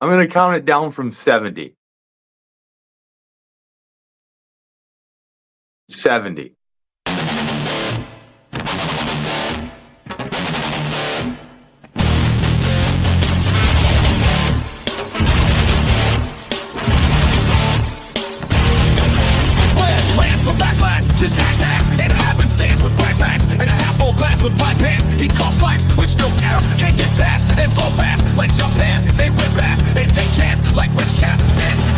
I'm going to count it down from 70. 70. Just hashtags and happenstance with black bags and a half full glass with black pants. He calls lights, which no care, can't get past and blow fast like jump pan. They whip ass and take chance like Rich Chap.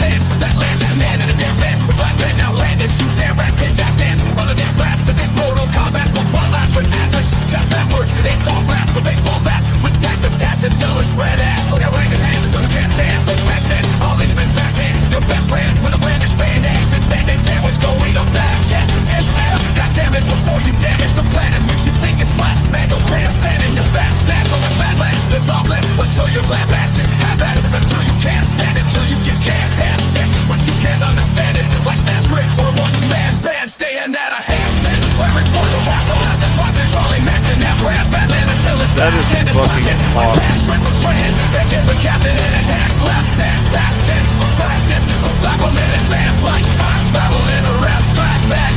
Hands that land that man in a damn van with black men now land and shoot their ass. Hit that dance, run a damn fast. But this mortal combat for one last with ashes. Got backwards, it's all fast with baseball bats with tags attached until it's red ass. Look at ranking hands until you can't stand. So back then, all in the backhand. Your best friend with a blandish band-aid and band-aid sandwich go eat them back. Yeah. God damn it, before you damage the planet, which you think is flat, man, don't transcend in your fast snap on the fat land, live long live until you're glad bastard, have at it until you can't stand it, till you get can't have it, but you can't understand it, like Sanskrit or a one-man band, staying at a handstand, wearing for the waffle, as it's watching Charlie Manson, now grab Batman until it's That is fucking awesome. They give the captain in a dance, left dance, past tense, for practice, a supplement advance, like time travel in a rap, back,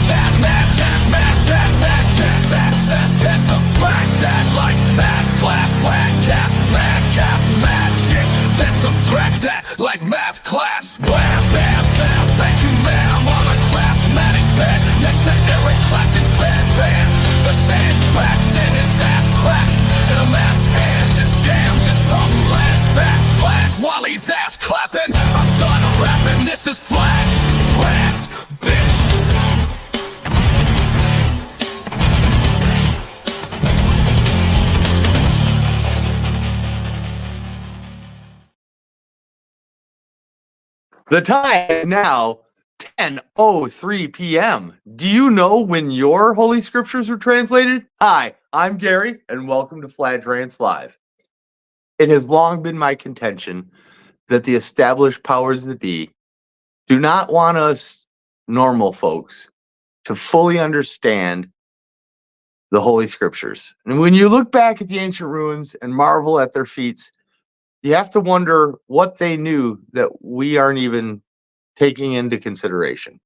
then subtract that like math class, whack cap, mad cap, magic. Then subtract that like math class, wham, bam, bam. Thank you, man, I'm on a classmatic bed next to Eric Clapton's band. The sand trapped in his ass cracked, and a man's hand is jammed in some last backflash while he's ass clapping. I'm done rapping, this is Fladge Rants, bitch. The time is now 10:03 p.m. Do you know when your Holy Scriptures were translated? Hi, I'm Gary, and welcome to Fladge Rants Live. It has long been my contention that the established powers that be do not want us normal folks to fully understand the Holy Scriptures. And when you look back at the ancient ruins and marvel at their feats, you have to wonder what they knew that we aren't even taking into consideration.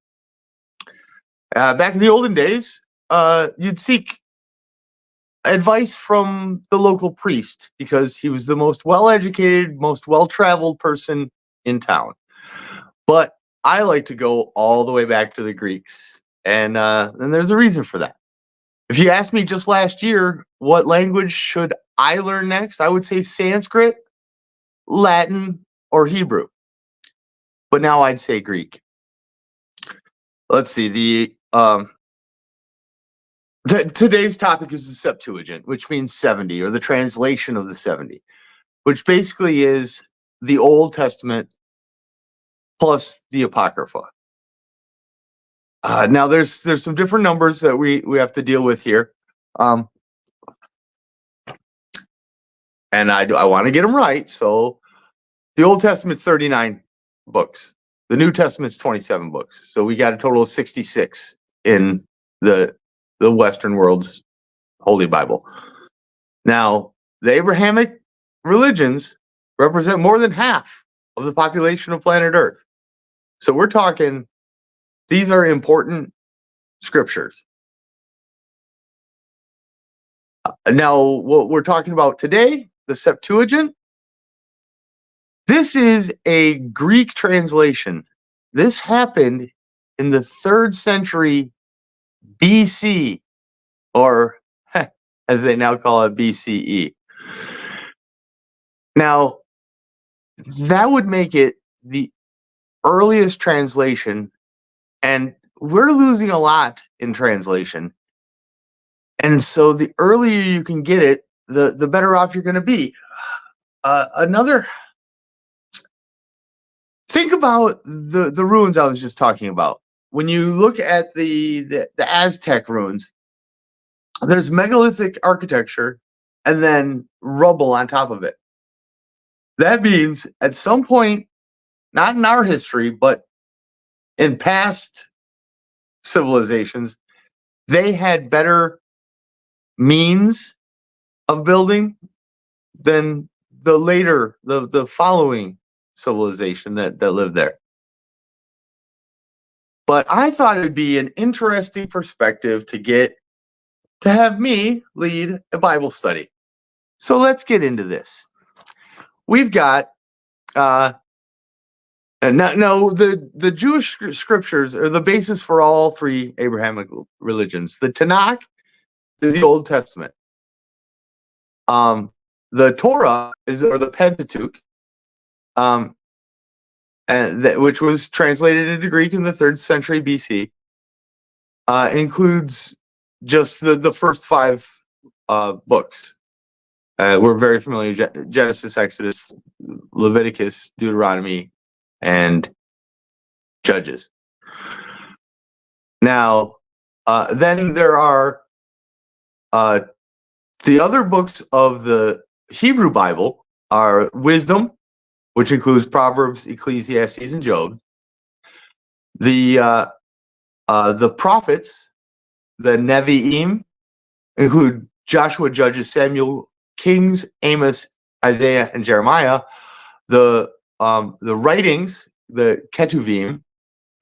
Back in the olden days, you'd seek advice from the local priest because he was the most well-educated, most well-traveled person in town. But I like to go all the way back to the Greeks, and there's a reason for that. If you asked me just last year, what language should I learn next, I would say Sanskrit, Latin, or Hebrew. But now I'd say Greek. Let's see. Today's topic is the Septuagint, which means 70, or the translation of the 70, which basically is the Old Testament plus the Apocrypha. Now, there's some different numbers that we have to deal with here. And I want to get them right. So the Old Testament's 39 books. The New Testament's 27 books. So we got a total of 66 in the Western world's Holy Bible. Now, the Abrahamic religions represent more than half of the population of planet Earth. So we're talking, these are important scriptures. Now, what we're talking about today, the Septuagint, this is a Greek translation. This happened in the 3rd century BC, or as they now call it, BCE. Now, that would make it the earliest translation, and we're losing a lot in translation. And so the earlier you can get it, the better off you're going to be. Think about the ruins I was just talking about. When you look at the Aztec ruins, there's megalithic architecture and then rubble on top of it. That means at some point, not in our history, but in past civilizations, they had better means of building than the following civilization that lived there. But I thought it'd be an interesting perspective to have me lead a Bible study. So let's get into this. We've got the Jewish scriptures are the basis for all three Abrahamic religions. The Tanakh is the Old Testament. The Torah or the Pentateuch, which was translated into Greek in the 3rd century BC, includes just the first 5 books. We're very familiar: Genesis, Exodus, Leviticus, Deuteronomy, and Judges. Now, then there are the other books of the Hebrew Bible are wisdom, which includes Proverbs, Ecclesiastes, and Job. The prophets, the Nevi'im, include Joshua, Judges, Samuel, Kings, Amos, Isaiah, and Jeremiah. The writings, the Ketuvim,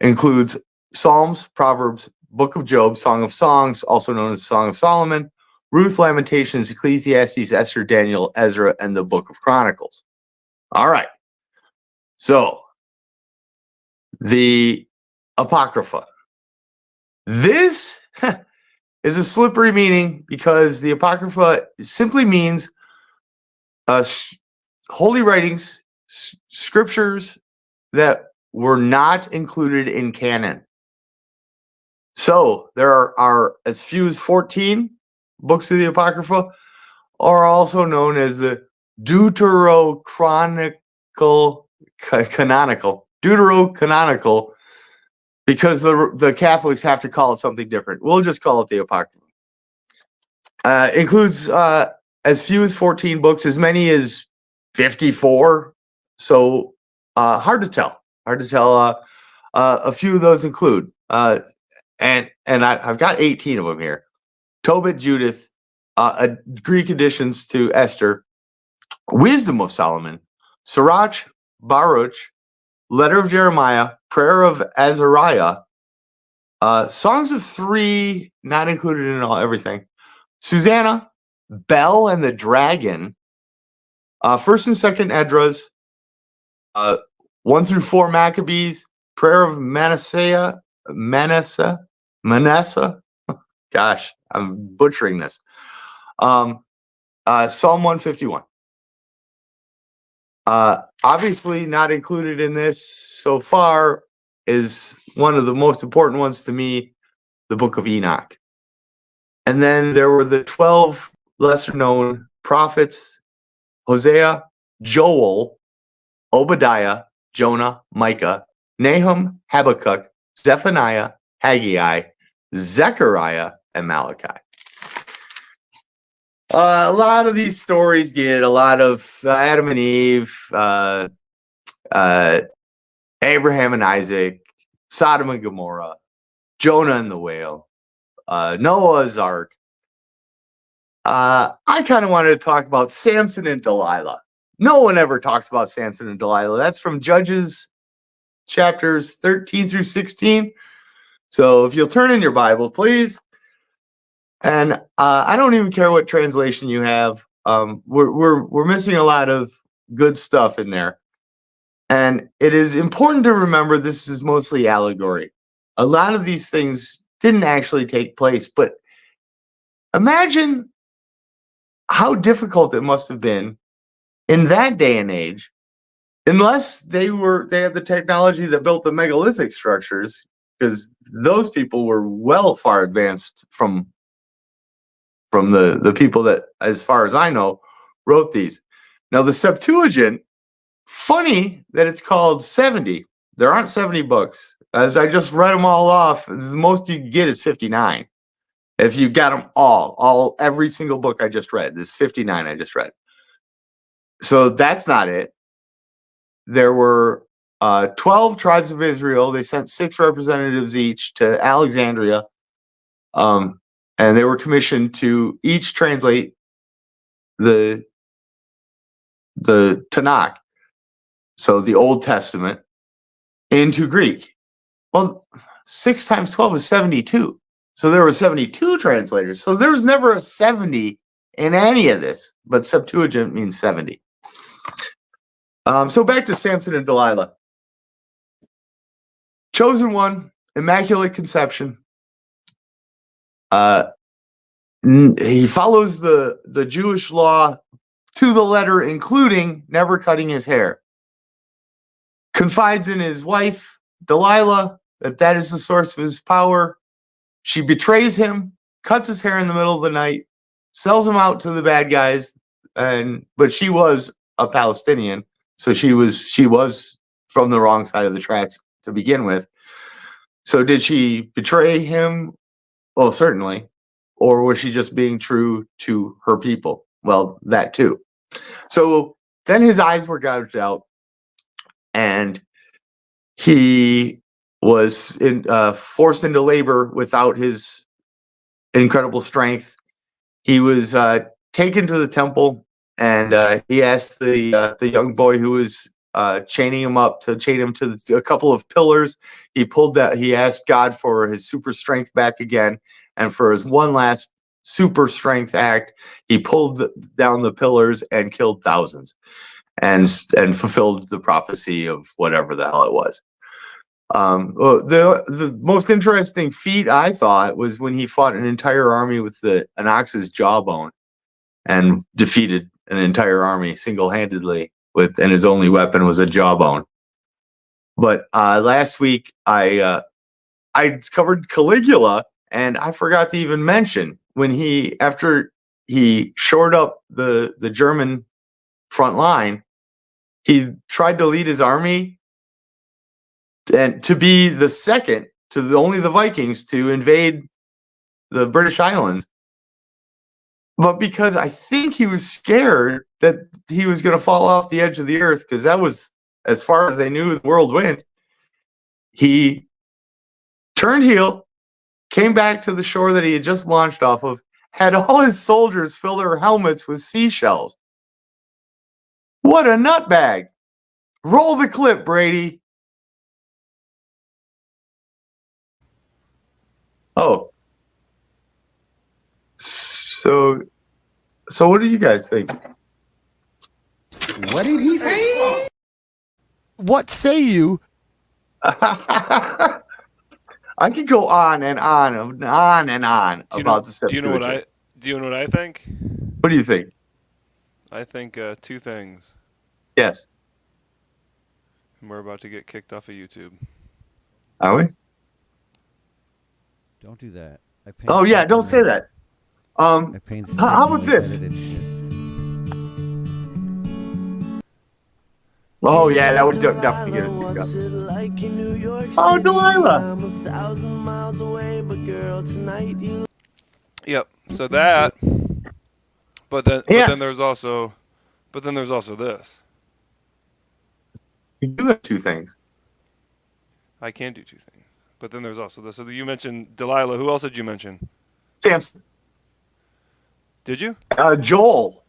includes Psalms, Proverbs, Book of Job, Song of Songs, also known as Song of Solomon, Ruth, Lamentations, Ecclesiastes, Esther, Daniel, Ezra, and the Book of Chronicles. All right. So, the Apocrypha. This is a slippery meaning because the Apocrypha simply means holy writings, scriptures that were not included in canon. So there are as few as 14 books of the Apocrypha, are also known as the Deuterocanonical, because the Catholics have to call it something different. We'll just call it the Apocrypha. Includes as few as 14 books, as many as 54. So hard to tell. A few of those include, and I've got 18 of them here: Tobit, Judith, Greek additions to Esther, Wisdom of Solomon, Sirach, Baruch, Letter of Jeremiah, Prayer of Azariah, Songs of Three, not included in everything, Susanna, Bel and the Dragon, 1st and 2nd Esdras, 1 through 4 Maccabees, Prayer of Manasseh. Gosh, I'm butchering this. Psalm 151. Obviously not included in this so far is one of the most important ones to me, the Book of Enoch. And then there were the 12 lesser known prophets: Hosea, Joel, Obadiah, Jonah, Micah, Nahum, Habakkuk, Zephaniah, Haggai, Zechariah, and Malachi. A lot of these stories get a lot of Adam and Eve, Abraham and Isaac, Sodom and Gomorrah, Jonah and the whale, Noah's Ark. I kind of wanted to talk about Samson and Delilah. No one ever talks about Samson and Delilah. That's from Judges chapters 13 through 16. So if you'll turn in your Bible, please. And I don't even care what translation you have. We're missing a lot of good stuff in there. And it is important to remember this is mostly allegory. A lot of these things didn't actually take place, but imagine how difficult it must have been in that day and age, unless they had the technology that built the megalithic structures, because those people were well far advanced from the people that, as far as I know, wrote these. Now, the Septuagint, funny that it's called 70. There aren't 70 books. As I just read them all off, the most you can get is 59. If you got them every single book I just read, there's 59 I just read. So that's not it. There were 12 tribes of Israel. They sent 6 representatives each to Alexandria. And they were commissioned to each translate the Tanakh. so the Old Testament, into Greek. Well, 6 times 12 is 72. So there were 72 translators. So there was never a 70 in any of this, but Septuagint means 70. So back to Samson and Delilah. Chosen one, immaculate conception. He follows the Jewish law to the letter, including never cutting his hair. Confides in his wife, Delilah, that is the source of his power. She betrays him, cuts his hair in the middle of the night, sells him out to the bad guys, but she was a Palestinian, so she was from the wrong side of the tracks to begin with. So did she betray him? Well, certainly. Or was she just being true to her people? Well, that too. So then his eyes were gouged out, and he was forced into labor without his incredible strength. He was taken to the temple, and he asked the young boy who was chaining him up to chain him to a couple of pillars. He asked God for his super strength back again, and for his one last super strength act, he pulled down the pillars and killed thousands, and fulfilled the prophecy of whatever the hell it was. The most interesting feat, I thought, was when he fought an entire army with an ox's jawbone and defeated an entire army single-handedly and his only weapon was a jawbone. But last week I covered Caligula, and I forgot to even mention when after he shored up the German front line, he tried to lead his army and to be the second to only the Vikings to invade the British Islands. But because I think he was scared that he was going to fall off the edge of the earth, because that was as far as they knew the world went, he turned heel, came back to the shore that he had just launched off of, had all his soldiers fill their helmets with seashells. What a nutbag! Roll the clip, Brady. Oh. So what do you guys think? What did he say? What say you? I could go on and on and on and on about the Septuagint. Do you know what I think? What do you think? I think two things. Yes. And we're about to get kicked off of YouTube. Are we? Don't do that. Oh yeah, don't say that. How about this? Oh yeah, that would definitely get it. Oh, Delilah. Yep. So that. But then Yes. there's also this. You do have two things. I can do two things. But then there's also this. So you mentioned Delilah. Who else did you mention? Samson. Did you? Joel.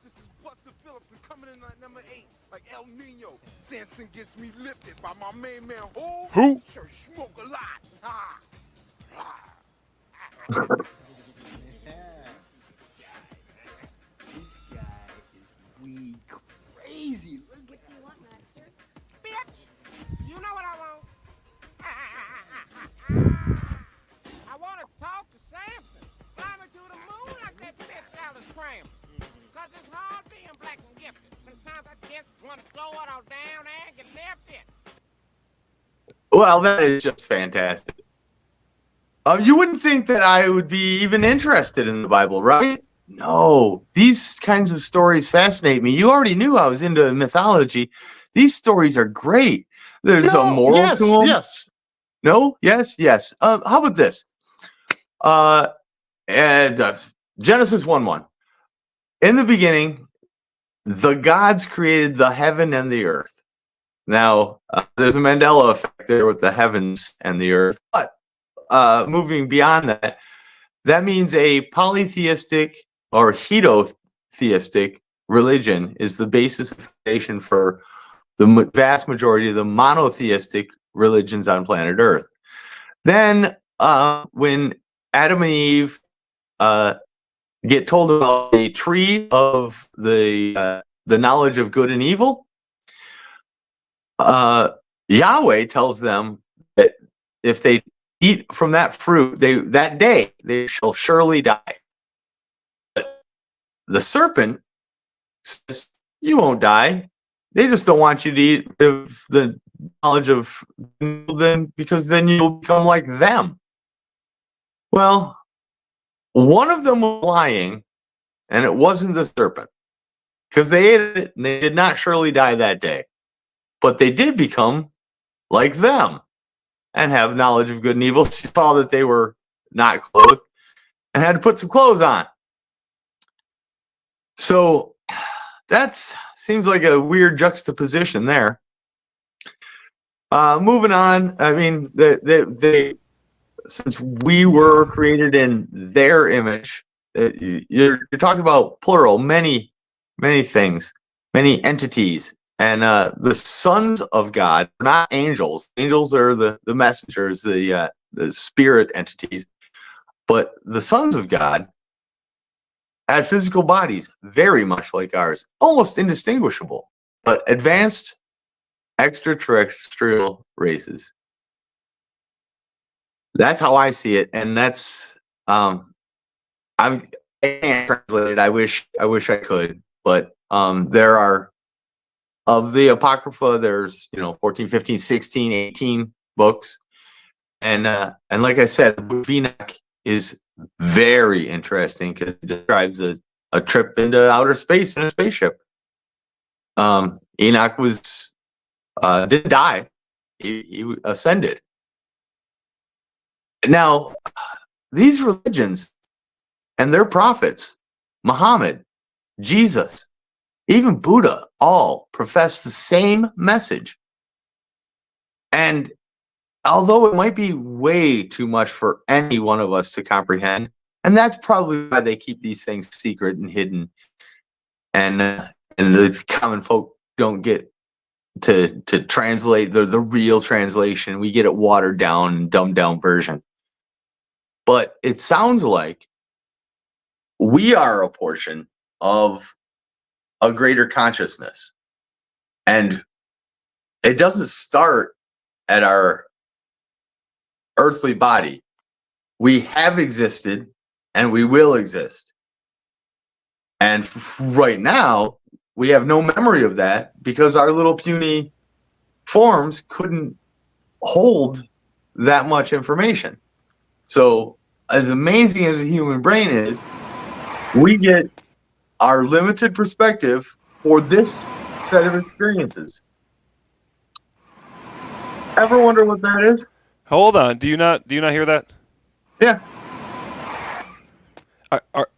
This is Buster Phillips and coming in at number 8, like El Nino. Samson gets me lifted by my main man. Who? Sure smoke a lot. Ha. This guy is weed crazy. Look What do you want, Master? Bitch, you know what I want? I want to talk to Samson. Fly me to the moon like that bitch Alice Cram. Cause it's hard being black and gifted. Sometimes I just want to throw it all down and get lifted. Well, that is just fantastic. You wouldn't think that I would be even interested in the Bible, right? No, these kinds of stories fascinate me. You already knew I was into mythology. These stories are great. There's a moral to them. Yes. No? Yes? Yes. How about this? Genesis 1:1. In the beginning, the gods created the heaven and the earth. Now, there's a Mandela effect there with the heavens and the earth. But moving beyond that, that means a polytheistic or hedotheistic religion is the basis of foundation for the vast majority of the monotheistic religions on planet Earth. Then, when Adam and Eve get told about the tree of the knowledge of good and evil, Yahweh tells them that if they eat from that fruit, that day they shall surely die. But the serpent says, "You won't die. They just don't want you to eat of the knowledge of then, because then you'll become like them." Well, one of them was lying, and it wasn't the serpent, because they ate it and they did not surely die that day. But they did become like them and have knowledge of good and evil. She saw that they were not clothed and had to put some clothes on. So that seems like a weird juxtaposition there. Moving on, I mean, they since we were created in their image, you're talking about plural, many things, many entities. And the sons of God are not angels. Angels are the messengers, the spirit entities. But the sons of God had physical bodies, very much like ours, almost indistinguishable, but advanced extraterrestrial races. That's how I see it, and that's I can't translate it. I wish I could, but there are, of the Apocrypha, there's 14, 15, 16, 18 books, and like I said, the book of Enoch is very interesting because it describes a trip into outer space in a spaceship. Enoch didn't die; he ascended. Now, these religions and their prophets, Muhammad, Jesus, even Buddha, all profess the same message. And although it might be way too much for any one of us to comprehend, and that's probably why they keep these things secret and hidden, and the common folk don't get to translate the real translation. We get it watered down and dumbed down version. But it sounds like we are a portion of a greater consciousness. And it doesn't start at our earthly body. We have existed and we will exist. And right now, we have no memory of that because our little puny forms couldn't hold that much information. So, as amazing as the human brain is, we get our limited perspective for this set of experiences. Ever wonder what that is? Hold on. Do you not hear that? Yeah.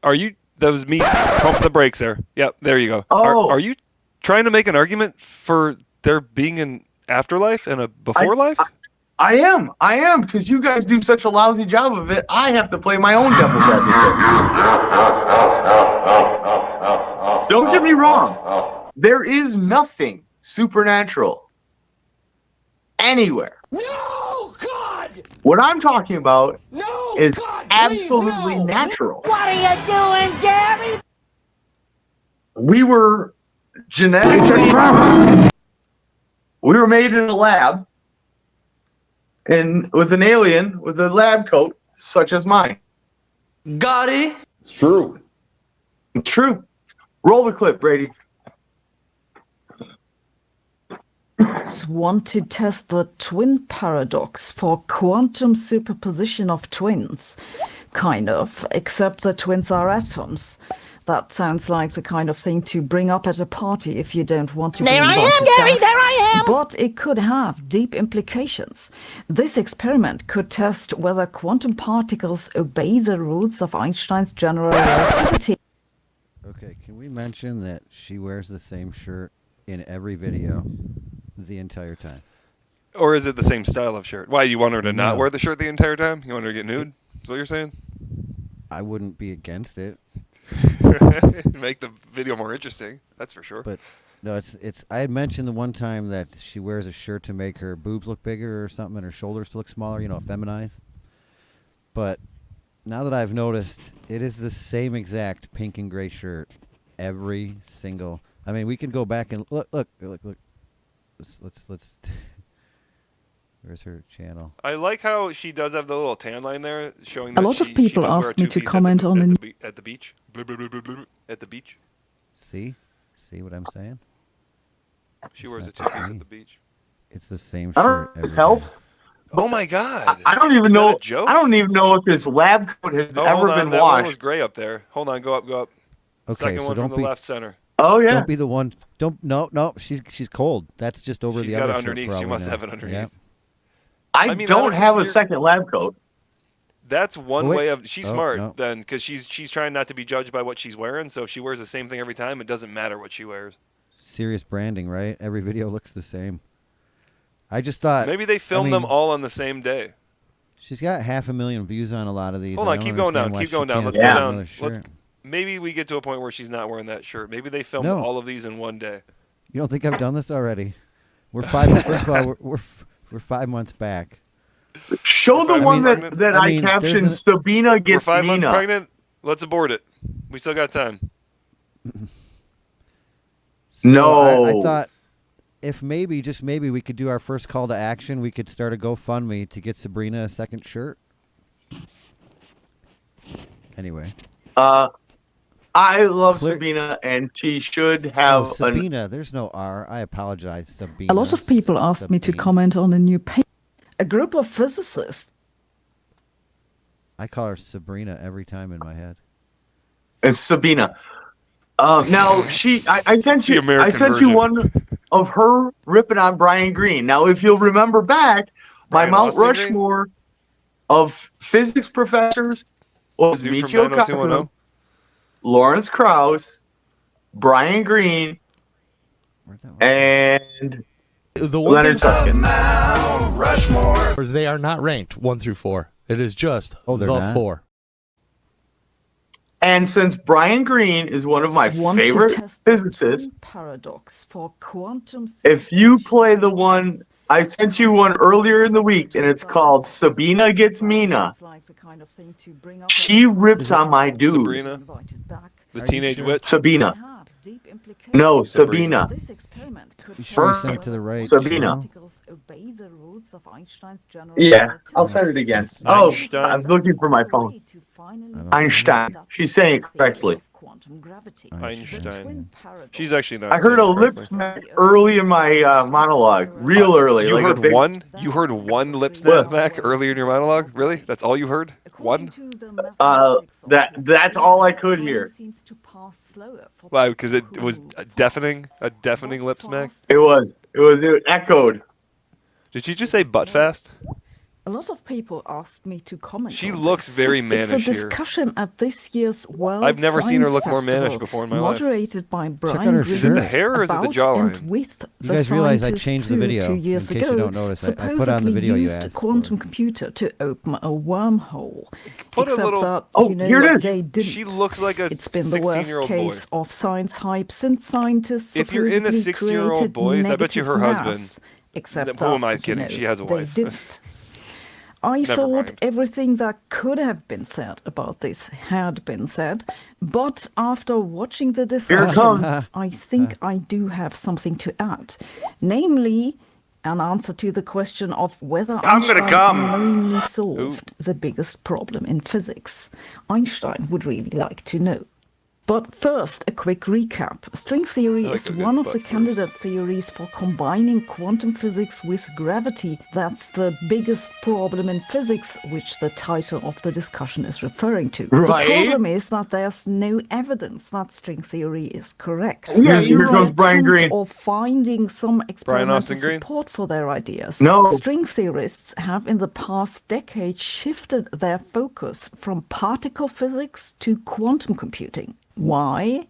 Are you? That was me. Pump the brakes there. Yep. There you go. Oh. Are you trying to make an argument for there being an afterlife and a before life? I am, because you guys do such a lousy job of it. I have to play my own devil's advocate. Don't get me wrong. There is nothing supernatural anywhere. No, God! What I'm talking about No, is God, absolutely please, no. natural. What are you doing, Gary? We were genetically... We were made in a lab. And with an alien with a lab coat such as mine. Got it? It's true. It's true. Roll the clip, Brady. Want to test the twin paradox for quantum superposition of twins. Kind of, except the twins are atoms. That sounds like the kind of thing to bring up at a party if you don't want to be There I invited am, Gary, back. there I am! But it could have deep implications. This experiment could test whether quantum particles obey the rules of Einstein's general relativity. Okay, can we mention that she wears the same shirt in every video the entire time? Or is it the same style of shirt? Why, you want her to not No. wear the shirt the entire time? You want her to get nude? Is what you're saying? I wouldn't be against it. Make the video more interesting. That's for sure. But no, it's. I had mentioned the one time that she wears a shirt to make her boobs look bigger or something, and her shoulders to look smaller. You know, feminize. But now that I've noticed, it is the same exact pink and gray shirt every single. I mean, we can go back and look. Let's. Where's her channel? I like how she does have the little tan line there, showing that A lot of she people does wear a ask me to two-piece comment on at the beach. At the beach. See what I'm saying? She It's wears a not just two-piece me. at the beach. It's the same I don't shirt. know if this every helps. day. Oh my God! I don't even Is that know. a joke? I don't even know if this lab coat has Oh, ever hold on. been That one was washed. gray up there. Hold on. Go up. Go up. Okay, Second so one don't from the be left center. Oh yeah. don't be the one. Don't no. She's cold. That's just over She's the got other it shirt. underneath. for all She we must know. have it underneath. Yep. I mean, don't honestly, have a you're- second lab coat. That's one Oh, wait. way of. She's Oh, smart no. then, because she's trying not to be judged by what she's wearing. So if she wears the same thing every time, it doesn't matter what she wears. Serious branding, right? Every video looks the same. I just thought Maybe they film them mean, all on the same day. she's got 500,000 views on a lot of these. Hold I on, don't keep going down, understand why keep she going down. can't Let's wear go down. another Let's- shirt. Maybe we get to a point where she's not wearing that shirt. Maybe they filmed No. all of these in one day. You don't think I've done this already? We're 5. First of all, we're 5 months back. Show We're the 5 one months that, pregnant? that I I, mean, there's captioned an- Sabina We're gets 5 months Nina. pregnant. Let's abort it. We still got time. So No. I thought if maybe, just maybe, we could do our first call to action. We could start a GoFundMe to get Sabrina a second shirt. Anyway. I love Clear- Sabina, and she should Oh, have an. Sabina. There's no R. I apologize, Sabina. A lot of people ask me to Sabine. comment on a new paper. A group of physicists I call her Sabrina every time in my head. It's Sabina. Now I sent The you. I American sent version. you one of her ripping on Brian Greene. Now, if you'll remember back, my Brian Mount Austin Green? Rushmore of physics professors was Dude from Michio Kaku, 90210. Lawrence Krauss, Brian Greene, Where'd that one? and The one Leonard thing Susskind. is they are not ranked 1 through 4. It is just Oh, they're the not? 4. And since Brian Greene is one of my want to favorite test the physicists, paradox for quantum if you play the superposition one, twins. I sent you one earlier in the week, and it's called Sabina Gets Mina. Sounds like the kind of thing to bring up She a- rips on my dude. Sabrina? Invited back. The Are you teenage sure? witch. Sabina. Had deep implications. No, Sabrina. Sabina. This experiment could You sure you tell sent it to the whether right Sabina. channel? particles obey the rules of Einstein's general Yeah, relativity. I'll send it again. Einstein. Oh, Einstein. I'm looking for my phone. Einstein. She's saying it correctly. Einstein. She's actually not. I heard saying a it lip correctly. smack early in my monologue, real early. You like a heard big, one? You heard one lip snap back earlier in your monologue? Really? That's all you heard? One? That's all I could hear. Why? Because it was a deafening lip smack. It echoed. Did you just say butt fast? A lot of people asked me to comment. She on looks this. very It's a mannish here. discussion at this year's World I've never seen her Science look more mannish Festival, before in my life. moderated by out Brian her Greene. shirt. Is it the hair or is it the about jawline? and with You the guys realize I scientists changed the who, video, 2 in years case you ago, don't notice. I put on the supposedly video you used a asked quantum for. computer to open a wormhole. Put a Except little- that, Oh, you know, here it is. they didn't. She looks like a It's been the worst 16-year-old boy. case of science hype since scientists If you're into supposedly 16-year-old created boys, I bet you her negative husband- mass, except Who am I that, kidding? you know, She has a they wife. didn't. I Never thought mind. everything that could have been said about this had been said, but after watching the Here it discussion, comes. I think I do have something to add, namely an answer to the question of whether Einstein unknowingly solved the biggest problem in physics. Einstein would really like to know. But first, a quick recap. String theory I like is a good one of butt the first. candidate theories for combining quantum physics with gravity. That's the biggest problem in physics, which the title of the discussion is referring to. Right. The problem is that there's no evidence that string theory is correct. Yeah, here In goes the Brian attempt Greene. of finding some experimental Austin Green? support for their ideas, No. string theorists have in the past decade shifted their focus from particle physics to quantum computing. Why?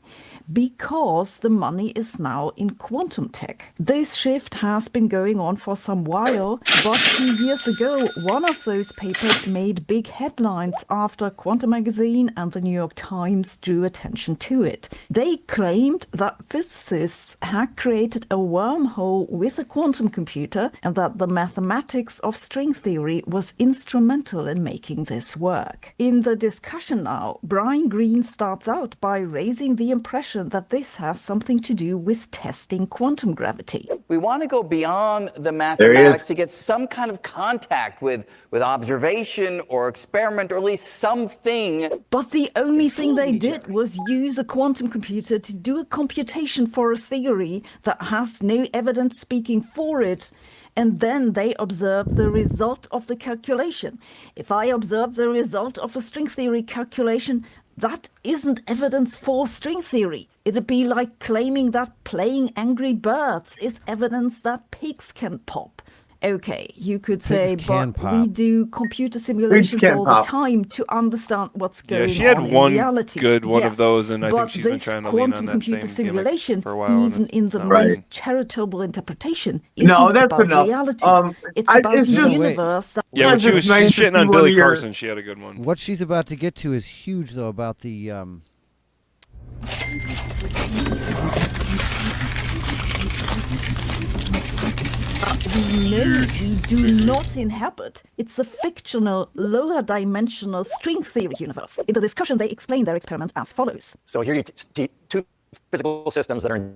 because the money is now in quantum tech. This shift has been going on for some while, but 2 years ago, one of those papers made big headlines after Quantum Magazine and the New York Times drew attention to it. They claimed that physicists had created a wormhole with a quantum computer and that the mathematics of string theory was instrumental in making this work. In the discussion now, Brian Greene starts out by raising the impression that this has something to do with testing quantum gravity. We want to go beyond the There he mathematics is. to get some kind of contact with observation or experiment, or at least something. But the only thing they did was use a quantum computer to do a computation for a theory that has no evidence speaking for it. And then they observe the result of the calculation. If I observe the result of a string theory calculation, that isn't evidence for string theory. It'd be like claiming that playing Angry Birds is evidence that pigs can pop. Okay, you could say, Pigs can but pop. we do computer simulations can all pop. the time to understand what's Yeah, going she had on one in reality. good one of Yes, those, and I think but she's been this trying to lean on quantum that computer same gimmick simulation, for a while, and even in it's the not most working. charitable interpretation, No, isn't that's about enough. reality. It's I- about it's a just- universe that Yeah, when she was It's nice to shitting see on one Billy of your- Carson, she had a good one. What she's about to get to is huge, though, about the we know we do not inhabit. It's a fictional, lower dimensional string theory universe. In the discussion, they explain their experiment as follows. So here you two physical systems that are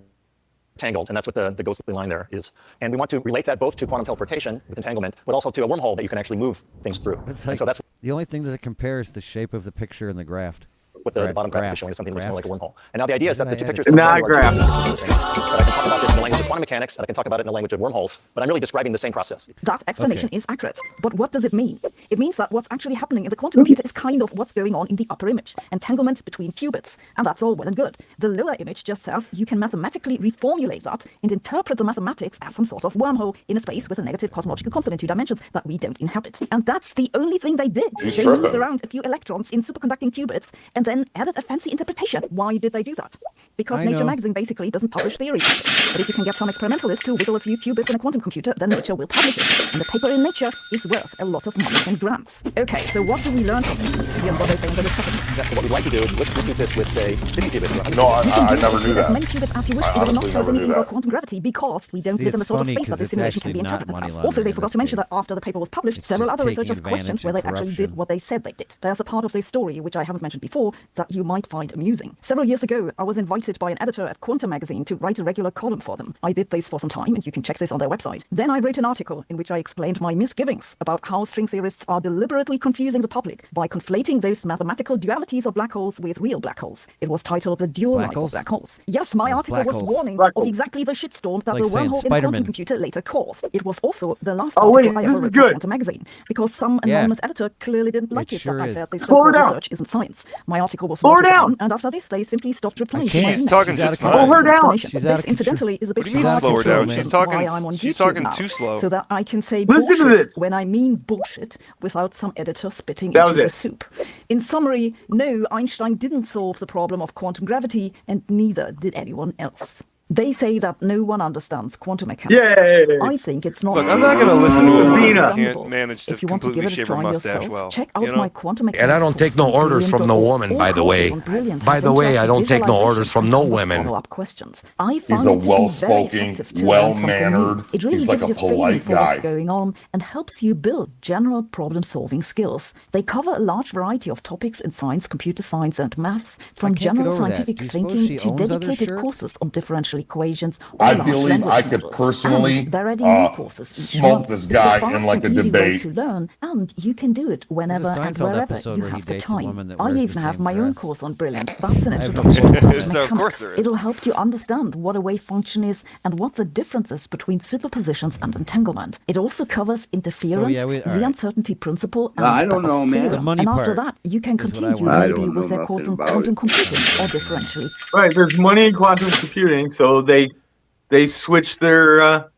entangled, and that's what the ghostly line there is. And we want to relate that both to quantum teleportation with entanglement, but also to a wormhole that you can actually move things through. It's And like so that's the only thing that it compares the shape of the picture in the graph. what the Graph- bottom graph graph- is showing, is something that looks more like a graph. wormhole. And now the idea is that the two Didn't I pictures edit it? are Not two graph. different things. But I can talk about this in the language of quantum mechanics, and I can talk about it in the language of wormholes, but I'm really describing the same process. That explanation Okay. is accurate. But what does it mean? It means that what's actually happening in the quantum computer is kind of what's going on in the upper image, entanglement between qubits. And that's all well and good. The lower image just says you can mathematically reformulate that and interpret the mathematics as some sort of wormhole in a space with a negative cosmological constant in 2 dimensions that we don't inhabit. And that's the only thing they did. They moved around a few electrons in superconducting qubits and then added a fancy interpretation. Why did they do that? Because I Nature know. magazine basically doesn't publish theory papers. But if you can get some experimentalists to wiggle a few qubits in a quantum computer, then Nature will publish it. And the paper in Nature is worth a lot of money and grants. Okay, so what do we learn from this? Here's what they say in the discussion. What we'd like to do is let's do this with, say, 50 qubits. or 100 No, qubits. I never knew As that. many qubits as you wish, I it will not honestly tell us never knew anything about that. quantum gravity because we don't See, live in the it's sort of funny space that 'cause this it's simulation can be actually not interpreted money as. Also, they laundering in forgot this to mention that case. after the paper was published, It's several just other taking researchers questioned advantage where of they actually did corruption. what they said they did. There's a part of this story which I haven't mentioned before that you might find amusing. Several years ago, I was invited by an editor at Quantum Magazine to write a regular column for them. I did this for some time, and you can check this on their website. Then I wrote an article in which I explained my misgivings about how string theorists are deliberately confusing the public by conflating those mathematical dualities of black holes with real black holes. It was titled The Dual Black Life holes? of Black Holes. Yes, my Those article black was holes. warning Black of holes. exactly the shitstorm that like the saying wormhole in a quantum Spider-Man. computer later caused. It was also the last Oh, wait, article I this ever is wrote good. for Quantum Magazine because some Yeah. anonymous editor clearly didn't like it sure that I is. said this Slow her so-called down. research isn't science. My article was Slow her voted down. on, and after this they simply stopped replying to my can't. She's emails. talking She's out just of fine. Slow her down. She's out This of incidentally is a bit What do you mean far slow her down? control She's from talking- why I'm on she's YouTube talking now, too slow. so that I can say Listen to bullshit this. when I mean bullshit without some editor spitting That into was the it. soup. In summary, no, Einstein didn't solve the problem of quantum gravity, and neither did anyone else. They say that no one understands quantum mechanics. Yay! I think it's not. Look, I'm not going to listen to a woman who Sabina. can't manage to If you want to give completely it a shave her try mustache yourself, well. check out you know? my quantum mechanics. And I don't take no course on orders from no Brilliant.org. woman, All by the way. courses on Brilliant By have the way, I interactive don't take no visualization orders from and no kind of women. follow-up questions. I He's find a it to be very well-spoken, effective to learn something new. well-mannered, It really he's like gives a you a feeling polite for what's guy. going on and helps you build general problem-solving skills. They cover a large variety of topics in science, computer science, and maths, from can't get general over that. scientific Do you suppose thinking she to owns other dedicated shirts? courses on differential equations or I large believe language I could models. personally And they're adding new courses each smoke month. this It's guy a fast in like and a easy way debate. to learn, and you can do it whenever There's a and Seinfeld wherever episode you where he have the dates a time. woman that I wears the even have same my own dress. course on Brilliant. That's an I have no introduction to Of quantum course mechanics. there is. It'll help you understand what a wave function is and what the difference is between superpositions and entanglement. It also covers interference, all the right. uncertainty principle, and I don't Bell's know, man. theorem. The money And after part that, you can is what I continue want. I maybe don't know with their course nothing on about quantum it. computing or differentially. Right, there's money in quantum computing, so they switch their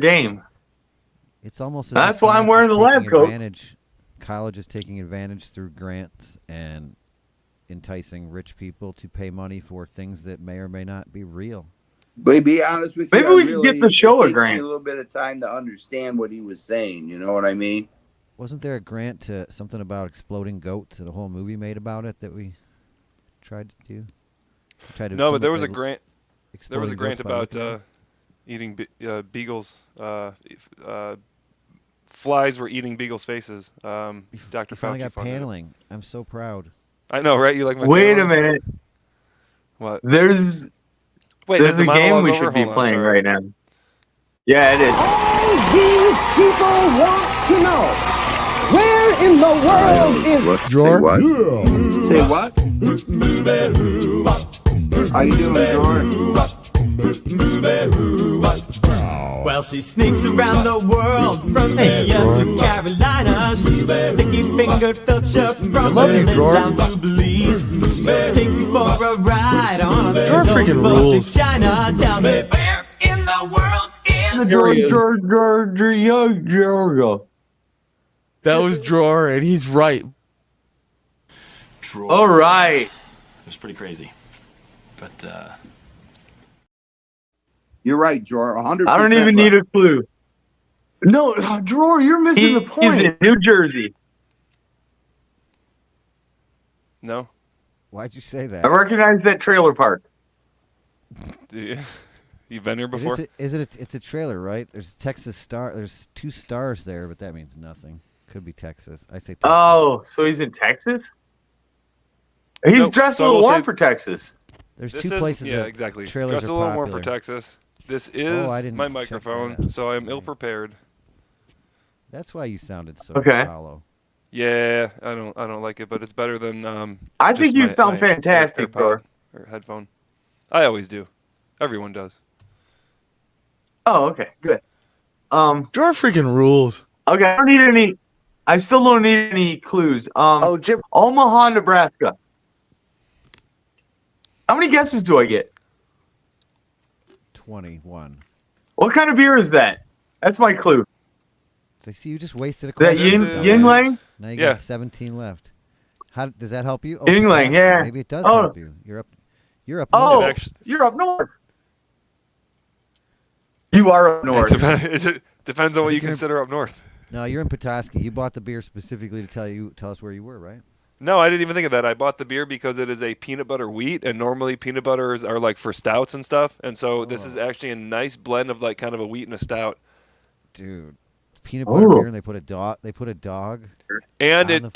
game. It's almost as That's if why I'm science wearing is the lab taking coat. advantage- College is taking advantage through grants and enticing rich people to pay money for things that may or may not be real. But to be honest with you, Maybe we could get the show a it takes me grant. a little bit of time to understand what he was saying. You know what I mean? Wasn't there a grant to something about exploding goats? The whole movie made about it that we tried to do. No, but there was a grant. There was a exploding grant goats by about looking at it? eating beagles. Flies were eating beagles' faces. Dr. You finally Fauci got funded it. paneling. I'm so proud. I know, right? You like my Wait a paneling? minute. What? There's Wait, there's is the a game monologue we over? should be Hold on, playing sorry. right now. Yeah, it is. All these people want to know, where in the world is What? Drawer? Say what? How you doing, George? Well, she sneaks around the world from Asia to Carolina. She's a sticky-fingered filcher from love you, Berlin Drawer. down to Belize. She'll take you for a ride on a Drawer freaking single bus rules. to China. Tell me, where in the world is George. That was Drawer, and he's right. All right. It was pretty crazy. But, You're right, George. 100%. I don't even need a clue. No, Drawer, you're missing the point. He's in New Jersey. No? Why'd you say that? I recognize that trailer park. Do you? You've been here It before? it's a trailer, right? There's Texas Star. There's 2 stars there, but that means nothing. Could be Texas. I say Texas. Oh, so he's in Texas? He's Nope, dressed so a I little will warm say- for Texas. There's This 2 is- places. Yeah, that exactly. Trailers Just are a little warm for popular. Texas. This is I didn't my check that microphone, out. so I'm ill-prepared. That's why you sounded so Okay. hollow. Yeah, I don't like it, but it's better than I just think you my- sound my fantastic, AirPod Drawer. or headphone. I always do. Everyone does. Oh, okay, good. Drawer freaking rules. Okay, I don't need any. I still don't need any clues. Jim. Omaha, Nebraska. How many guesses do I get? 21. What kind of beer is that? That's my clue. They see you just wasted a Is that question. Yin- Yingling? Now you Yeah. got 17 left. How does that help you? Yingling, fantastic. yeah. Maybe it does Oh. help you. You're up. Oh, north. actually- you're up north. You are up north. It depends on what you You're- consider up north. No, you're in Petoskey. You bought the beer specifically to tell us where you were, right? No, I didn't even think of that. I bought the beer because it is a peanut butter wheat, and normally peanut butters are like for stouts and stuff. And so this is actually a nice blend of like kind of a wheat and a stout. Dude, peanut butter Ooh. beer, and they put a dog. And On it the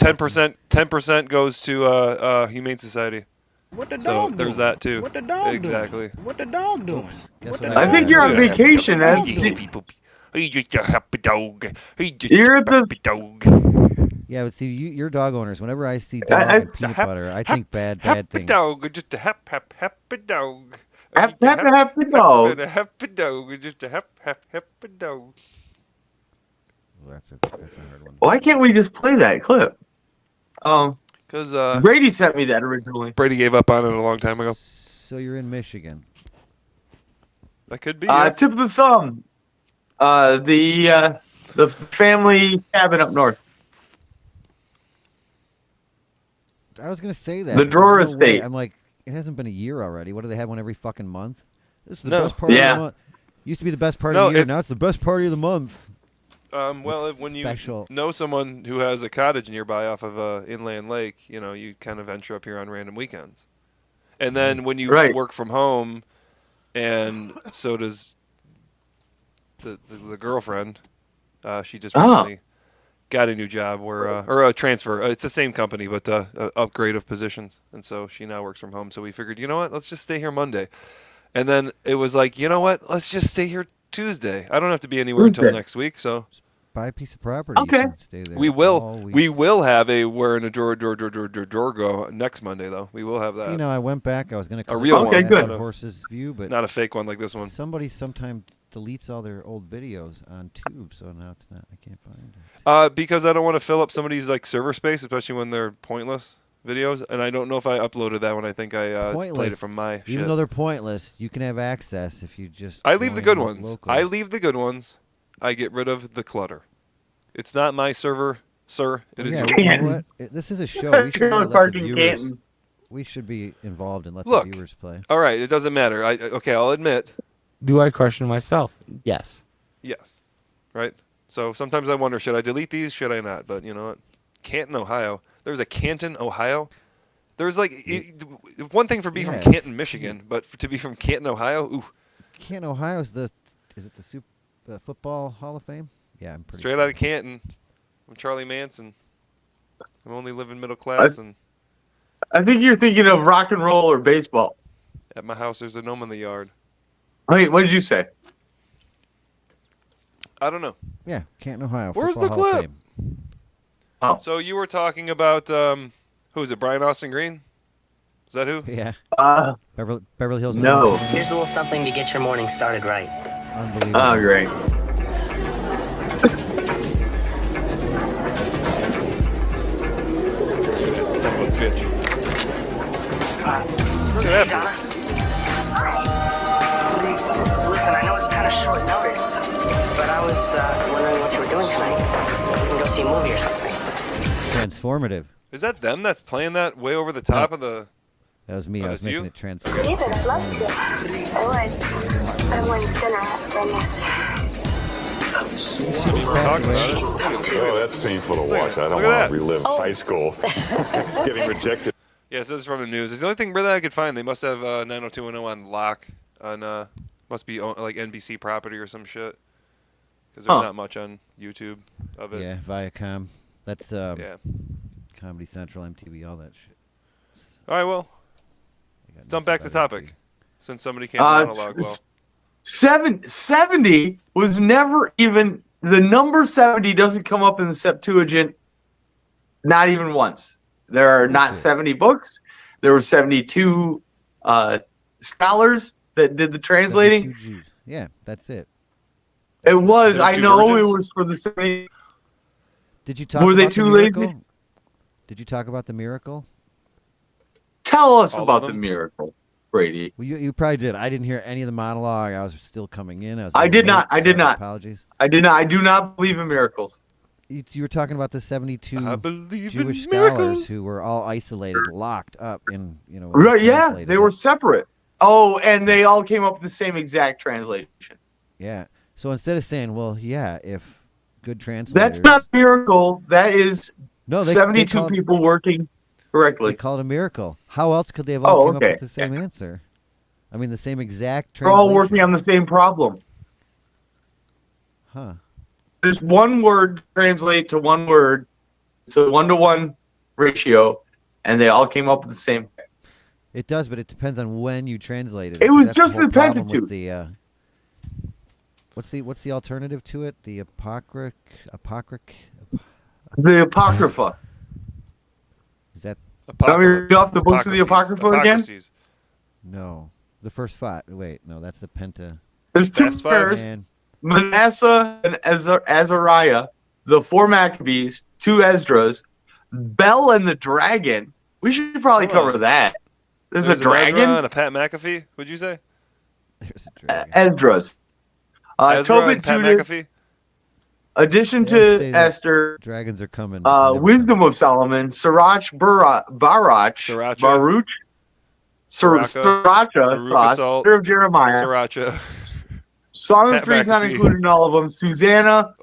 10% goes to Humane Society. What the So dog there's doing? that too. What the dog Exactly. doing? What the dog doing? Guess What what the I I think dog you're on doing? vacation. What the Ed. dog doing? He's just a happy dog. He's just You're a at the- happy dog. Yeah, but see, you're dog owners. Whenever I see I- dog I- and peanut butter, I think bad happy things. dog, just a happy dog. Happy Just a dog. happy dog, just a happy dog. Well, that's a hard one. Why can't we just play that clip? Because Brady sent me that originally. Brady gave up on it a long time ago. So you're in Michigan. That could be. Yeah. Tip of the thumb. The family cabin up north. I was gonna say that. The but Drawer there's no way. Estate. I'm like, it hasn't been a year already. What do they have one every fucking month? This is the No. best part Yeah. of the month. Used to be the best part No, of the year. it- Now it's the best party of the month. Well, It's when you special. know someone who has a cottage nearby off of a inland lake, you know, you kind of venture up here on random weekends. And then when you Right. work from home, and so does the girlfriend, she just Oh. recently got a new job where, or a transfer. It's the same company, but a upgrade of positions. And so she now works from home. So we figured, you know what, let's just stay here Monday. And then it was like, you know what, let's just stay here Tuesday. I don't have to be anywhere until Tuesday. next week. So Buy a piece of property. Okay. You can stay there we all will week. we will have a where in a drawer go next Monday though. We will have that. See, now I went back. I was gonna. A real one. Okay, good. Horse's view, but Not a fake one like this one. somebody sometimes deletes all their old videos on Tube, so now it's not. I can't find it. Because I don't want to fill up somebody's like server space, especially when they're pointless videos. And I don't know if I uploaded that one. I think I played Pointless. it from my Even shit. though they're pointless, you can have access if you just. I leave the join good lo- ones. locals. I leave the good ones. I get rid of the clutter. It's not my server, sir. It is Yeah, yours. you know Canton. what? This is a show. We should Trailer let the park in viewers. Canton. We should be involved and let Look. the viewers play. All right, it doesn't matter. Okay, I'll admit. Do I question myself? Yes. Yes. Right? So sometimes I wonder, should I delete these? Should I not? But you know what? Canton, Ohio. There's a Canton, Ohio. There's one thing for being from Canton, Michigan, but to be from Canton, Ohio, ooh. Canton, Ohio is the Football Hall of Fame? Yeah, I'm pretty Straight sure. out of Canton. I'm Charlie Manson. I'm only living middle class, and I think you're thinking of rock and roll or baseball. at my house there's a gnome in the yard. Wait, what did you say? I don't know. Yeah, Canton, Ohio. Where's Football the Hall of clip? Fame. Oh. So you were talking about who is it? Brian Austin Green? Is that who? Yeah. Beverly Hills. No. Here's a little something to get your morning started right. Unbelievable. Oh, great. Son of a bitch. Look at that. Listen, I know it's kind of short notice, but I was wondering what you were doing tonight. We can go see a movie or something. Transformative. Is that them that's playing that way over the top of the... That was me. Oh, I was that's making you? it transformative. David, I'd love to. I would. But I'm going to dinner after this. Oh, that's painful to watch. I don't Look at want that. to relive high school getting rejected. Yeah, this is from the news. It's the only thing really I could find. They must have 90210 on lock. Must be like NBC property or some shit. Because there's not much on YouTube of it. Yeah, Viacom. That's yeah. Comedy Central, MTV, all that shit. All right, well, let's jump back to topic. Since somebody can't monologue well. 70 was never even... The number 70 doesn't come up in the Septuagint not even once. There are not 70 books. There were 72 scholars that did the translating. 72 Jews. Yeah, that's it. It was. I know virgins? it was for the 70. Did you talk Were they about too the miracle? lazy? Did you talk about the miracle? Tell us All about of the them? miracle, Brady. Well, you probably did. I didn't hear any of the monologue. I was still coming in. I did not. I did not. Apologies. I did not. I do not believe in miracles. You were talking about the 72 I believe Jewish in miracles. scholars who were all isolated, locked up in, Right? Yeah, translated they it. were separate. Oh, and they all came up with the same exact translation. Yeah. So instead of saying, well, yeah, if good translators. That's not a miracle. That is No, they 72 called- people working They correctly. called it a miracle. How else could they have all come up okay. with the same answer? I mean, the same exact They're all translation. working on the same problem. Huh. There's one word translate to one word. It's a 1-to-1 ratio, and they all came up with the same thing. It does, but it depends on when you translate it. It was That's just whole the problem Pentateuch. with the, what's the alternative to it? The apocryph. The Apocrypha. Is that Want me to read off the books of the Apocrypha again? Apocryphes. no? The first five. Wait, no, that's the Penta. There's two Fast five, pairs, Man. Manasseh and Azariah, the 4 Maccabees, 2 Esdras, Bel and the Dragon. We should probably Hold on. cover that. There's a Ezra dragon? and a Pat McAfee. What'd you say? There's a dragon. Esdras. Ezra Tobit and Pat Judith, McAfee. addition They to say that Esther, Dragons are coming. but they never Wisdom come. of Solomon, Sirach, Sriracha. Baruch, Sriracha, Baruch Sauce, Assault, Letter of Jeremiah, Sriracha. Song of Pat Three is not McAfee. included in all of them, Susanna,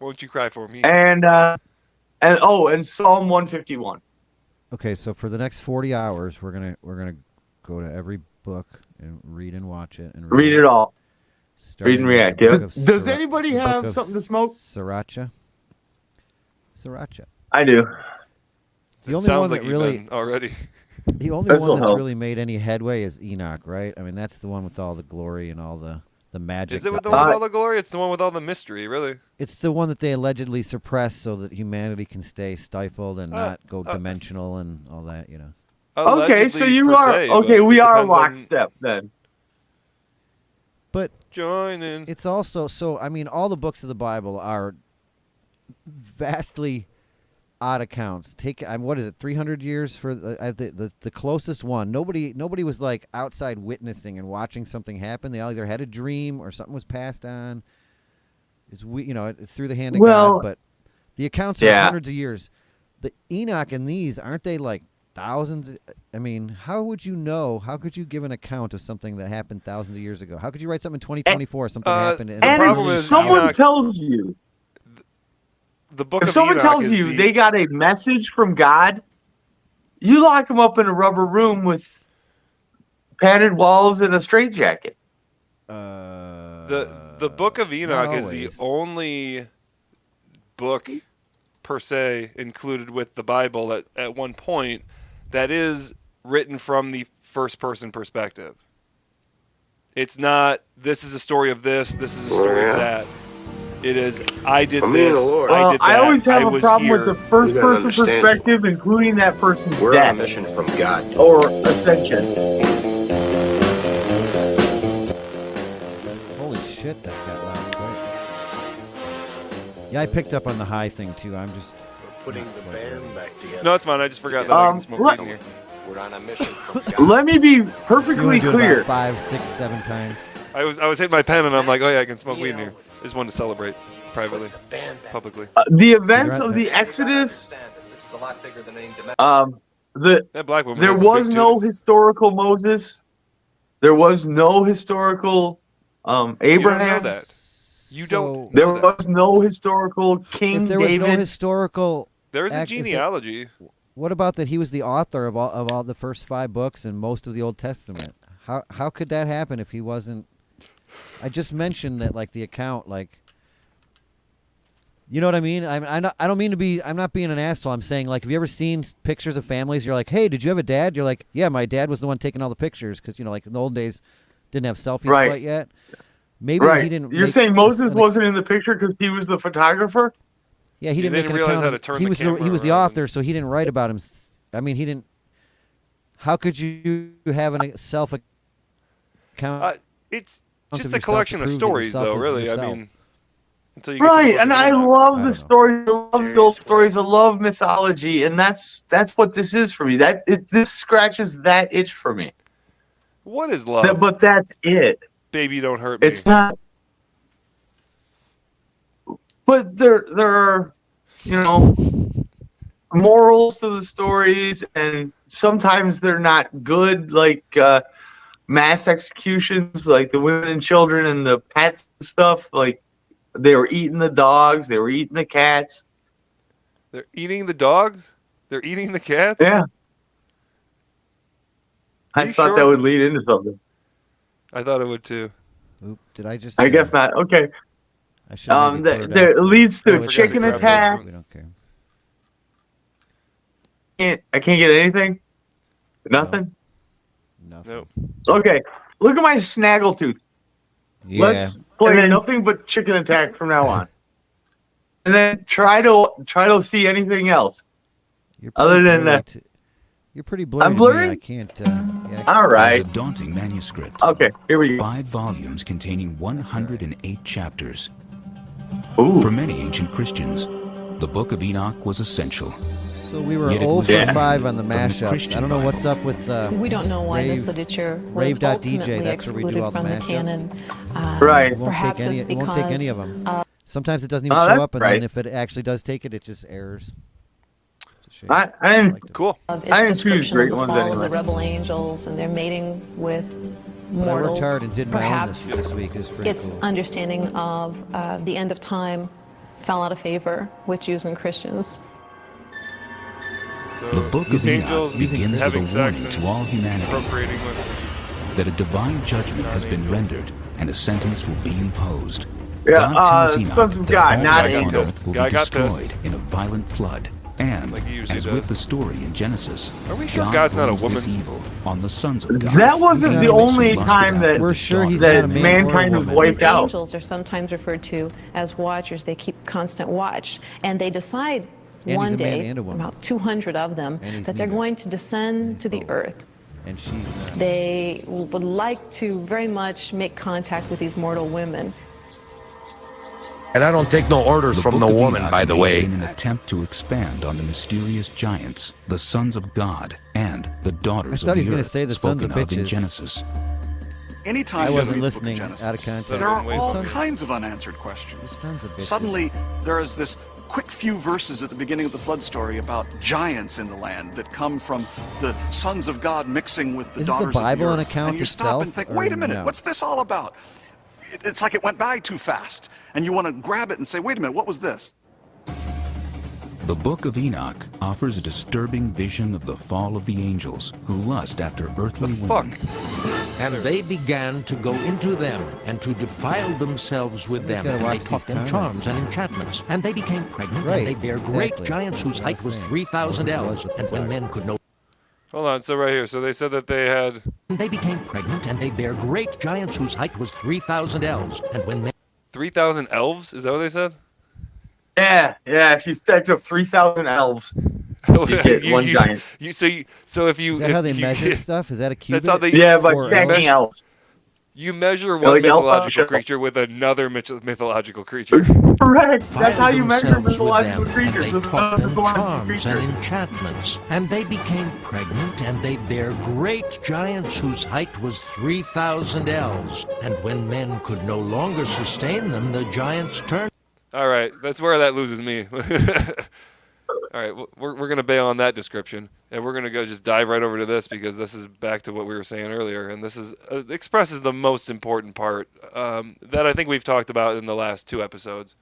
Won't you cry for me? and Psalm 151. Okay, so for the next 40 hours, we're gonna go to every book and read and watch it and Read it all. starting Read and with the react. book Yeah. of Does Sira- anybody the book have of something to smoke? Sriracha. I do. The It only sounds one like that you've really, been already. the only This'll one that's help. really made any headway is Enoch, right? I mean, that's the one with all the glory and all the magic. Is it that with the they- one with all the glory? It's the one with all the mystery, really. It's the one that they allegedly suppressed so that humanity can stay stifled and not go dimensional and all that, you know. Okay, so Allegedly, you per are se, okay. but We it are depends on lockstep then. But joining. it's also so. I mean, all the books of the Bible are vastly odd accounts. What is it? 300 years for the closest one. Nobody was like outside witnessing and watching something happen. They all either had a dream or something was passed on. It's it's through the hand of God. But the accounts are hundreds of years. The Enoch and these aren't they like thousands. I mean, how would you know? How could you give an account of something that happened thousands of years ago? How could you write something in 2024? Something happened. And if someone tells you, if someone tells you they got a message from God, you lock them up in a rubber room with padded walls and a straitjacket. The Book of Enoch is the only book per se included with the Bible that at one point that is written from the first person perspective. It's not, this is a story of this is a story of that. It is, I did this, I did that, I always have a problem here. with the first person perspective, including that person's We're death. on a mission from God. Or ascension. Holy shit, that got loud quick. Yeah, I picked up on the high thing too. I'm just Putting the band back together. No, it's fine. I just forgot that I can smoke weed in here. We're on a mission from God. Let me be So perfectly you do it clear. about 5, 6, 7 times. I was hitting my pen and I'm like, oh yeah, I can smoke weed in here. I just wanted to celebrate privately, publicly. The events of the Exodus, This is a lot bigger than any That black woman there has a was big no titties. historical Moses. There was no historical Abraham. You don't know that. You don't. There know that. was no historical King If there was David. no historical, There is a if there- genealogy. what about that? He was the author of all the first 5 books and most of the Old Testament. How could that happen if he wasn't? I just mentioned that, like, the account, like, you know what I mean? I don't mean to be. I'm not being an asshole. I'm saying, like, have you ever seen pictures of families? You're like, hey, did you have a dad? You're like, yeah, my dad was the one taking all the pictures because, you know, like in the old days, didn't have selfies Right. quite yet. Maybe Right. he didn't. You're make saying this Moses an- wasn't in the picture because he was the photographer? Yeah, he He didn't make didn't an realize account. how of- to turn he the was camera he was the around. author, so he didn't write about him. I mean, he didn't. How could you have a self account? It's of just a yourself collection to of prove that stories, yourself though. is Really, yourself? I mean, until you get to Right, the and book of I Enoch. love the stories. I love the old stories. I love mythology, and that's what this is for me. This scratches that itch for me. What is love? But that's it. Baby, don't hurt me. It's not. But there are, morals to the stories, and sometimes they're not good, like mass executions, like the women and children and the pets and stuff. Like they were eating the dogs, they were eating the cats. They're eating the dogs? They're eating the cats? Yeah. Are I you thought sure? that would lead into something. I thought it would too. Oop, did I just? I guess not. Okay. I should have made it That cleared it out. leads Oh, to it's chicken not- attack. We don't care. I can't get anything. Nothing. Nothing. Nope. Okay. Look at my snaggletooth. Yeah. Let's play nothing but chicken attack from now on. And then try to see anything else. You're Other pretty than blurry that. too. You're pretty blurry. I'm to me. blurry? I can't. Yeah, All right. It's a daunting manuscript. Okay, here we go. 5 volumes containing 108 chapters. Ooh. For many ancient Christians, the Book of Enoch was essential. So we were Yet it 0 was for different 5 on the from the mashups. Christian I don't know what's Bible. up with. We don't know why this Rave- literature was Rave.dj, ultimately that's where we do excluded all the from the mashups. canon. Right. It won't Perhaps take any. it's It won't take any because, of them. Sometimes it doesn't even Oh, show that's up, and right. then if it actually does take it, it just errors. It's a shame. I didn't. Cool. of its I didn't choose description great of the ones fall anyway. of the rebel angels and their mating with But I worked mortals. hard and did my own Perhaps this week. Is pretty its cool. understanding of the end of time fell out of favor with Jews and Christians. So, The Book of angels Enoch begins with a having sex warning and to all humanity procreating with that a divine judgment has been rendered and a sentence will be imposed. Yeah, God tells Enoch sons of that God, all not life on angels. earth will Yeah, I be got this. destroyed in a violent flood. And, Like he usually as does. with the story in Genesis, Are we sure God God's not a blames this woman? evil on the sons of God. That wasn't And the makes them only lust time after that- the We're sure he's daughters that of not a men. man or a mankind was woman. wiped out. Angels are sometimes referred to as watchers. They keep constant watch, and they decide And he's one a man day, and a woman. about 200 of them, And he's that they're neither. going to descend to the earth. And she's not. They would like to very much make contact with these mortal women. And I don't take no orders from Book no of woman, Enoch by the began way. in an attempt to expand on the mysterious giants, the sons of God, and the daughters I thought of he was the gonna earth, say the sons spoken of of in bitches. Genesis. Anytime I you wasn't read the book of listening Genesis, out of context. there are Waste all on it. kinds of unanswered questions. The sons of bitches. Suddenly, there is this quick few verses at the beginning of the flood story about giants in the land that come from the sons of God mixing with the Isn't daughters the Bible of an the earth. account And you itself, stop and think, wait a or minute, no? what's this all about? It's like it went by too fast. And you want to grab it and say, wait a minute, what was this? The Book of Enoch offers a disturbing vision of the fall of the angels who lust after earthly women. And they began to go into them and to defile themselves with Somebody's them. gotta And they watch taught these them comments. charms and enchantments. And they became pregnant, Right, and they bare exactly. great giants whose That's what I height was was saying. 3,000 Moses was ells. with And the when fire. men could no Hold on. So right here. So they said that they had. they became pregnant, and they bare great giants whose height was 3,000 ells. And when men 3,000 elves? Is that what they said? Yeah. If you stacked up 3,000 elves, you get one giant. So if you Is that how they measure stuff? Is that a cubit? That's how they. Yeah, by Four stacking elves? elves. You measure Yeah, one like elf on a mythological shelf. creature with another mythological creature. Correct. That's how you measure themselves with mythological them, creatures. and with they taught them mythological charms creatures. and enchantments. And they became pregnant, and they bare great giants whose height was 3,000 ells. And when men could no longer sustain them, the giants turned. All right, that's where that loses me. All right, we're gonna bail on that description, and we're gonna go just dive right over to this because this is back to what we were saying earlier, and this is expresses the most important part that I think we've talked about in the last 2 episodes.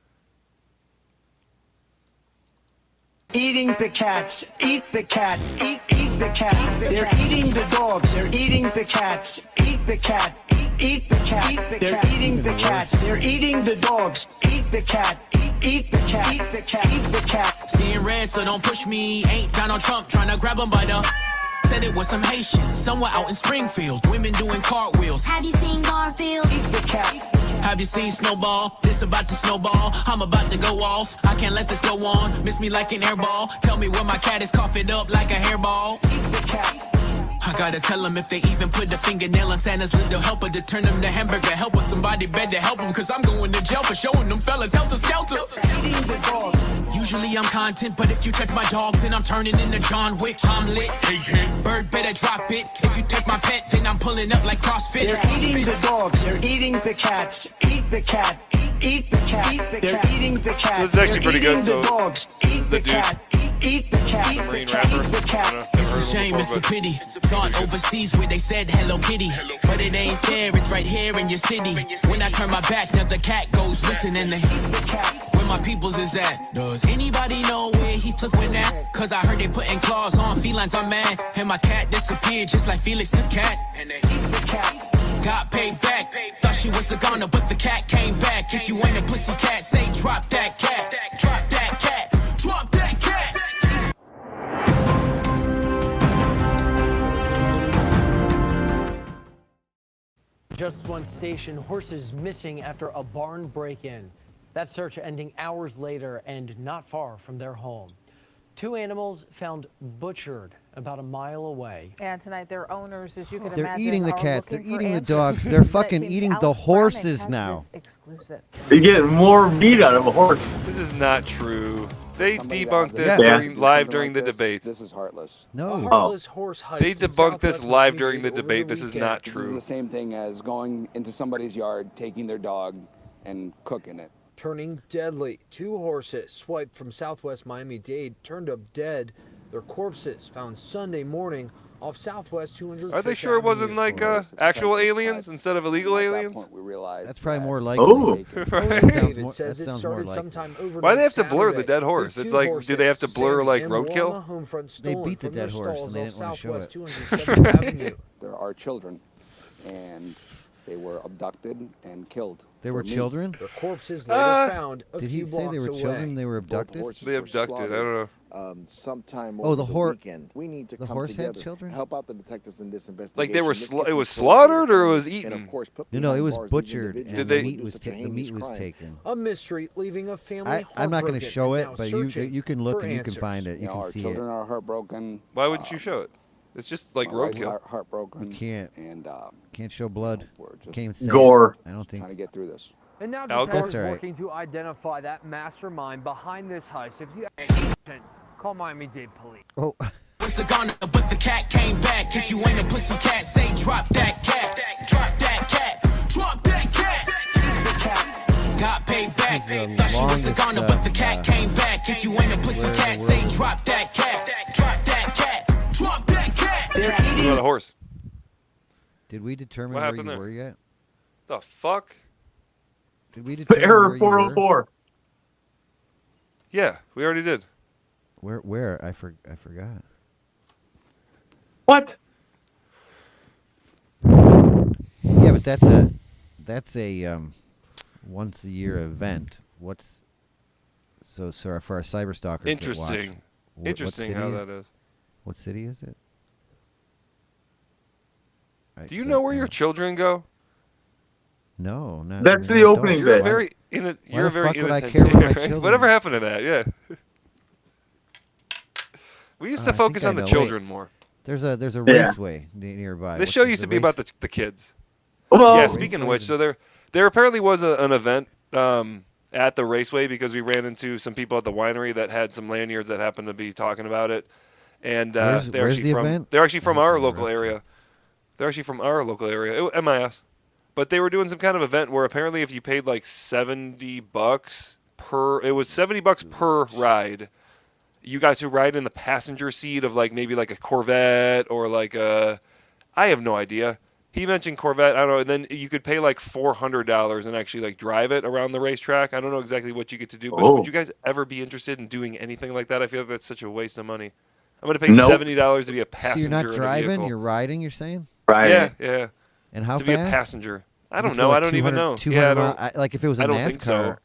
Eating the cats, eat the cat, eat the cat. They're eating the dogs, they're eating the cats, eat the cat, eat the cat. They're eating the cats, they're eating the dogs, eat the cat, eat the cat, eat the cat, eat the cat. Seeing red, so don't push me. Ain't Donald Trump trying to grab him by the. Said it was some Haitians, somewhere out in Springfield. Women doing cartwheels. Have you seen Garfield? Eat the cat. Have you seen Snowball? This about to snowball. I'm about to go off. I can't let this go on. Miss me like an airball. Tell me where my cat is, cough it up like a hairball. Eat the cat. I gotta tell them if they even put the fingernail on Santa's little helper to turn them to hamburger helper. Somebody better help them, cause I'm going to jail for showing them fellas helter skelter. Eating the dog. Usually I'm content, but if you touch my dog, then I'm turning into John Wick. I'm lit. Bird better drop it. If you take my pet, then I'm pulling up like CrossFit. They're eating the dogs, they're eating the cats, eat the cat, eat the cat. They're eating the cat. This is actually pretty good, The so dogs, eat the cat, eat the cat, the Marine eat the rapper. cat. It's a shame, it's a pity. Thought overseas where they said Hello Kitty, but it ain't there, it's right here in your city. When I turn my back, now the cat goes missing and where my peoples is at. Does anybody know where he took with that? Cause I heard they putting claws on felines, I'm mad. And my cat disappeared just like Felix the cat. And they got paid back. Thought she was a goner, but the cat came back. If you ain't a pussy cat, say drop that cat. Drop that cat. Drop that cat. Just one station, horses missing after a barn break-in. That search ending hours later and not far from their home. 2 animals found butchered about a mile away. And tonight their owners, as you can They're imagine, eating the are cats. They're looking for eating the answers. dogs. They're Red fucking Team's eating the Alex Browning horses has now. this exclusive. You get more meat out of a horse. This is not true. They Somebody debunked that this has during, done live something during like the this, debate. This is heartless. No. Heartless horse heist They in debunked this Southwest live during the Miami-Dade over debate. the This is weekend. not This is true. the same thing as going into somebody's yard, taking their dog, and cooking it. Turning deadly. 2 horses swiped from Southwest Miami-Dade turned up dead. Their corpses found Sunday morning off Southwest 200. Are they sure it wasn't like actual aliens instead of illegal aliens? We realized That's probably more likely. Oh, right. That sounds more, says that it sounds more started likely. sometime overnight Why do they have to blur the Saturday. dead horse? Those It's 2 like, do they have to horses, blur Sammy like and roadkill? Moana, home front They stolen beat the from their dead horse stalls and they off didn't want to show Southwest it. 207th Avenue. There are children, and they were abducted and killed. They were for meat. children? Their corpses later found a Did few he say they blocks were away. children? They were abducted? They abducted. I don't know. Sometime Oh, over the the horse. weekend. We need to The come horse had together, children? help out the detectives in this investigation. Like they were, Let's it get some was closure to slaughtered the or it was family, eaten? And of course, put No, it was behind bars these butchered individuals and Did the they- meat was such a the heinous meat was crime. taken. A mystery leaving a family I'm not going to heartbroken show and it, now but searching you can look for and you can answers. find it. You can our see children it. are heartbroken. Why wouldn't you show it? It's just like My wife's roadkill. heartbroken. You can't. And Can't show blood. we're just Can't even say Gore. it. I don't think. trying to get through this. And now Alcohol? detectives That's all right. working to identify that mastermind behind this heist. If you call Miami-Dade police. Oh. Was a goner, but the cat came back. If you ain't a pussy cat, say drop that cat. Drop that cat. Drop that cat. Got paid back. This is the Thought she was a longest, goner, but the cat came back. back. If you ain't a pussy cat, say drop that cat. Drop that cat. Drop that cat. What about a horse? Did we determine What where happened you there? were yet? The fuck? Did we determine Error where you were? 404. Yeah, we already did. Where? I forgot. What? Yeah, but that's a once a year event. What's so for our cyber stalkers that watch, Interesting. what Interesting city how is- that is. What city is it? Do you know where your children go? No, not. That's no, the I don't. opening You're bit. very Why you're the very fuck would I inattentive. care where my right? children- Whatever happened to that? Yeah. We used to I think focus I on the know. children Wait. more. There's a Yeah. raceway nearby. This What's show this, used the to be about race- the kids. Well, Yeah, speaking of which, so there apparently was an event at the raceway because we ran into some people at the winery that had some lanyards that happened to be talking about it, and Where's the event? they're actually from I hate to our local interrupt you. area. They're actually from our local area, MIS, but they were doing some kind of event where apparently if you paid like $70 per, it was $70 per ride. You got to ride in the passenger seat of like maybe like a Corvette or like a, I have no idea. He mentioned Corvette, I don't know, and then you could pay like $400 and actually like drive it around the racetrack. I don't know exactly what you get to do, but would you guys ever be interested in doing anything like that? I feel like that's such a waste of money. I'm going to pay $70 to be a So passenger you're not in a driving, vehicle. you're riding. You're saying? Yeah, yeah. And how to fast? be a passenger. I You don't get to know. go, I like, don't even 200 know. 200 Yeah, I mile- don't, like if it was a I NASCAR, don't think so.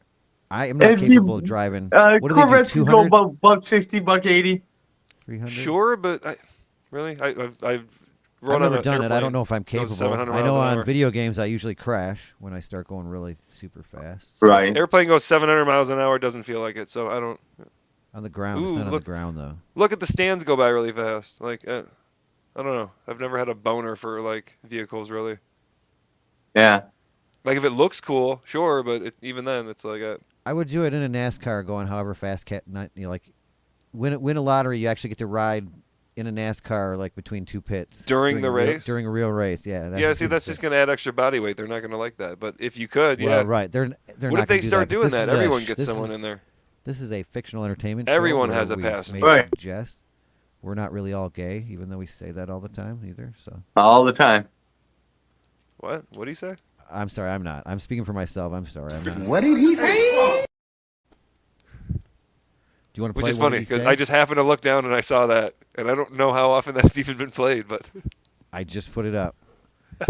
I am not If capable you- of driving. What do they do? Corvettes can go 200? $160, $180. 300? Sure, but I've run I've never on done an it. I don't know if I'm airplane, goes capable. 700 I know miles an on hour. video games I usually crash when I start going really super fast. Right. Airplane goes 700 miles an hour. Doesn't feel like it, so I don't. On the ground. It's not on the look, ground though. Look at the stands go by really fast. Like, I don't know. I've never had a boner for like vehicles really. Yeah. Like if it looks cool, sure, but even then, it's like I would do it in a NASCAR going however fast. Like win a lottery, you actually get to ride in a NASCAR like between two pits during the a real- race. during a real race. Yeah. that Yeah, would see, be that's sick. just gonna add extra body weight. They're not gonna like that. But if you could, Well, yeah. right. They're What not if they gonna do start that, but doing this that? is Everyone sh- gets this someone is- in there. This is a fictional entertainment show. Everyone where has a we passenger. may Right. suggest we're not really all gay, even though we say that all the time either. So All the time. What? What do you say? I'm sorry, I'm not. I'm speaking for myself. I'm sorry, I'm not. What did he say? Do you want to Which play? is What funny Did He because Say? I just happened to look down and I saw that, and I don't know how often that's even been played, but I just put it up.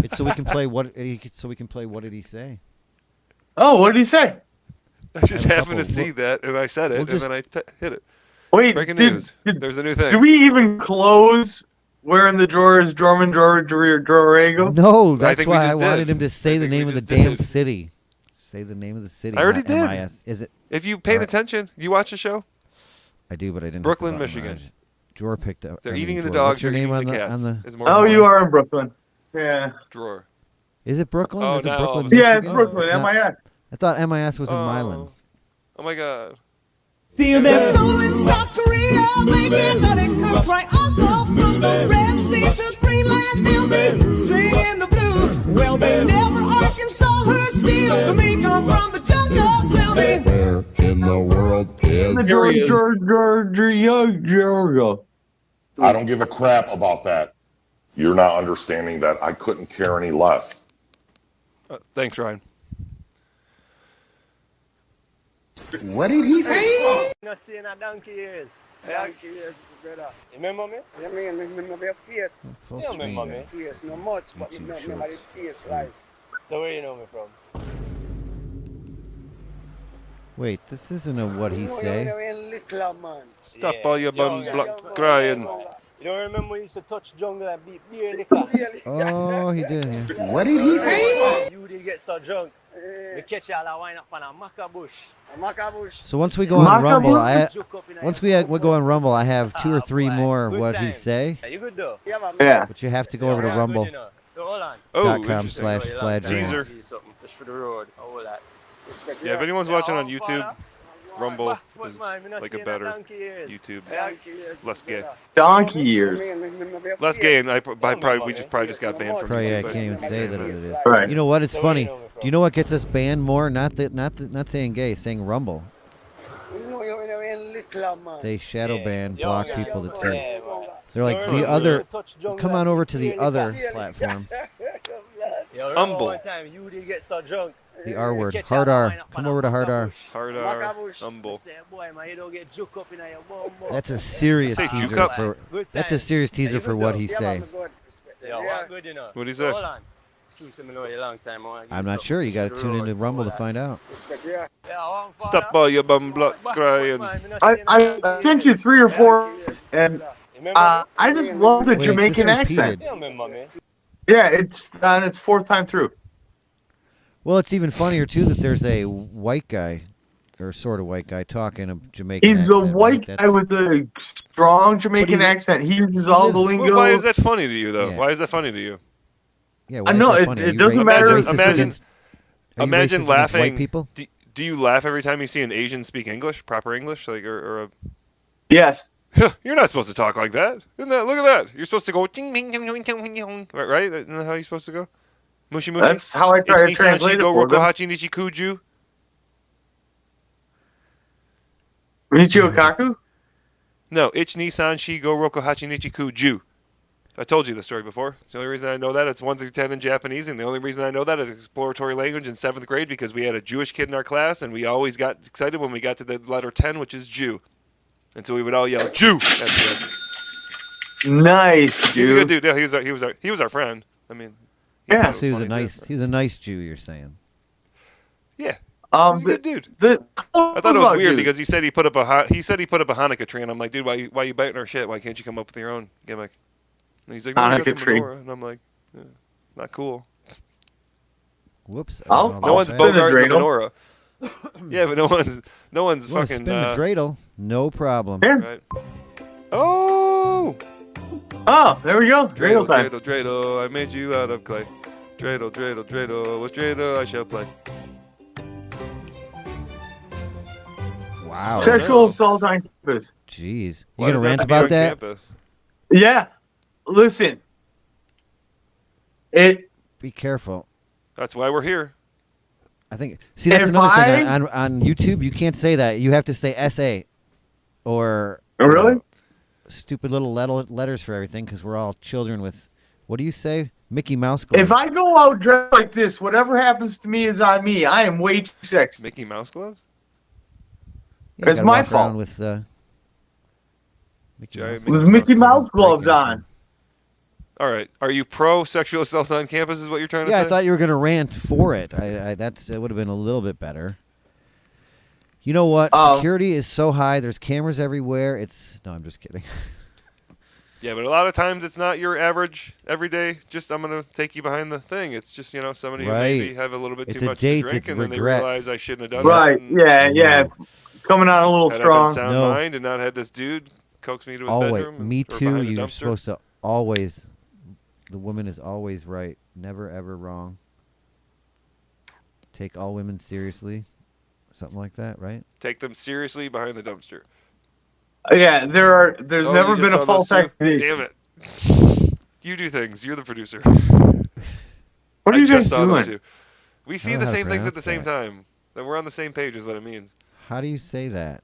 It's so we can play what. So we can play. What did he say? Oh, what did he say? I just have a happened to couple. see that and I said it, We'll and just- then I hit it. Wait, Breaking news. There's a new thing. Did we even close where in the drawer is Drawarego? No, that's think we why I just did. wanted him to say the think we name of the just damn did. city. Say the name of the city. I already not did. MIS. Is it? If you paid Alright. attention, you watch the show. I do, but I didn't. hit the Brooklyn, button Michigan. right. Drawer picked up. They're I mean, eating the drawer. dogs. What's your They're name eating on the the cats. on the? Is more Oh, important. you are in Brooklyn. Yeah. Drawer. Is it Brooklyn? Oh, Is it now Brooklyn? all of a Yeah, Michigan? it's Brooklyn. It's not- MIS. I thought MIS was in Milan. Oh my God. Still there's soul in South Korea, making money comes right on the from the Red Sea to Greenland. They'll be singing the blues. Well, they never Arkansas her steel. The meat come from the jungle. Tell me Where in the world is The Drawarego. I don't give a crap about that. You're not understanding that I couldn't care any less. Thanks, Ryan. What did he say? not seeing a donkey ears. Donkey ears, brother. You remember me? Yeah, me remember your face. Full You screen. remember me? Face, no much, but me YouTube remember the shorts. face, like. So where you know me from? Wait, this isn't a what he say. Little man. Stop Yeah. all your bum Young, block young, crying. You don't remember we used to touch jungle and beat beer liquor? Oh, he did. Yeah. What did he say? You did get so drunk. We catch y'all a wine up on a maca bush. Macabush. So once we go on Rumble, we go on Rumble, I have two or Ah, three boy. more Good what he time. say. Yeah, you good though? Yeah, man. Yeah. But you have to go over to Yeah, Rumble. good, you know. So hold on. Oh, .com interesting. slash Long Fladge time. Teaser. Rants. See something just for the road. All that. Respect. Yeah, if anyone's watching on Yeah, YouTube, father. Rumble Back foot, is man. Me not like a seeing better donkey ears. YouTube. Donkey ears, Less gay. brother. Donkey years. Me remember your Less face. gay, and we just got banned from Probably, YouTube. I but can't even it's the say same that thing. it is. Right. You know what? It's So where funny. you know me from? Do you know what gets us banned more? Not saying gay, saying Rumble. You know, you're in a They shadow ban, block people that say they're like the other. Come on over to the other platform. Humble. You did get so drunk. The R word. Hard R. Come over to hard R. Hard R. Humble. That's a serious Say teaser juke up. for. That's a serious teaser for what he's saying. What'd he say? I'm not sure. You got to tune into Rumble to find out. Stop by your bum block crying. I sent you 3 or 4, and I just love the Jamaican accent. Yeah, it's on its 4th time through. Well, it's even funnier too that there's a white guy, or sort of white guy, talking a Jamaican He's accent. a white guy with a strong Jamaican accent. He uses all the lingo. Well, why is that funny to you, though? Yeah. Why is that funny to you? Yeah, I know it doesn't matter. Imagine laughing. White people? Do you laugh every time you see an Asian speak English, proper English, like or a? Yes. You're not supposed to talk like that. Isn't that? Look at that. You're supposed to go ting ting ting ting ting ting, right? Isn't that how you're supposed to go? Mushi mushi. That's how I try to translate it for them. Nichikuju. Michio Kaku? No, Ich Nissan Shi Go Rokohachi Nichikuju. I told you the story before. It's the only reason I know that. It's 1 through 10 in Japanese, and the only reason I know that is exploratory language in 7th grade because we had a Jewish kid in our class, and we always got excited when we got to the letter 10, which is Jew. And so we would all yell Jew at the end. Nice, Jew. He's a good dude. Yeah, he was our friend. I mean, yeah, so he was a nice Jew. You're saying? Yeah. He's a good dude. I thought it was weird because he said he put up a Hanukkah tree, and I'm like, dude, why you biting our shit? Why can't you come up with your own gimmick? And he's like, no, Hanukkah tree. And I'm like, not cool. Whoops. No one's bogarting the menorah. Yeah, but no one's fucking. Spin the dreidel. No problem. Yeah. Right. Oh, there we go. Dreidel time. Dreidel, I made you out of clay. Dreidel, with dreidel I shall play. Wow. Sexual assault on campus. Jeez. You gonna rant about that? Campus? Yeah. Listen. Be careful. That's why we're here. I think. See, that's another thing on YouTube. You can't say that. You have to say SA, or really stupid little letters for everything because we're all children with. What do you say? Mickey Mouse gloves. If I go out dressed like this, whatever happens to me is on me. I am way too sexy. Mickey Mouse gloves? Yeah, it's my fault. With Mickey Mouse gloves on. All right. Are you pro sexual assault on campus? Is what you're trying to say? Yeah, I thought you were going to rant for it. It would have been a little bit better. You know what? Security is so high. There's cameras everywhere. No, I'm just kidding. Yeah, but a lot of times it's not your average everyday. Just I'm gonna take you behind the thing. It's just somebody who maybe have a little bit too much to drink, and then they realize I shouldn't have done that. Right? Yeah. Coming out a little strong. Had sound mind and not had this dude coax me to his bedroom. Me too. You're supposed to always. The woman is always right. Never ever wrong. Take all women seriously. Something like that, right? Take them seriously behind the dumpster. Yeah, there's never been a false accusation. Damn it. You do things. You're the producer. What are you guys doing? We see the same things at the same time. Then we're on the same page is what it means. How do you say that?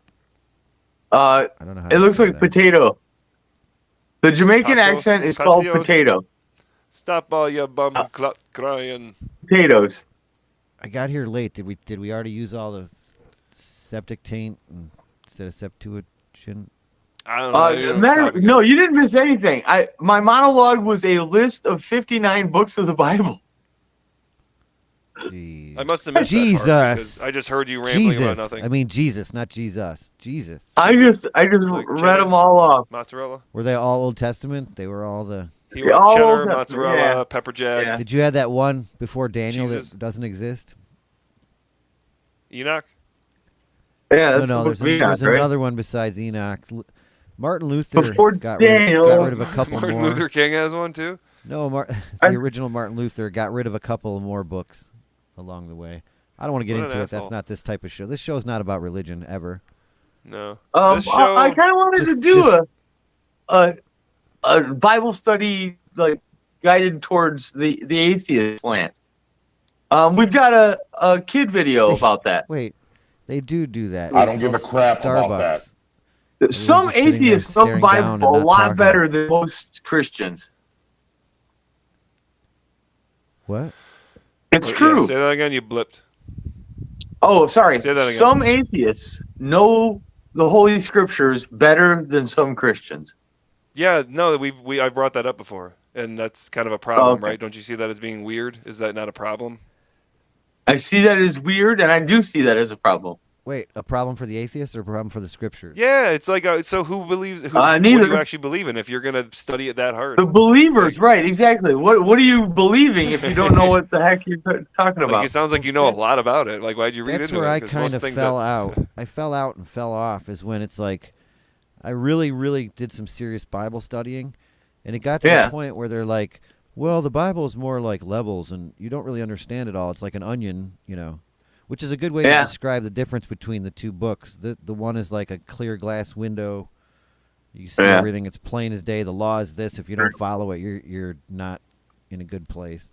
I don't know how it looks like that. Potato. The Jamaican accent is called potato. Stop all your bum crying. Potatoes. I got here late. Did we already use all the septic taint instead of Septuagint? I don't know. No, you didn't miss anything. My monologue was a list of 59 books of the Bible. Jeez. I must have missed that part because I just heard you rambling about nothing. I mean Jesus, not Jesus. Jesus. I just read them all off. Mozzarella. Were they all Old Testament? They were all the. Cheddar, mozzarella, pepper jack. Yeah. Did you have that one before Daniel that doesn't exist? Enoch? Yeah, there's another one besides Enoch. Martin Luther got rid of a couple more. Martin Luther King has one too? No, the original Martin Luther got rid of a couple more books along the way. I don't want to get into it. That's not this type of show. This show is not about religion ever. No. I kind of wanted to do a Bible study guided towards the atheist slant. We've got a kid video about that. Wait, they do that. I don't give a crap about that. Some just sitting there atheists know the staring down and Bible a not lot talking. better than most Christians. What? It's Yeah, true. say that again. You blipped. Oh, sorry. Say that again. Some atheists know the Holy Scriptures better than some Christians. Yeah, no, I brought that up before, and that's kind of a problem, Okay. right? Don't you see that as being weird? Is that not a problem? I see that as weird, and I do see that as a problem. Wait, a problem for the atheists or a problem for the scriptures? Yeah, it's like so who believes? What do Neither. you actually believe in if you're gonna study it that hard? The believers, right? Exactly. What are you believing if you don't know what the heck you're talking about? Like it sounds like you know a lot about it. Like why'd you read That's into where it? I 'Cause kind most of things fell that- out. I fell out and fell off is when it's like I really did some serious Bible studying, and it got to the point where they're like, well, the Bible is more like levels, and you don't really understand it all. It's like an onion, which is a good way to describe the difference between the two books. The one is like a clear glass window. You see everything. It's plain as day. The law is this. If you don't follow it, you're not in a good place.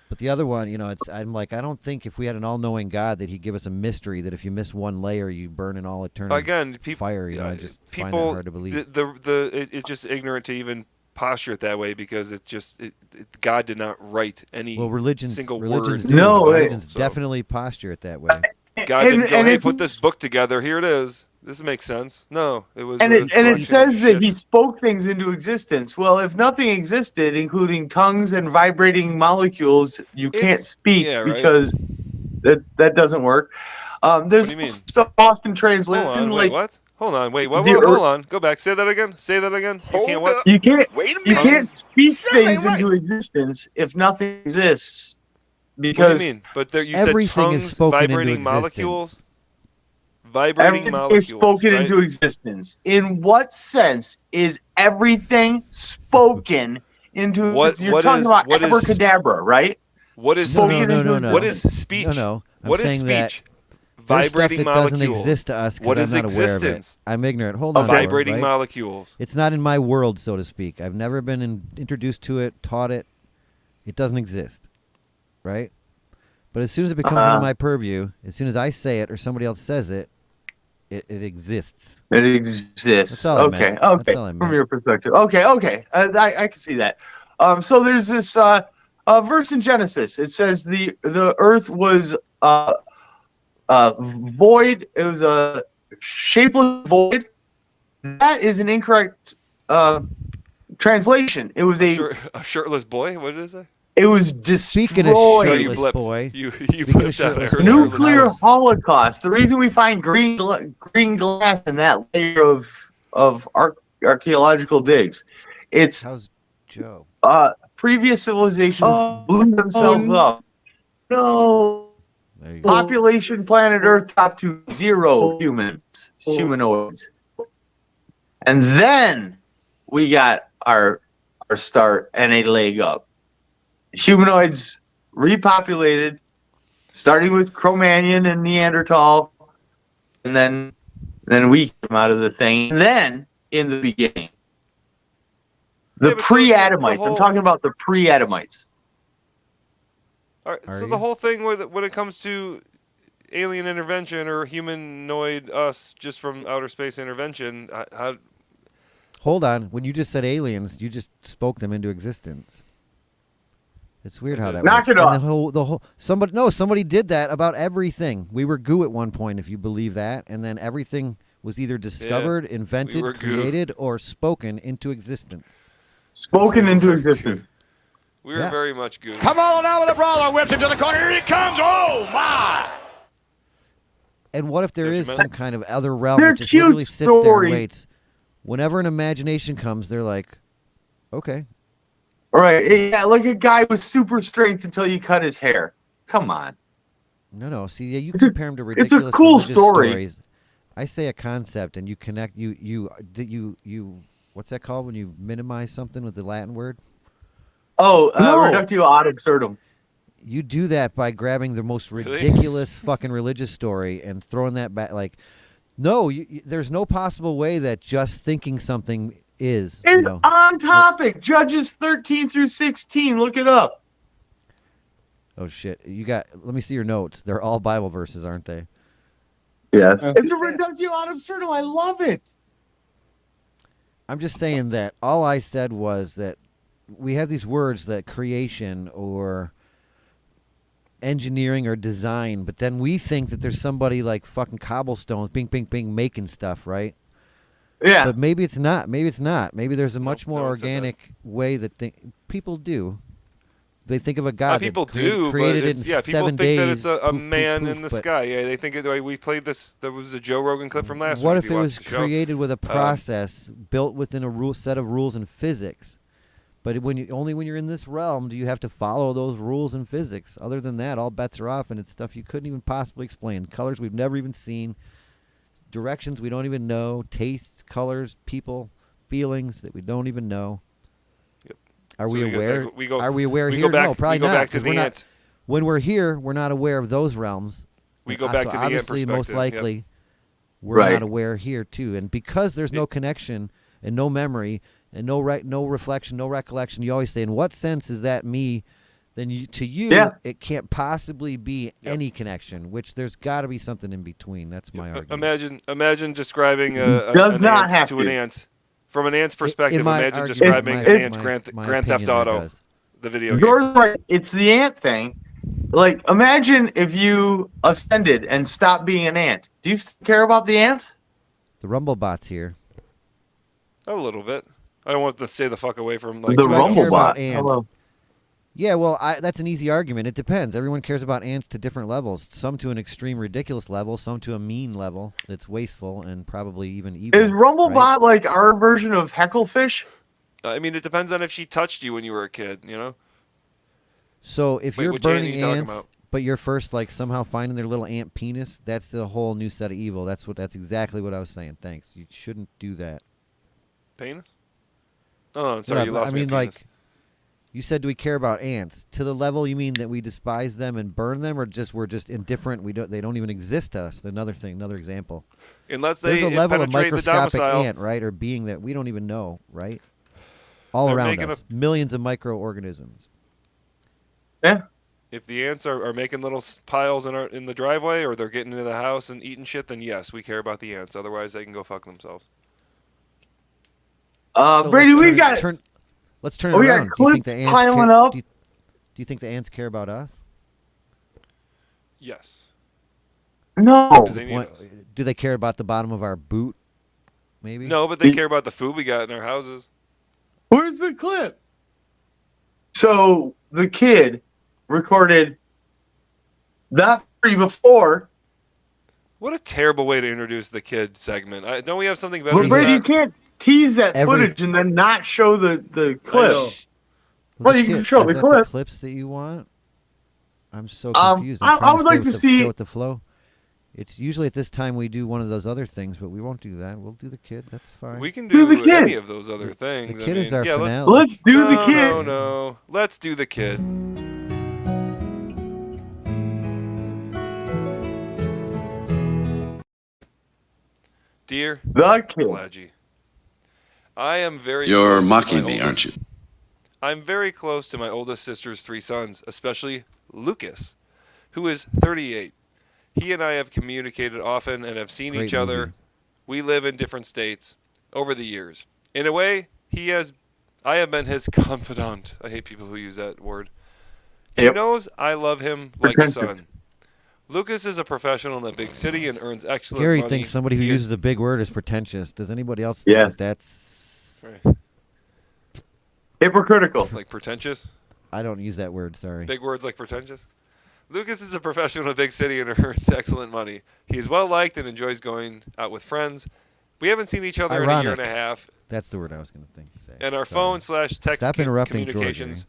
But the other one, I'm like, I don't think if we had an all-knowing God that He'd give us a mystery that if you miss one layer, you burn in all eternity. Again, fire. I just find that hard to believe. It's just ignorant to even posture it that way because God did not write any single word. Religions definitely posture it that way. God didn't go, hey, put this book together. Here it is. This makes sense. No, it was. And it says that He spoke things into existence. Well, if nothing existed, including tongues and vibrating molecules, you can't speak because that doesn't work. There's stuff lost in translation. Hold on, like, what? Hold on, wait, what? Hold on, go back. Say that again. Say that again. You can't what? You can't. Wait a You minute. can't speak things into existence if nothing exists. Because what do you mean? But you everything said tongues, is spoken vibrating into molecules. existence. Vibrating everything molecules. is spoken right? into existence. In what sense is everything spoken into existence? You're talking about abracadabra, right? What is spoken no. What is speech? No. I'm what is saying speech? that there's stuff Vibrating that doesn't molecules. exist to us What because is I'm not aware of it. existence? I'm ignorant. Hold on. Vibrating right? molecules. It's not in my world, so to speak. I've never been introduced to it, taught it. It doesn't exist, right? But as soon as it becomes into my purview, as soon as I say it or somebody else says it, it exists. It exists. That's all I Okay. meant. Okay. That's all I meant. From your perspective. Okay. I can see that. So there's this verse in Genesis. It says the earth was void. It was a shapeless void. That is an incorrect translation. It was a shirtless boy. What did it say? It was destroyed. Speaking of shirtless boy, you nuclear holocaust. The reason we find green glass in that layer of archaeological digs, it's how's Joe? Previous civilizations blew themselves up. No. Population planet Earth dropped to 0 humanoids, and then we got our start and a leg up. Humanoids repopulated, starting with Cro-Magnon and Neanderthal, and then we came out of the thing. And then, in the beginning, the pre-Adamites. I'm talking about the pre-Adamites. All right, so the whole thing when it comes to alien intervention or humanoid us just from outer space intervention, how? Hold on. When you just said aliens, you just spoke them into existence. It's weird how that works. Knock it off. And somebody did that about everything. We were goo at one point, if you believe that, and then everything was either discovered, invented, created, or spoken into existence. Spoken into existence. We were very much goo. Come on now with a brawler, whips him to the corner. Here he comes. Oh my! And what if there is some kind of other realm that just literally sits there and waits? Whenever an imagination comes, they're like, okay. All right, yeah, like a guy with super strength until you cut his hair. Come on. No. See, you compare him to ridiculous. It's a cool religious story. Stories. I say a concept, and you connect. You. What's that called when you minimize something with the Latin word? Reductio ad absurdum. You do that by grabbing the most ridiculous fucking religious story and throwing that back. Like, no, there's no possible way that just thinking something is. It's on topic. Judges 13 through 16. Look it up. Oh shit! Let me see your notes. They're all Bible verses, aren't they? Yes. It's a reductio ad absurdum. I love it. I'm just saying that all I said was that we have these words that creation or engineering or design, but then we think that there's somebody like fucking cobblestones, bing, bing, bing, making stuff, right? Yeah. But maybe it's not. Maybe it's not. Maybe there's a much more organic way that people do. They think of a god people that do, created but it in people 7 think days. that it's a poof, man poof, in poof, the but sky. Yeah, they think we played this. There was a Joe Rogan clip from last week. What if you it watched was the show. created with a process built within a set of rules and physics? But only when you're in this realm do you have to follow those rules and physics. Other than that, all bets are off, and it's stuff you couldn't even possibly explain. Colors we've never even seen, directions we don't even know, tastes, colors, people, feelings that we don't even know. Yep. Are So we aware? Are we aware we here? go back, No, probably we go not. back to 'cause the ant. When we're here, we're not aware of those realms. We go back so to the ant obviously, most perspective, yep. likely, we're Right. not aware here too. And because there's no connection and no memory and no reflection, no recollection, you always say, in what sense is that me? Then to you, it can't possibly be any connection, which there's got to be something in between. That's my argument. Imagine describing an ant to an ant. From an ant's perspective, imagine describing an ant's Grand Theft Auto, the video game. You're right. It's the ant thing. Like, imagine if you ascended and stopped being an ant. Do you still care about the ants? The Rumblebot's here. A little bit. I don't want to stay the fuck away from The Rumblebot. Hello. Yeah, well, that's an easy argument. It depends. Everyone cares about ants to different levels. Some to an extreme ridiculous level, some to a mean level that's wasteful and probably even evil. Is Rumblebot like our version of Hecklefish? I mean, it depends on if she touched you when you were a kid, you know? So if you're which ant are burning you talking ants, about? but you're first like somehow finding their little ant penis, that's a whole new set of evil. That's exactly what I was saying. Thanks. You shouldn't do that. Penis? Oh, sorry, you lost me. I mean, like, you said, do we care about ants? To the level you mean that we despise them and burn them, or we're just indifferent? They don't even exist to us. Another example. Unless there's a level of microscopic ant, ant, right, or being that we don't even know, right? All around us, millions of microorganisms. Yeah. If the ants are making little piles in the driveway, or they're getting into the house and eating shit, then yes, we care about the ants. Otherwise, they can go fuck themselves. Brady, let's turn it around. Do you think the ants piling care, up? do you think the ants care about us? Yes. No. Do they care about the bottom of our boot? Maybe. No, but they care about the food we got in our houses. Where's the clip? So the kid recorded not free before. What a terrible way to introduce the kid segment. Don't we have something better? But Brady, you can't tease that footage and then not show the clip. Well, you can show the clip. The clips that you want? I'm so confused. I would like to see show it the flow. It's usually at this time we do one of those other things, but we won't do that. We'll do the kid. That's fine. We can do any of those other things. The kid is our finale. Let's do the kid. No. Let's do the kid. Dear Fladge, I am very. You're mocking me, aren't you? I'm very close to my oldest sister's 3 sons, especially Lucas, who is 38. He and I have communicated often and have seen each other. We live in different states over the years. In a way, I have been his confidant. I hate people who use that word. He knows I love him like a son. Lucas is a professional in a big city and earns excellent money. Gary thinks somebody who uses a big word is pretentious. Does anybody else think that that's hypocritical? Like pretentious? I don't use that word, sorry. Big words like pretentious? Lucas is a professional in a big city and earns excellent money. He is well liked and enjoys going out with friends. We haven't seen each other in a year and a half. That's the word I was going to say. And our phone/text communications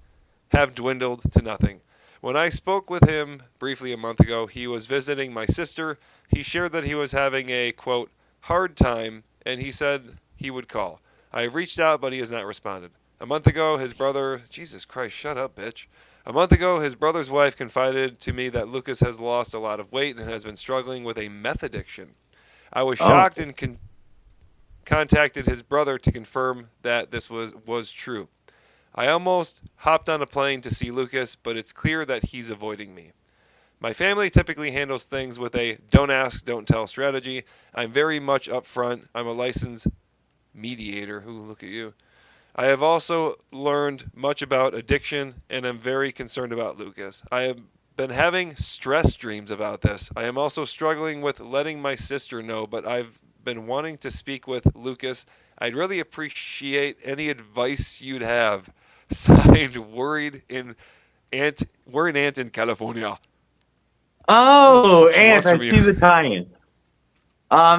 have dwindled to nothing. When I spoke with him briefly a month ago, he was visiting my sister. He shared that he was having a, quote, hard time, and he said he would call. I have reached out, but he has not responded. A month ago, his brother... Jesus Christ, shut up, bitch. A month ago, his brother's wife confided to me that Lucas has lost a lot of weight and has been struggling with a meth addiction. I was shocked and contacted his brother to confirm that this was true. I almost hopped on a plane to see Lucas, but it's clear that he's avoiding me. My family typically handles things with a don't ask, don't tell strategy. I'm very much upfront. I'm a licensed mediator. Ooh, look at you. I have also learned much about addiction, and am very concerned about Lucas. I have been having stress dreams about this. I am also struggling with letting my sister know, but I've been wanting to speak with Lucas. I'd really appreciate any advice you'd have. Signed, worried aunt in California. Oh, She aunt, wants I from see you. the tie-in.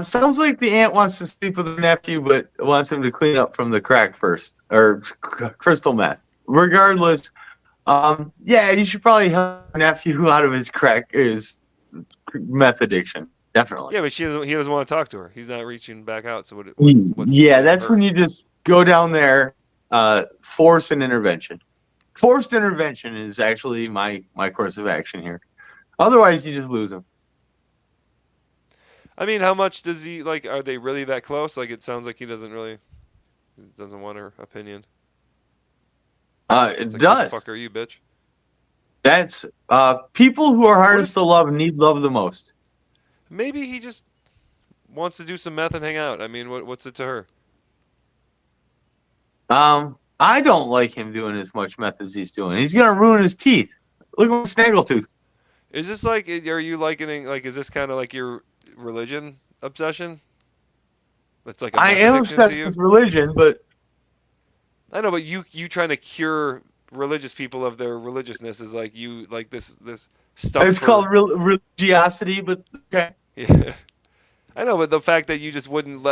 Sounds like the aunt wants to sleep with her nephew, but wants him to clean up from the crack first, or crystal meth. Regardless, yeah, you should probably help your nephew out of his meth addiction. Definitely. Yeah, but he doesn't want to talk to her. He's not reaching back out. So what Yeah, say to that's her? when you just go down there, force an intervention. Forced intervention is actually my course of action here. Otherwise, you just lose him. I mean, how much does he like? Are they really that close? Like, it sounds like he doesn't want her opinion. It It's like, does. who the fuck are you, bitch? That's people who are hardest to love need love the most. Maybe he just wants to do some meth and hang out. I mean, what's it to her? I don't like him doing as much meth as he's doing. He's gonna ruin his teeth. Look at Snaggletooth. Is this like? Are you likening? Like, is this kind of like your religion obsession? That's like a I meth am addiction to obsessed you? with religion, but I know, but you trying to cure religious people of their religiousness is like you like this stuff. it's called religiosity. But okay. Yeah. I know, but the fact that you just wouldn't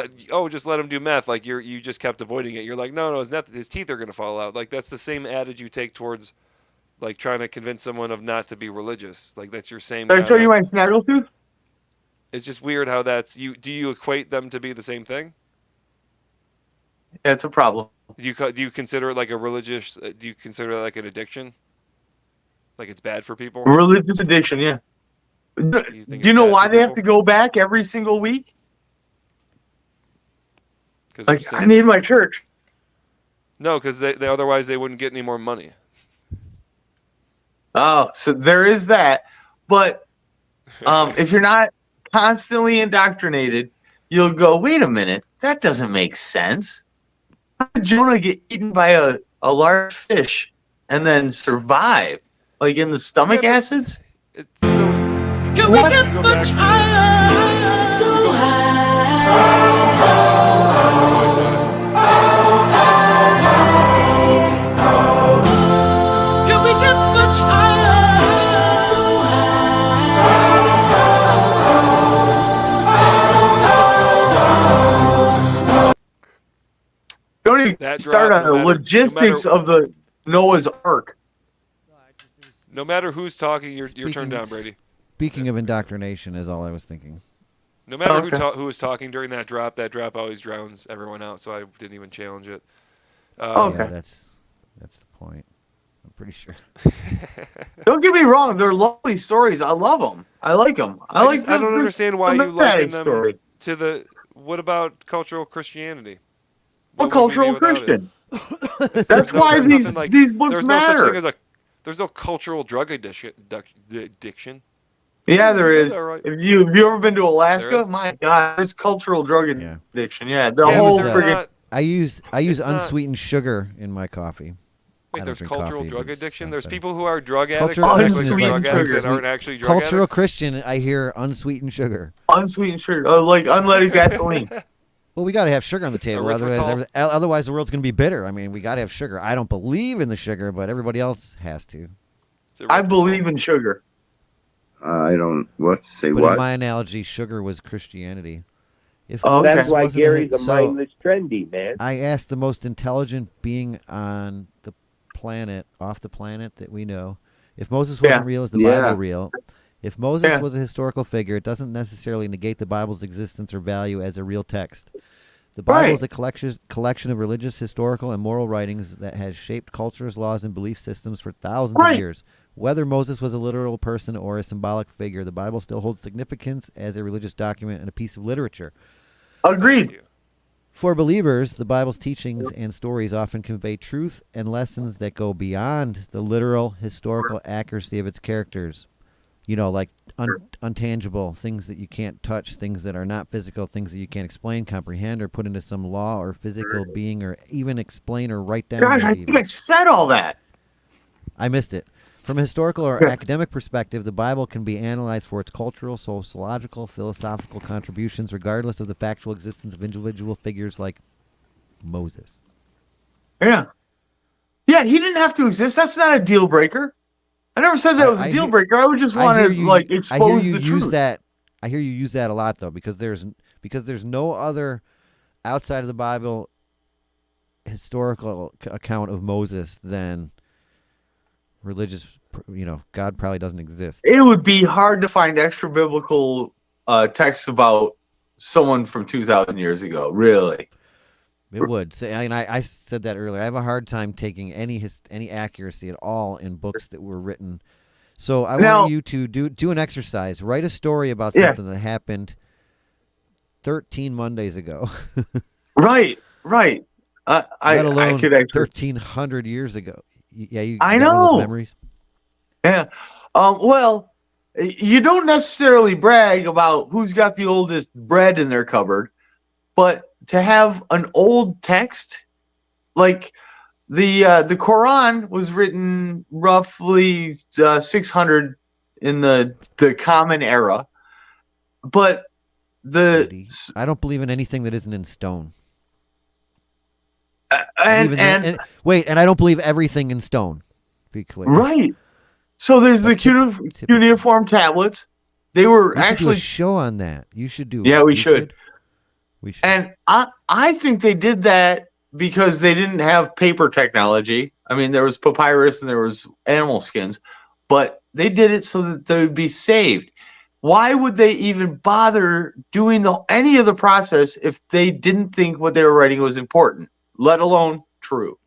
just let him do meth, like you just kept avoiding it. You're like, no, his teeth are gonna fall out. Like, that's the same attitude you take towards like trying to convince someone of not to be religious. Like, that's your same. Can I show you my Snaggletooth? It's just weird how that's you. Do you equate them to be the same thing? Yeah, it's a problem. Do you consider it like a religious? Do you consider it like an addiction? Like, it's bad for people? Religious addiction, yeah. Do you know why they have to go back every single week? Like, I need my church. No, because they otherwise they wouldn't get any more money. Oh, so there is that. But if you're not constantly indoctrinated, you'll go, wait a minute, that doesn't make sense. How did Jonah get eaten by a large fish and then survive? Like, in the stomach acids? Can we get much higher? So high. Can we get much higher? So high. Don't even start on the logistics of the Noah's Ark. No matter who's talking, you're turned down, Brady. Speaking of indoctrination, is all I was thinking. No matter who was talking during that drop always drowns everyone out, so I didn't even challenge it. Yeah, that's the point. I'm pretty sure. Don't get me wrong; they're lovely stories. I love them. I like them. I don't understand why you liken them story. to the. What about cultural Christianity? What cultural Christian? That's why these books matter. There's no cultural drug addiction. Yeah, there is. Right. Have you ever been to Alaska? My God, there's cultural drug addiction. Yeah, the whole friggin'. I use unsweetened sugar in my coffee. Wait, there's cultural coffee, drug but it's addiction. There's something. people who are drug addicts Cultural that act Christian like is drug addicts unsweet- that aren't actually drug Cultural addicts. Christian, I hear unsweetened sugar. Unsweetened sugar, like unleaded gasoline. Well, we got to have sugar on the table, Erythritol. otherwise the world's going to be bitter. I mean, we got to have sugar. I don't believe in the sugar, but everybody else has to. I believe in sugar. I don't. What? Say But what? in my analogy, sugar was Christianity. If That's Moses why wasn't Gary's a mindless trendy, man. I asked the most intelligent being on the planet, off the planet that we know, if Moses wasn't real, is the Bible real? If Moses was a historical figure, it doesn't necessarily negate the Bible's existence or value as a real text. The Bible is a collection of religious, historical, and moral writings that has shaped cultures, laws, and belief systems for thousands of years. Whether Moses was a literal person or a symbolic figure, the Bible still holds significance as a religious document and a piece of literature. Agreed. For believers, the Bible's teachings and stories often convey truth and lessons that go beyond the literal, historical accuracy of its characters. like untangible things that you can't touch, things that are not physical, things that you can't explain, comprehend, or put into some law or physical being, or even explain or write down. Gosh, I think I said all that. I missed it. From a historical or academic perspective, the Bible can be analyzed for its cultural, sociological, philosophical contributions, regardless of the factual existence of individual figures like Moses. Yeah. Yeah, he didn't have to exist. That's not a deal breaker. I never said that was a deal breaker. I would just want to expose the truth. I hear you use that a lot though, because there's no other outside of the Bible historical account of Moses than religious. God probably doesn't exist. It would be hard to find extra biblical texts about someone from 2,000 years ago. Really. It would. I said that earlier. I have a hard time taking any accuracy at all in books that were written. So I want you to do an exercise. Write a story about something that happened 13 Mondays ago. Right. Let alone 1,300 years ago. Yeah, I know. Those memories. Yeah. Well, you don't necessarily brag about who's got the oldest bread in their cupboard, but to have an old text, like the Quran was written roughly 600 in the Common Era, but I don't believe in anything that isn't in stone. And I don't believe everything in stone. Be clear. Right. So there's the cuneiform tablets. They were we actually should do a show on that. You should do. Yeah, we should. We should. And I think they did that because they didn't have paper technology. I mean, there was papyrus and there was animal skins, but they did it so that they would be saved. Why would they even bother doing any of the process if they didn't think what they were writing was important, let alone true?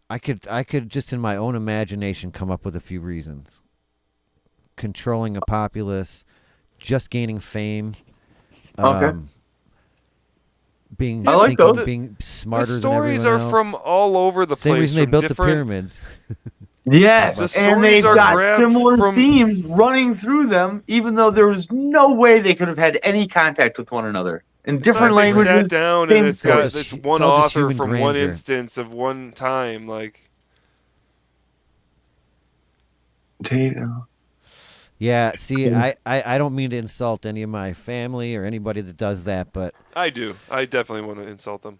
I could just in my own imagination come up with a few reasons. Controlling a populace, just gaining fame. Okay. Being being smarter than everyone else. The stories are from all over the place. Same reason they built the pyramids. Yes, and they've got similar themes running through them, even though there was no way they could have had any contact with one another. In different languages, sat down same and it's got story. this one author from one instance of one time, like. Yeah, see, I don't mean to insult any of my family or anybody that does that, but I do. I definitely want to insult them.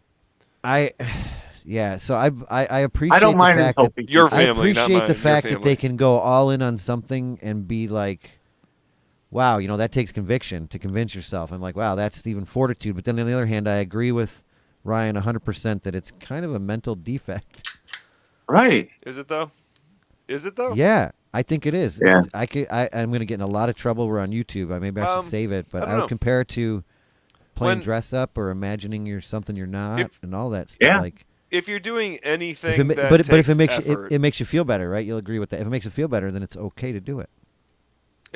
So I appreciate I don't mind the fact insulting that your family, I appreciate not mine, the fact your that they can go all in on something and be like, wow, that takes conviction to convince yourself. I'm like, wow, that's even fortitude. But then on the other hand, I agree with Ryan 100% that it's kind of a mental defect. Right. Is it though? Yeah, I think it is. Yeah. I'm going to get in a lot of trouble. We're on YouTube. Maybe I should save it, but I would compare it to playing dress up or imagining you're something you're not and all that stuff. Yeah. Like, if you're doing anything but if it makes effort, it makes you feel better, right? You'll agree with that. If it makes you feel better, then it's okay to do it.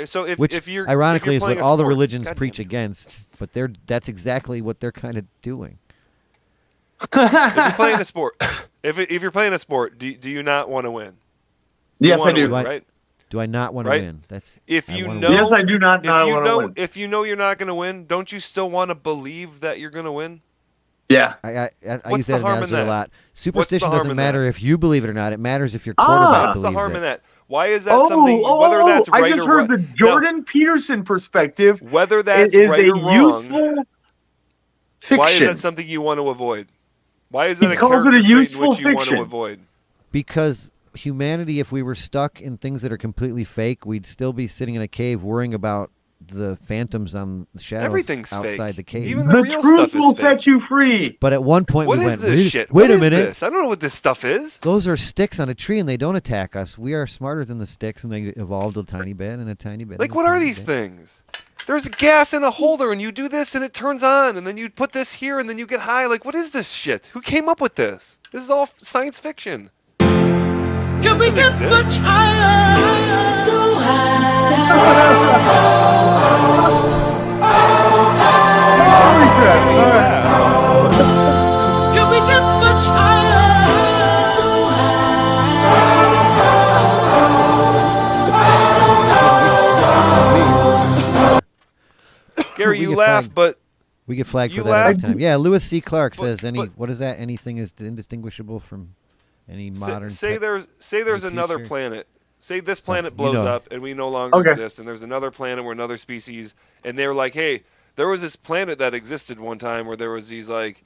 So Which if you're ironically if you're is what playing a all the sport, religions goddamn. preach against, but that's exactly what they're kind of doing. If you're playing a sport, if you're playing a sport, do you not want to win? Yes, I do. Win, right? Do I not want to win? Yes, I do not want to win. If you know you're not going to win, don't you still want to believe that you're going to win? Yeah. I use that analogy a lot. Superstition harm doesn't in matter if you believe it or not. It matters if your quarterback What's believes the harm it. in that? Why is that something? Whether that's right I just heard the Jordan Peterson perspective. Whether that's is right a or wrong, useful fiction. Why is that something you want to avoid? Why is that He a calls it a character trait in useful which you want to fiction. avoid? Because humanity, if we were stuck in things that are completely fake, we'd still be sitting in a cave worrying about the phantoms on the shadows Everything's outside fake. the cave. Even The real truth stuff will is set fake. you free. But at one point What we is went, this shit? wait What a is minute. this? I don't know what this stuff is. Those are sticks on a tree and they don't attack us. We are smarter than the sticks and they evolved a tiny bit and a tiny bit. Like, and a what are tiny these bit. things? There's gas in a holder, and you do this, and it turns on, and then you put this here, and then you get high. Like, what is this shit? Who came up with this? This is all science fiction. Can we get much higher? So high. Can we get much higher? So high. Gary, We you get laugh, flagged. but We get flagged you for that every laugh. time. Yeah, Lewis C. Clark But- says but- what is that? Anything is indistinguishable from any modern. Say there's another future. planet. Say this Something, planet you blows know. up and we no longer Okay. exist, and there's another planet where another species, and they're like, hey, there was this planet that existed one time where there was these like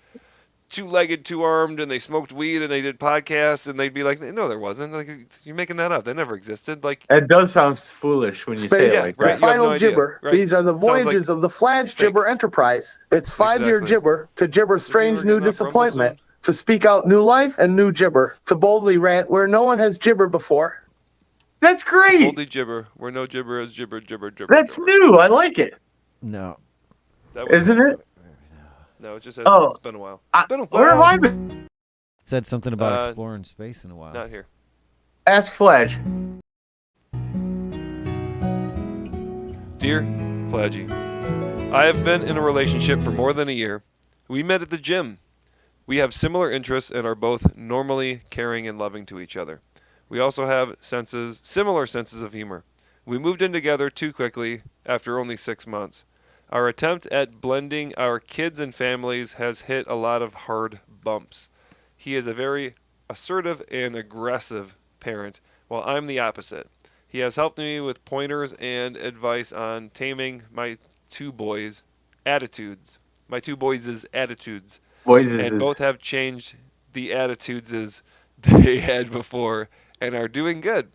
two-legged, two-armed, and they smoked weed and they did podcasts, and they'd be like, no, there wasn't. Like, you're making that up. They never existed. Like, It does sound foolish when you say Space, it like the that. You have final no idea, gibber. right? These are the Sounds like voyages of the Fladge Gibber Enterprise. Its 5-year Exactly. gibber to gibber strange getting new off Rumble disappointment, to speak out new life and new gibber, to boldly rant where no one has gibbered before. That's great. Holy gibber, where no gibber is gibber, gibber, gibber. That's gibber. new. I like it. No. That was, Isn't it? No, it just hasn't. Oh. It's been a while. Where have I been? Said something about exploring space in a while. Not here. Ask Fladge. Dear Fladgy, I have been in a relationship for more than a year. We met at the gym. We have similar interests and are both normally caring and loving to each other. We also have similar senses of humor. We moved in together too quickly after only 6 months. Our attempt at blending our kids and families has hit a lot of hard bumps. He is a very assertive and aggressive parent, while I'm the opposite. He has helped me with pointers and advice on taming my two boys' attitudes. And both have changed the attitudes as they had before and are doing good.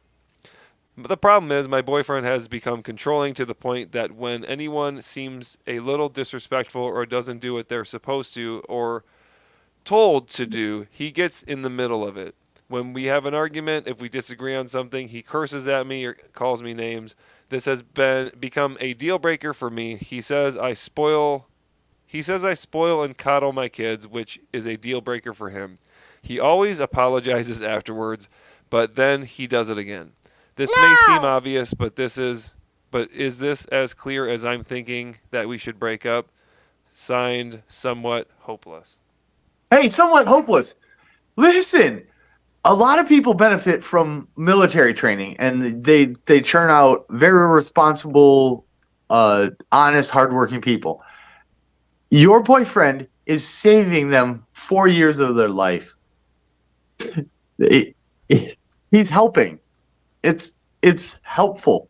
But the problem is my boyfriend has become controlling to the point that when anyone seems a little disrespectful or doesn't do what they're supposed to or told to do, he gets in the middle of it. When we have an argument, if we disagree on something, he curses at me or calls me names. This has become a deal breaker for me. He says I spoil and coddle my kids, which is a deal breaker for him. He always apologizes afterwards, but then he does it again. This may seem obvious, but is this as clear as I'm thinking that we should break up? Signed, Somewhat Hopeless. Hey, somewhat hopeless. Listen, a lot of people benefit from military training, and they churn out very responsible, honest, hardworking people. Your boyfriend is saving them 4 years of their life. He's helping. It's helpful.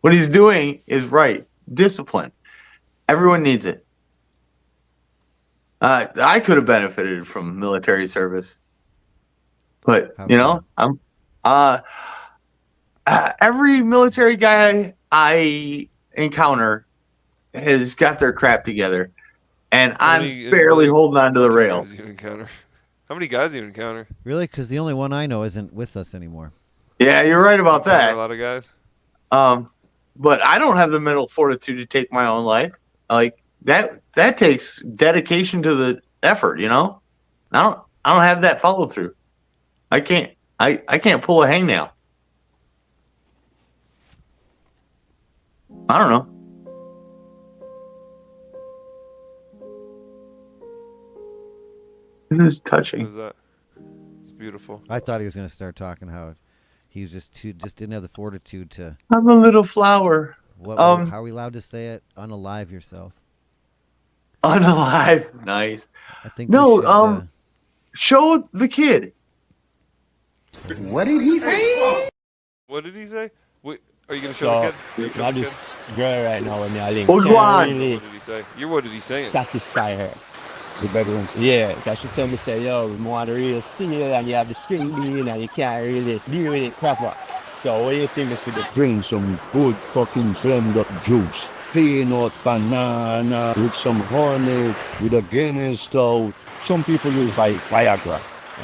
What he's doing is right. Discipline. Everyone needs it. I could have benefited from military service, but I'm every military guy I encounter has got their crap together, and I'm barely holding on to the rail. How many guys do you encounter? Really? Because the only one I know isn't with us anymore. Yeah, you're right about that. A lot of guys. But I don't have the mental fortitude to take my own life. Like that takes dedication to the effort, I don't have that follow through. I can't pull a hangnail. I don't know. This is touching. What is that? It's beautiful. I thought he was going to start talking how he was just didn't have the fortitude to. I'm a little flower. How are we allowed to say it? Unalive yourself. Unalive. Nice. I think show the kid. What did he say? What did he say? Wait, are you gonna show the kid? I just girl right now when I link. What did he say? What did he say? Satisfy her. The bedroom. Yeah, so she told me, say, yo, we want the real stimuli and you have the string bean and you can't really deal with it proper. So what do you think if we Bring some good fucking blend up juice. Peanut, banana, with some honey, with a Guinness stout. Some people use like Viagra.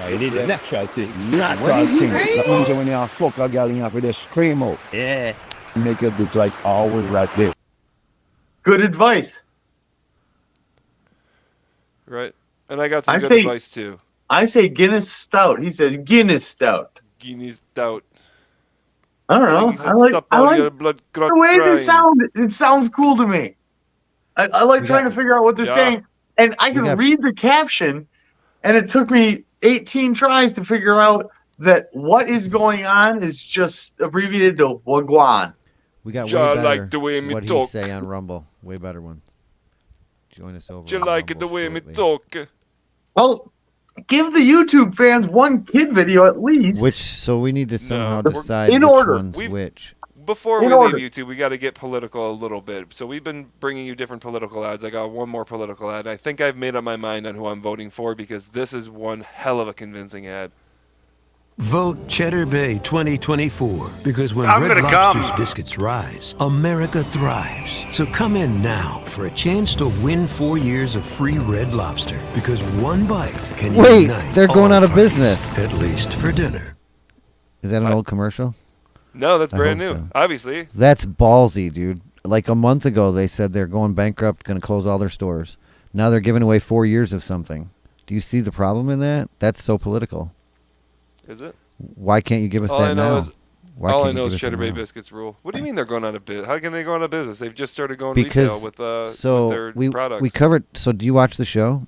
you need a natural thing. Natural thing. That means when you fuck a girl, you have to scream out. Yeah. Make it look like always right there. Good advice. Right. And I got some good advice too. I say Guinness Stout. He says Guinness Stout. Guinness Stout. I don't know. I like the way it sounds cool to me. I like trying to figure out what they're saying. And I can read the caption, and it took me 18 tries to figure out that what is going on is just abbreviated to Wagwan. We got way better like the way me what talk. he say on Rumble. Way better ones. Join us over. Do you on like it the Rumble way me shortly. talk? Well, give the YouTube fans one kid video at least. So we need to somehow we're- decide In which order. one's which. Before In we order. leave YouTube, we got to get political a little bit. So we've been bringing you different political ads. I got one more political ad. I think I've made up my mind on who I'm voting for because this is one hell of a convincing ad. Vote Cheddar Bay 2024 because when I'm Red gonna Lobster's come. biscuits rise, America thrives. So come in now for a chance to win 4 years of free Red Lobster because one bite can Wait, unite they're going all out of parties, business. at least for dinner. Is that an old commercial? No, that's I brand hope new. so. Obviously. That's ballsy, dude. Like a month ago, they said they're going bankrupt, going to close all their stores. Now they're giving away 4 years of something. Do you see the problem in that? That's so political. Is it? Why can't you give us that now? All I know is Cheddar Bay biscuits rule. What do you mean they're going out of business? How can they go out of business? They've just started going Because retail with so their we products. covered. So do you watch the show?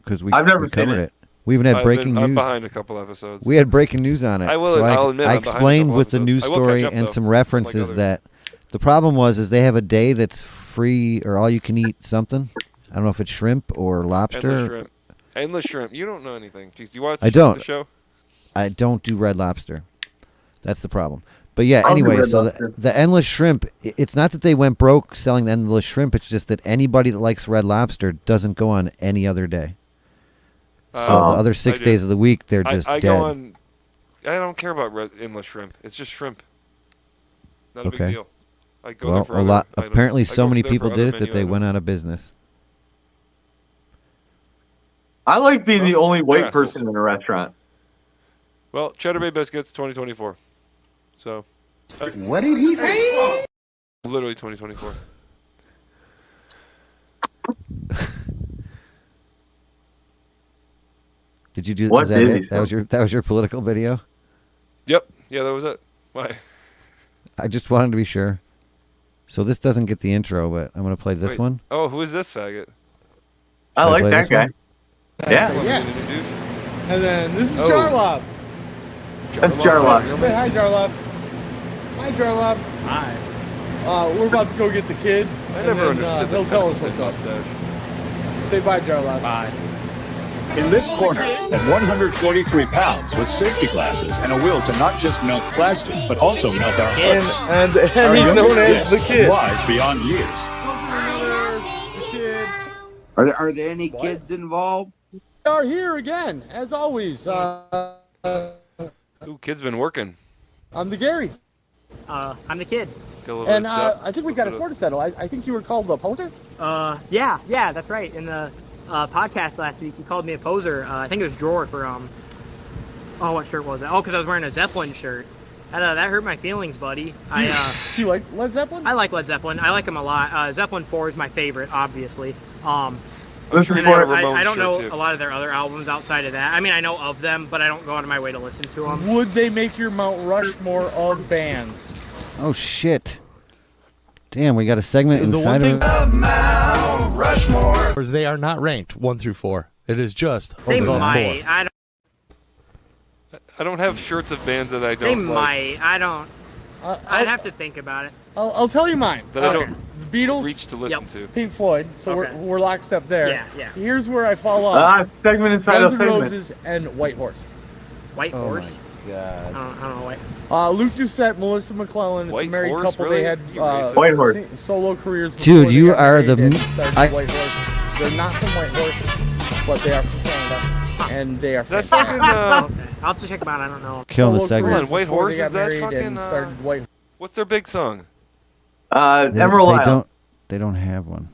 Because I've never we seen covered it. We even had breaking I'm news. behind a couple episodes. We had breaking news on it. I will. So I'll admit I I'm behind a explained couple with the episodes. news I will story catch up, and though, some like references others. that the problem is they have a day that's free or all you can eat something. I don't know if it's shrimp or lobster. Endless shrimp. Endless shrimp. You don't know anything. Jeez, do you watch I don't. the show? I don't do Red Lobster. That's the problem. But yeah, I'll do anyway, Red so Lobster. the endless shrimp, it's not that they went broke selling the endless shrimp. It's just that anybody that likes Red Lobster doesn't go on any other day. So the other 6 I do. days of the week, they're just I dead. go on. I don't care about endless shrimp. It's just shrimp. Not a big Okay. deal. I go there Well, for a other lot. items. Apparently, I so go many there for people other did it that menu they items. went out of business. I like being the only white assholes. person in a restaurant. Well, Cheddar Bay biscuits 2024. So. What did he say? Literally 2024. Did you do? What Was that did he it? say? That was your political video. Yep. Yeah, that was it. Why? I just wanted to be sure. So this doesn't get the intro, but I'm gonna play this Wait. one. Oh, who is this faggot? I Should like play that this guy. one? Yeah. Yes. And then this is Oh. Jarlov. That's Jarlov. Say hi, Jarlov. Hi, Jarlov. Hi. We're about to go get the kid. I and never then, understood he'll the tell us Texas what's up. mustache. Say bye, Jarlov. Bye. In this corner, at 143 pounds, with safety glasses and a will to not just melt plastic, but also melt our hearts. And Our he's known youngest as the guest, kid. wise beyond years. Are there any kids involved? We are here again, as always. Ooh, kid's been working. I'm the Gary. I'm the kid. Got a little And bit of dust. I think we got a score to settle. I think you were called the poser? Yeah, that's right. In the podcast last week, you called me a poser. I think it was Drawer for, what shirt was it? Oh, because I was wearing a Zeppelin shirt. That hurt my feelings, buddy. Do you like Led Zeppelin? I like Led Zeppelin. I like them a lot. Zeppelin 4 is my favorite, obviously. Listen and for then it. I don't shirt, know too. a lot of their other albums outside of that. I mean, I know of them, but I don't go out of my way to listen to them. Would they make your Mount Rushmore of bands? Oh shit! Damn, we got a segment inside of it. Mount Rushmore. They are not ranked 1 through 4. It is just They above might. 4. I don't have shirts of bands that I don't They like. might. I don't. I'd have to think about it. I'll tell you mine. That I don't The Beatles, reach to listen to. Pink Floyd. So Okay. we're lockstep there. Yeah. Here's where I fall off. Segment inside Guns a N' segment. Roses and White Horse. White Oh Horse? my god! I don't know what. Luke Doucette, Melissa McClellan. It's White a married Horse, couple. really? They had You racist. White Horse. solo careers. before Dude, they you got are married the and m- started I- White Horse. They're not from White Horse, but they are from Canada, and they are. That fantastic. fucking, Okay. I'll have to check them out. I don't know. Killing the Solo segment. careers White before Horse, they got is that married fucking, and started White. What's their big song? Emerald Isle. They don't have one.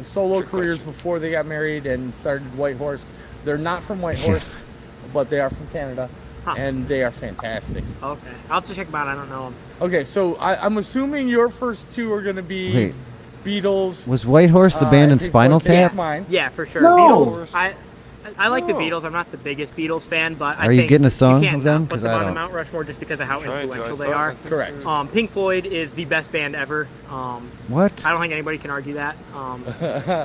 Solo careers before they got married and started White Horse. They're not from White Horse, but they are from Canada, and they are fantastic. Okay. I'll have to check them out. I don't know them. Okay, so I'm assuming your first two are going to be Wait. Beatles. Was White Horse the band in Pink Spinal Floyd. That's Tap? mine. Yeah, for sure. No. Beatles. I like the Beatles. I'm not the biggest Beatles fan, but I Are you think getting a song you can't of them? not put 'Cause them I on the don't. Mount Rushmore just because of how Trying to, influential I they thought- are. Correct. Pink Floyd is the best band ever. What? I don't think anybody can argue that.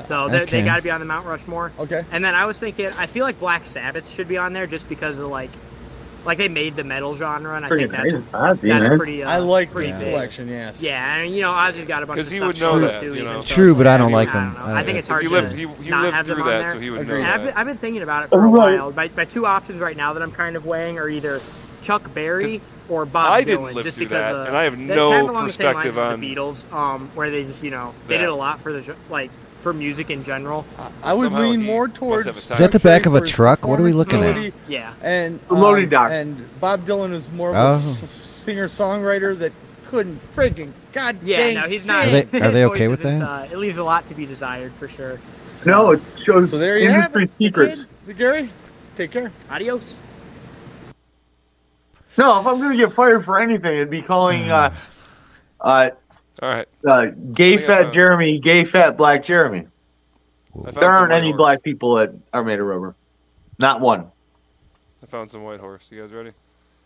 So they Okay. got to be on the Mount Rushmore. Okay. And then I was thinking, I feel like Black Sabbath should be on there just because of like Like they made the metal genre, and I Pretty think that's amazing. Ozzy, that's man. pretty. I like pretty the big. selection. Yes. Yeah, and Ozzy's got a bunch of 'Cause he stuff would know going that, too, you even know. so True, but I yeah, don't like I him. don't know. I think it's hard He to lived not have through them on that, there. so he would And know that. I've been thinking about it for a while. My two options right now that I'm kind of weighing are either Chuck Berry or Bob I Dylan, didn't live just through because that, and I have they're no kind of along the same lines perspective as on the Beatles, where they just they that. did a lot for the for music in general. I would lean more towards. Is that the back of a truck? What are we looking at? Yeah. And The loading dock. And Bob Dylan was more of Oh. a singer-songwriter that couldn't friggin' god Yeah, dang no, he's sing. not. Are they his okay voice with isn't, that? It leaves a lot to be desired for sure. No, it shows So there you have industry it. secrets. The Gary, take care. Adios. No, if I'm gonna get fired for anything, it'd be calling All right. gay I think I fat found- Jeremy, gay fat black Jeremy. I found There some aren't White any Horse. black people that are made of rubber. Not one. I found some White Horse. You guys ready?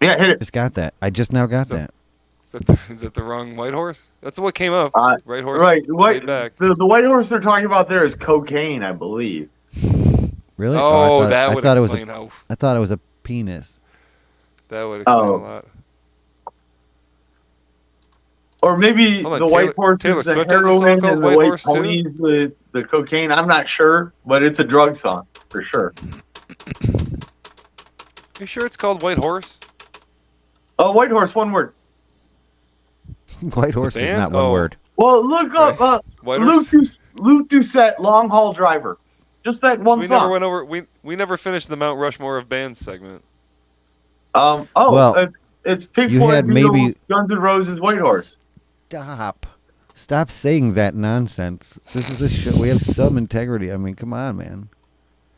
Yeah, hit it. Just got that. I just now got that. Is that the wrong White Horse? That's what came up. Right Horse. Right. laid back. The white horse they're talking about there is cocaine, I believe. Really? Oh, I that thought, would I thought it was explain how. I thought it was a penis. That would explain Oh. a lot. Or maybe Hold on, the Taylor- white horse Taylor is the Swift has a song heroin called and the White white Horse, too? pony is the cocaine. I'm not sure, but it's a drug song for sure. You sure it's called White Horse? Oh, white horse, one word. White horse is Band? not one Oh. word. Well, look up White Luke Doucette, Long Haul Driver. Just that one We song. never went over. We never finished the Mount Rushmore of bands segment. Well, it's Pink you Floyd, had Beatles, maybe- Guns N' Roses, White Horse. Stop saying that nonsense. This is a show. We have some integrity. I mean, come on, man.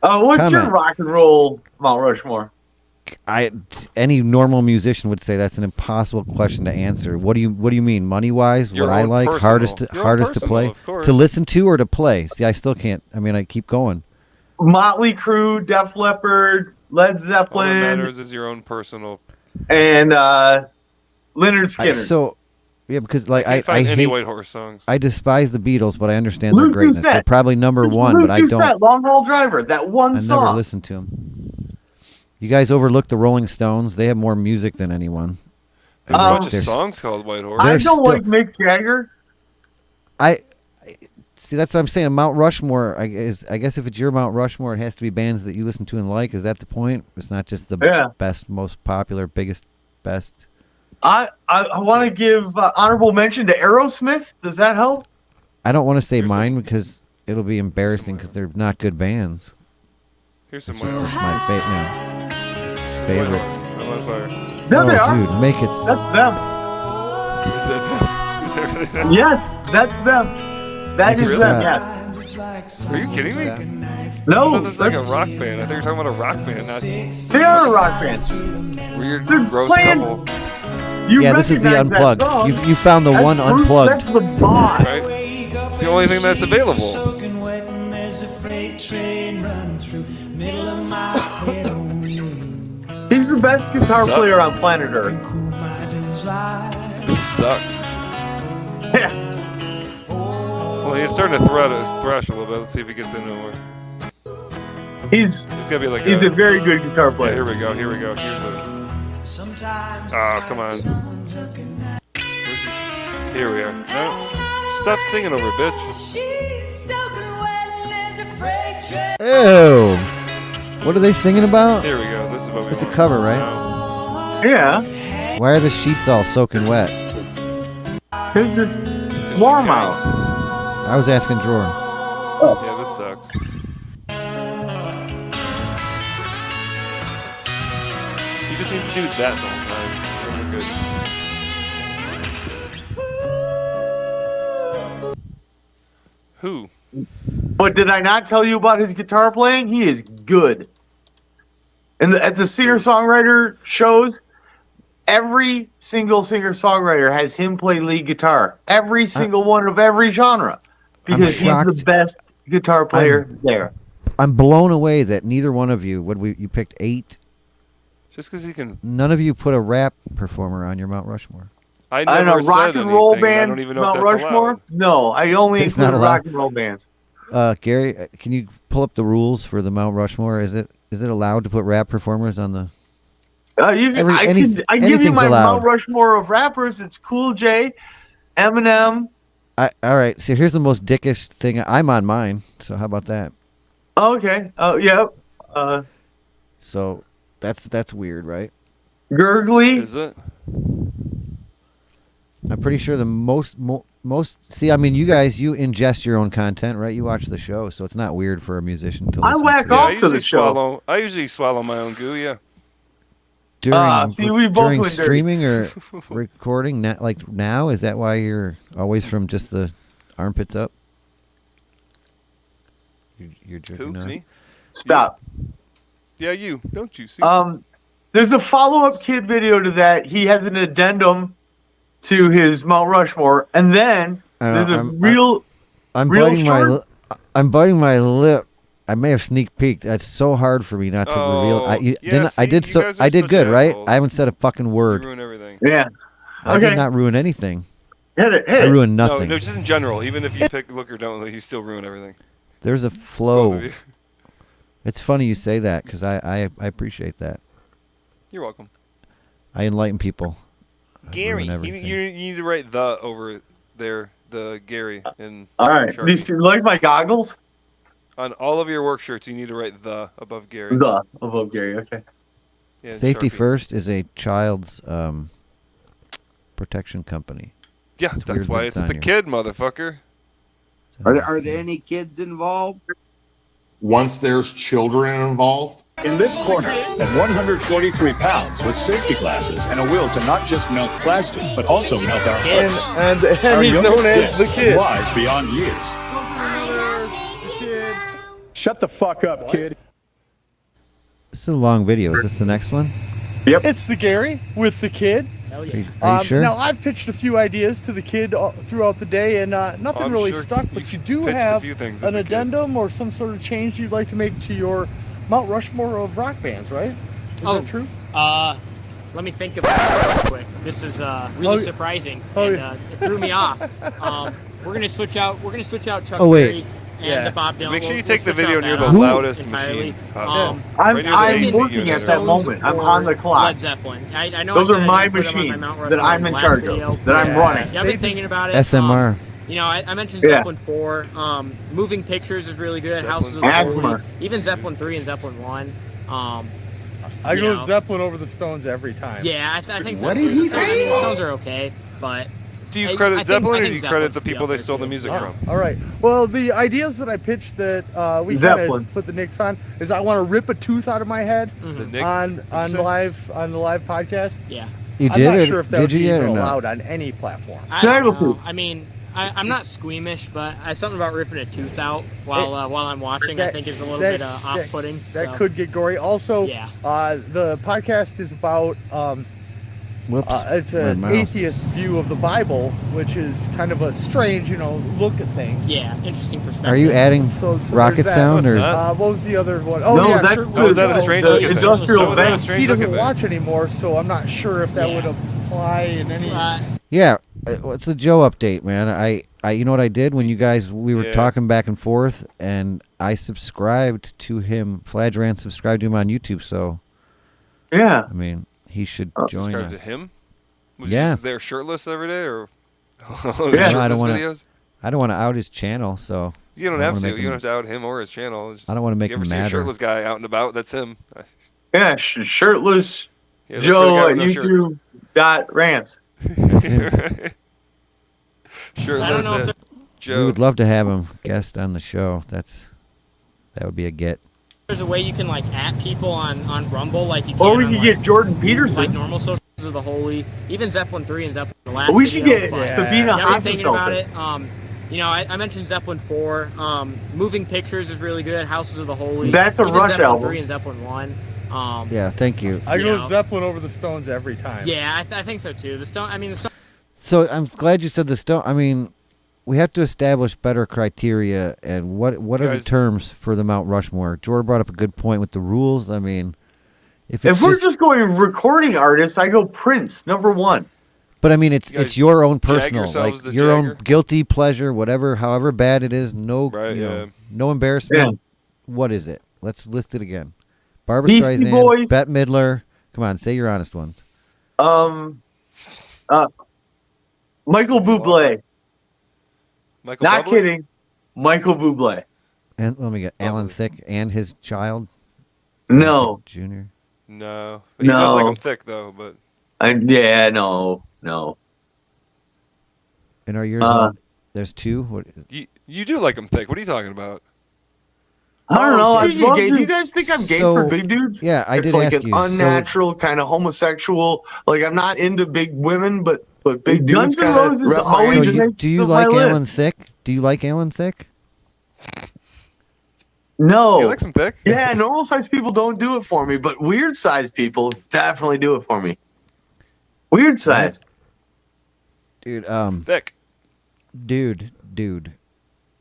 What's your Comment. rock and roll Mount Rushmore? Any normal musician would say that's an impossible question to answer. What do you mean, money wise? Your What I own like, personal. hardest Your own to personal, play, of course. to listen to or to play. See, I still can't. I mean, I keep going. Motley Crue, Def Leppard, Led All that Zeppelin, matters is your own personal. and Leonard Skinner. Yeah, because like I I can't find any hate White Horse songs. I despise the Beatles, but I understand their Luke greatness. Doucette. They're probably number It's one, Luke but I don't. Doucette, Long Haul Driver, that one I song. never listened to them. You guys overlook the Rolling Stones. They have more music than anyone. There's a bunch of They're- songs called White Horse. I They're don't still- like Mick Jagger. I see. That's what I'm saying. Mount Rushmore. I guess if it's your Mount Rushmore, it has to be bands that you listen to and like. Is that the point? It's not just the best, most popular, biggest, best. I want to give honorable mention to Aerosmith. Does that help? I don't want to say mine because it'll be embarrassing because they're not good bands. Here's some It's White just Horse. my favorites. I'm on fire. No, they Oh, are. dude, make it. That's them. Is that really them? Yes, that's them. That Make is it them. stop. Yes. Are you kidding me? No, I thought this is like a that's- rock band. I think you're talking about a rock band, not They are a rock band. weird, They're gross playing- couple. You Yeah, this is the recognize that unplugged. song. You found the That's one Bruce, unplugged. That's the boss. Right? It's the only thing that's available. He's the best guitar Suck. player on planet Earth. This sucks. Well, he's starting to thrash a little bit. Let's see if he gets into it more. He's It's gonna be like a very good guitar Yeah, player. here we go. Here's the. Oh, come on. Here we are. No, stop singing over, it, bitch. Ew. What are they singing about? Here we go. This is what we It's a want. cover, right? Yeah, Why are the sheets all soaking wet? because it's warm out. I was asking Jordan. Yeah, this sucks. He just needs to do that the whole time. Then we're good. Who? But did I not tell you about his guitar playing? He is good. And at the singer-songwriter shows, every single singer-songwriter has him play lead guitar. Every single one of every genre. Because he's the shocked. best guitar player there. I'm blown away that neither one of you, you picked 8. Just because he can. None of you put a rap performer on your Mount Rushmore. I In never a rock said and roll anything, and I band, don't even know Mount if that's Rushmore? allowed. No, I only It's include not allowed. rock and roll bands. Gary, can you pull up the rules for the Mount Rushmore? Is it allowed to put rap performers on the? I give you anything's my allowed. Mount Rushmore of rappers. It's Cool J, Eminem. All right. So here's the most dickish thing. I'm on mine. So how about that? Okay. Oh, yeah. So that's weird, right? Gurgly. Is it? I'm pretty sure the most. See, I mean, you guys, you ingest your own content, right? You watch the show, so it's not weird for a musician to. I listen whack to off it. to the show. I usually swallow my own goo. Yeah. During streaming or recording, like now, is that why you're always from just the armpits up? You're jerking off? Me? Stop. Yeah, you. Don't you see? There's a follow-up kid video to that. He has an addendum to his Mount Rushmore, and then there's a real short. I'm biting my lip. I may have sneak peeked. That's so hard for me not to reveal. I did good, right? I haven't said a fucking word. You ruin everything. Yeah. I did not ruin anything. Hit it. I ruined nothing. No, just in general. Even if you look or don't look, you still ruin everything. There's a flow. It's funny you say that because I appreciate that. You're welcome. I enlighten people. Gary, you need to write the over there, the Gary. All right. Do you like my goggles? On all of your work shirts, you need to write the above Gary. The above Gary, okay. Yeah, Safety Sharpie. First is a child's protection company. Yeah, that's why it's the kid, motherfucker. Are there any kids involved? Once there's children involved. In this corner, at 143 pounds with safety glasses and a will to not just melt plastic, but also melt our hearts. And Our he's youngest known as guest the kid. Wise beyond years. Shut the fuck up, kid. This is a long video. Is this the next one? Yep. It's the Gary with the kid. Are you sure? Now, I've pitched a few ideas to the kid throughout the day, and nothing I'm really sure stuck, but you do have an addendum or some sort of change you'd like to make to your Mount Rushmore of rock bands, right? Is that true? Let me think about it real quick. This is really surprising, and it threw me off. We're gonna switch out. We're gonna switch out Chuck Berry and the Bob Dylan. Make sure you We'll take the switch video out near that the loudest entirely. machine. I'm AC working unit. at that moment. I'm on the clock. Led Zeppelin. I know Those I are said my I didn't put them on my machines Mount that Rushmore I'm in last charge video, of, that I'm running. I've been thinking about it. SMR. You know, I mentioned Yeah. Zeppelin 4. Moving Pictures is really good. Zeppelin Houses of the 4. Holy. Asthma. Even Zeppelin 3 and Zeppelin 1. I you go know. Zeppelin over the Stones every time. Yeah, I think so. What too. did he The Stones- say? I mean, the Stones are okay, but Do you I credit think- Zeppelin, I or do think you Zeppelin credit the should be people up they there stole the too. music from? All right. Well, the ideas that I pitched that we kind Zeppelin. of put the Knicks on is I want to rip a tooth out of my head The Knicks? on the live podcast. Yeah. You I'm did not it? sure if that Did would you be yet or even not? allowed on any platform. I don't know. I mean, I'm not squeamish, but something about ripping a tooth out while I'm watching, I think is a little bit off-putting. That so. could get gory. Also, Yeah. The podcast is about it's my an mouse atheist view of the Bible, which is kind of a strange, look at things. Yeah, interesting perspective. Are you adding So rocket there's that. sound or? What was the other one? Oh, No, yeah, that's Shirtless the- Was that a Joe. strange the looking thing? industrial Was that a bank. strange He doesn't looking thing? watch anymore, so I'm not sure if that Yeah. would apply in any. Yeah, what's the Joe update, man? I you know what I did when you guys we were Yeah. talking back and forth, and I subscribed to him. Fladge Rants subscribed to him on YouTube, so Yeah. I mean he should join Subscribe us. to him? Was Yeah. he there shirtless every day, or Yeah. No, I don't shirtless want videos? to. I don't want to out his channel, so You don't I have wanna to. make You don't him- have to out him or his channel. It's I don't want to make you him ever see a madder. shirtless guy out and about? That's him. Yeah, shirtless Yeah, look for the Joe guy at with no shirt. YouTube.rants. That's him. Shirtless know if at We Joe. would love to have him guest on the show. That would be a get. There's a way you can at people on Rumble, like you can Or we on, could get Jordan Peterson. like normal socials of the holy, even Zeppelin 3 and Zeppelin the last We should video, get but- Sabina Yeah, I've been thinking about Hasselfelter. it. I mentioned Zeppelin 4. Moving Pictures is really good. Houses of the Holy. That's a even Rush Zeppelin album. 3 and Zeppelin 1. Yeah, thank you. I You go know. Zeppelin over the Stones every time. Yeah, I think so too. The Stone. So I'm glad you said the stone. I mean, we have to establish better criteria, and what are the Guys- terms for the Mount Rushmore? Jordan brought up a good point with the rules. I mean, if If it's we're just going recording artists, I go Prince, #1. but I mean, it's You guys your own jag personal, yourselves like to your own Jagger? guilty pleasure, whatever, however bad it is. No, Right, yeah. no embarrassment. Yeah. What is it? Let's list it again. Barbara Beastie Streisand, Boys. Bette Midler, Come on, say your honest ones. Michael Bublé. Michael Not Bublé? kidding. Michael Bublé. And let me get Alan Thicke and his child. No. Junior. No. He does like him thick though, but. No. And are yours all? There's two. What? You do like him thick. What are you talking about? I don't know. so I'm you gay. Do you guys think I'm gay for big dudes? Yeah, I it's did like ask an you. unnatural kind of homosexual. Like I'm not into big women, but big dudes Guns N' kind of. Roses always do you like Alan Thicke? Do you like Alan Thicke? No. You like some thick? Yeah, normal sized people don't do it for me, but weird sized people definitely do it for me. Weird size. Dude, thick. Dude.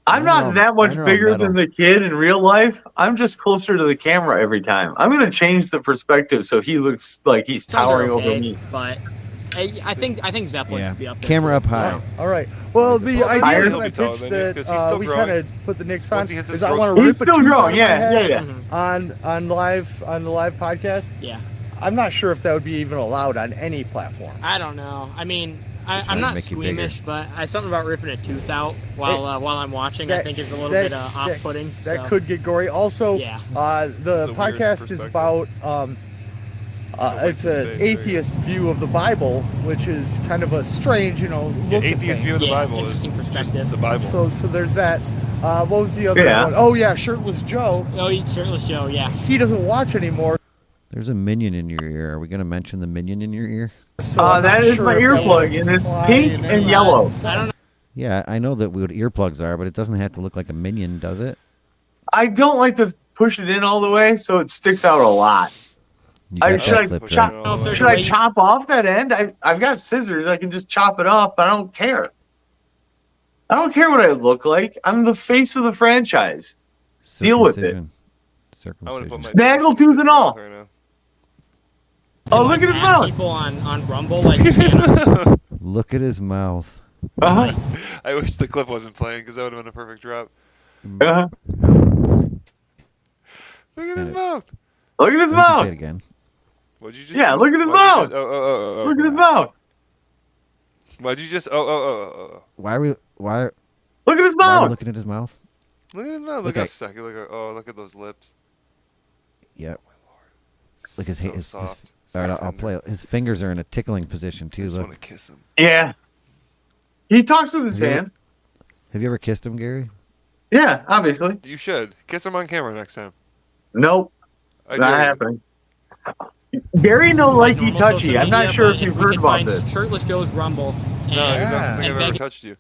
I'm not that much bigger than the kid in real life. I'm just closer to the camera every time. I'm gonna change the perspective so he looks like he's towering over me. But I think Zeppelin should be up there. Camera up high. Yeah. All right. Well, the idea He'll that I be taller pitched than you, 'cause he's that still we growing. kind of put the Knicks on Once he hits his is I growth want to spurt. rip He's still growing. Yeah. on the live podcast. Yeah. I'm not sure if that would be even allowed on any platform. I don't know. I mean, I'm to not make you squeamish, but something about ripping a tooth out while I'm watching, I think is a little bit off-putting. That so. could get gory. Also, Yeah. the podcast is about it's an atheist view of the Bible, which is kind of a strange, look at atheist view of the Yeah, Bible is interesting perspective. just the Bible. So there's that. What was the other Yeah. one? Oh yeah, Shirtless Joe. Oh, Shirtless Joe. Yeah. He doesn't watch anymore. There's a minion in your ear. Are we going to mention the minion in your ear? So I'm That not is sure my if that earplug, would and it's apply pink in and any- yellow. I don't know. Yeah, I know that what earplugs are, but it doesn't have to look like a minion, does it? I don't like to push it in all the way, so it sticks out a lot. You got Should that I clipped, chop? right? Should I chop off that end? I've got scissors. I can just chop it off. But I don't care. I don't care what I look like. I'm the face of the franchise. Deal with it. Circumcision. Snaggletooth and all. Oh, look at his mouth. People on Rumble like. Look at his mouth. Uh-huh. I wish the clip wasn't playing because that would have been a perfect drop. Uh-huh. Look at his mouth. Look at his Say mouth. it again. What'd you just? Yeah, do? look at his Why'd you mouth. just- Oh. Look at his mouth. Why'd you just? Oh. Why are we? Why? Look at his Why are we mouth. looking at his mouth? Look at his mouth. Look how sucky. Look at those lips. Yep. Look his So his. soft, All right, so I'll play. His fingers are in a tickling position too. I just Look. want to kiss him. Yeah. He talks with his Have you ever- hands. Have you ever kissed him, Gary? Yeah, obviously. You should kiss him on camera next time. Nope. I Not dare you. happening. Gary no likey Normal touchy. social I'm not media, sure but if you've we heard could about find this. Shirtless Joe's Rumble. No, because I don't think I've ever and touched you.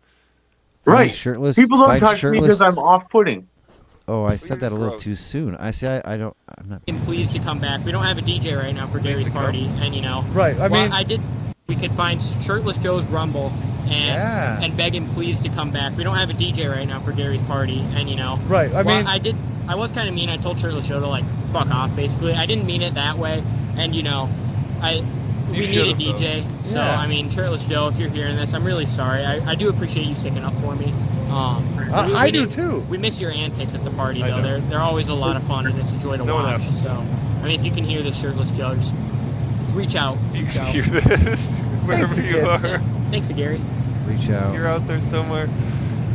Right. Shirtless. People don't find touch me shirtless. because I'm off-putting. Oh, I said that a little gross. too soon. I say I don't. I'm not. begging please to come back. We don't have a DJ right now for Gary's party, and Right, I mean- I did. We could find Shirtless Joe's Rumble and beg him please to come back. We don't have a DJ right now for Gary's party, and Right, I mean- I was kind of mean. I told Shirtless Joe to fuck off. Basically, I didn't mean it that way, and we need a should've, DJ. though. So Yeah. I mean, Shirtless Joe, if you're hearing this, I'm really sorry. I do appreciate you sticking up for me. I do too. We miss your antics at the party I though. know. They're always a lot of fun, and it's a joy to No one watch. else. So I mean, if you can hear this, Shirtless Joe, just reach out. You Reach can out. hear this wherever Thanks, you kid. are. Thanks, Gary. Reach out. You're out there somewhere.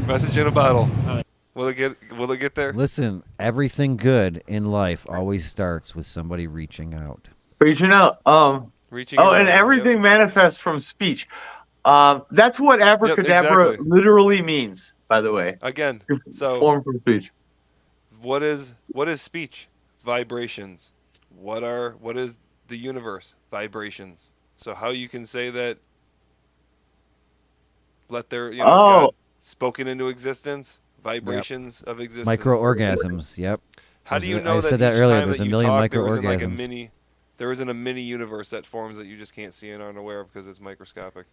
Message in a bottle. Oh. Will it get there? Listen, everything good in life always starts with somebody reaching out. Reaching out. Reaching Oh, out. and everything manifests from speech. That's what abracadabra exactly. literally means, by the way. Again, so Formed from speech. what is speech? Vibrations. What is the universe? Vibrations. So how you can say that? Let there, God spoken into existence, vibrations of existence. Microorgasms. Yep. How do you know I that said that each earlier. time There's that a you million talk, there isn't like a microorgasms. there isn't a mini universe that forms that you just can't see and aren't aware of because it's microscopic.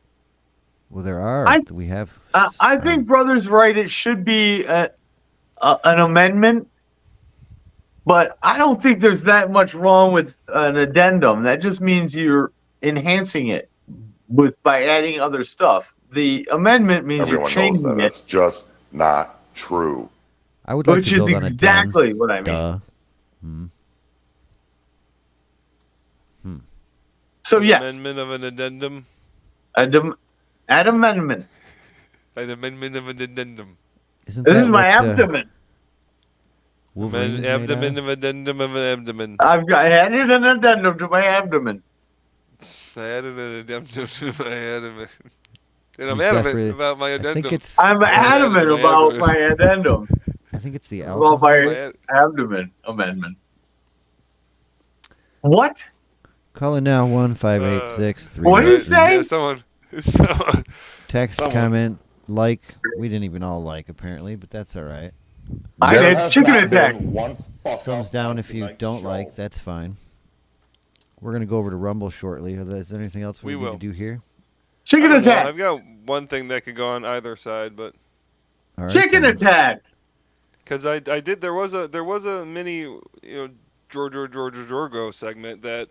Well, there are. We have. I think Brother's right. It should be an amendment, but I don't think there's that much wrong with an addendum. That just means you're enhancing it by adding other stuff. The amendment means Everyone you're knows changing that it, that's just not true. I would like which to is build on a exactly done. what I mean. Duh. So An yes, amendment of an addendum. Adam amendment. An amendment of an addendum. Isn't This that is my what, abdomen. Wolverine is made Abdomen out of addendum of an abdomen. I've added an addendum to my abdomen. I added an addendum to my abdomen. And I'm He's adamant desperately- about my I addendum. think it's- I'm adamant about abdomen. my addendum. I think it's the About alcohol. my abdomen amendment. What? Call it now 1-586-3. What do you say? Yeah, someone. Text, Someone. comment, like. We didn't even all like, apparently, but that's all right. I There did. has Chicken not attack. been one fuck Thumbs up down on if you tonight's don't show. like. That's fine. We're going to go over to Rumble shortly. Is there anything else we We need will. to do here? Chicken I don't know, attack. I've got one thing that could go on either side, but All right, Chicken then. attack. because I did there was a mini Georgo segment that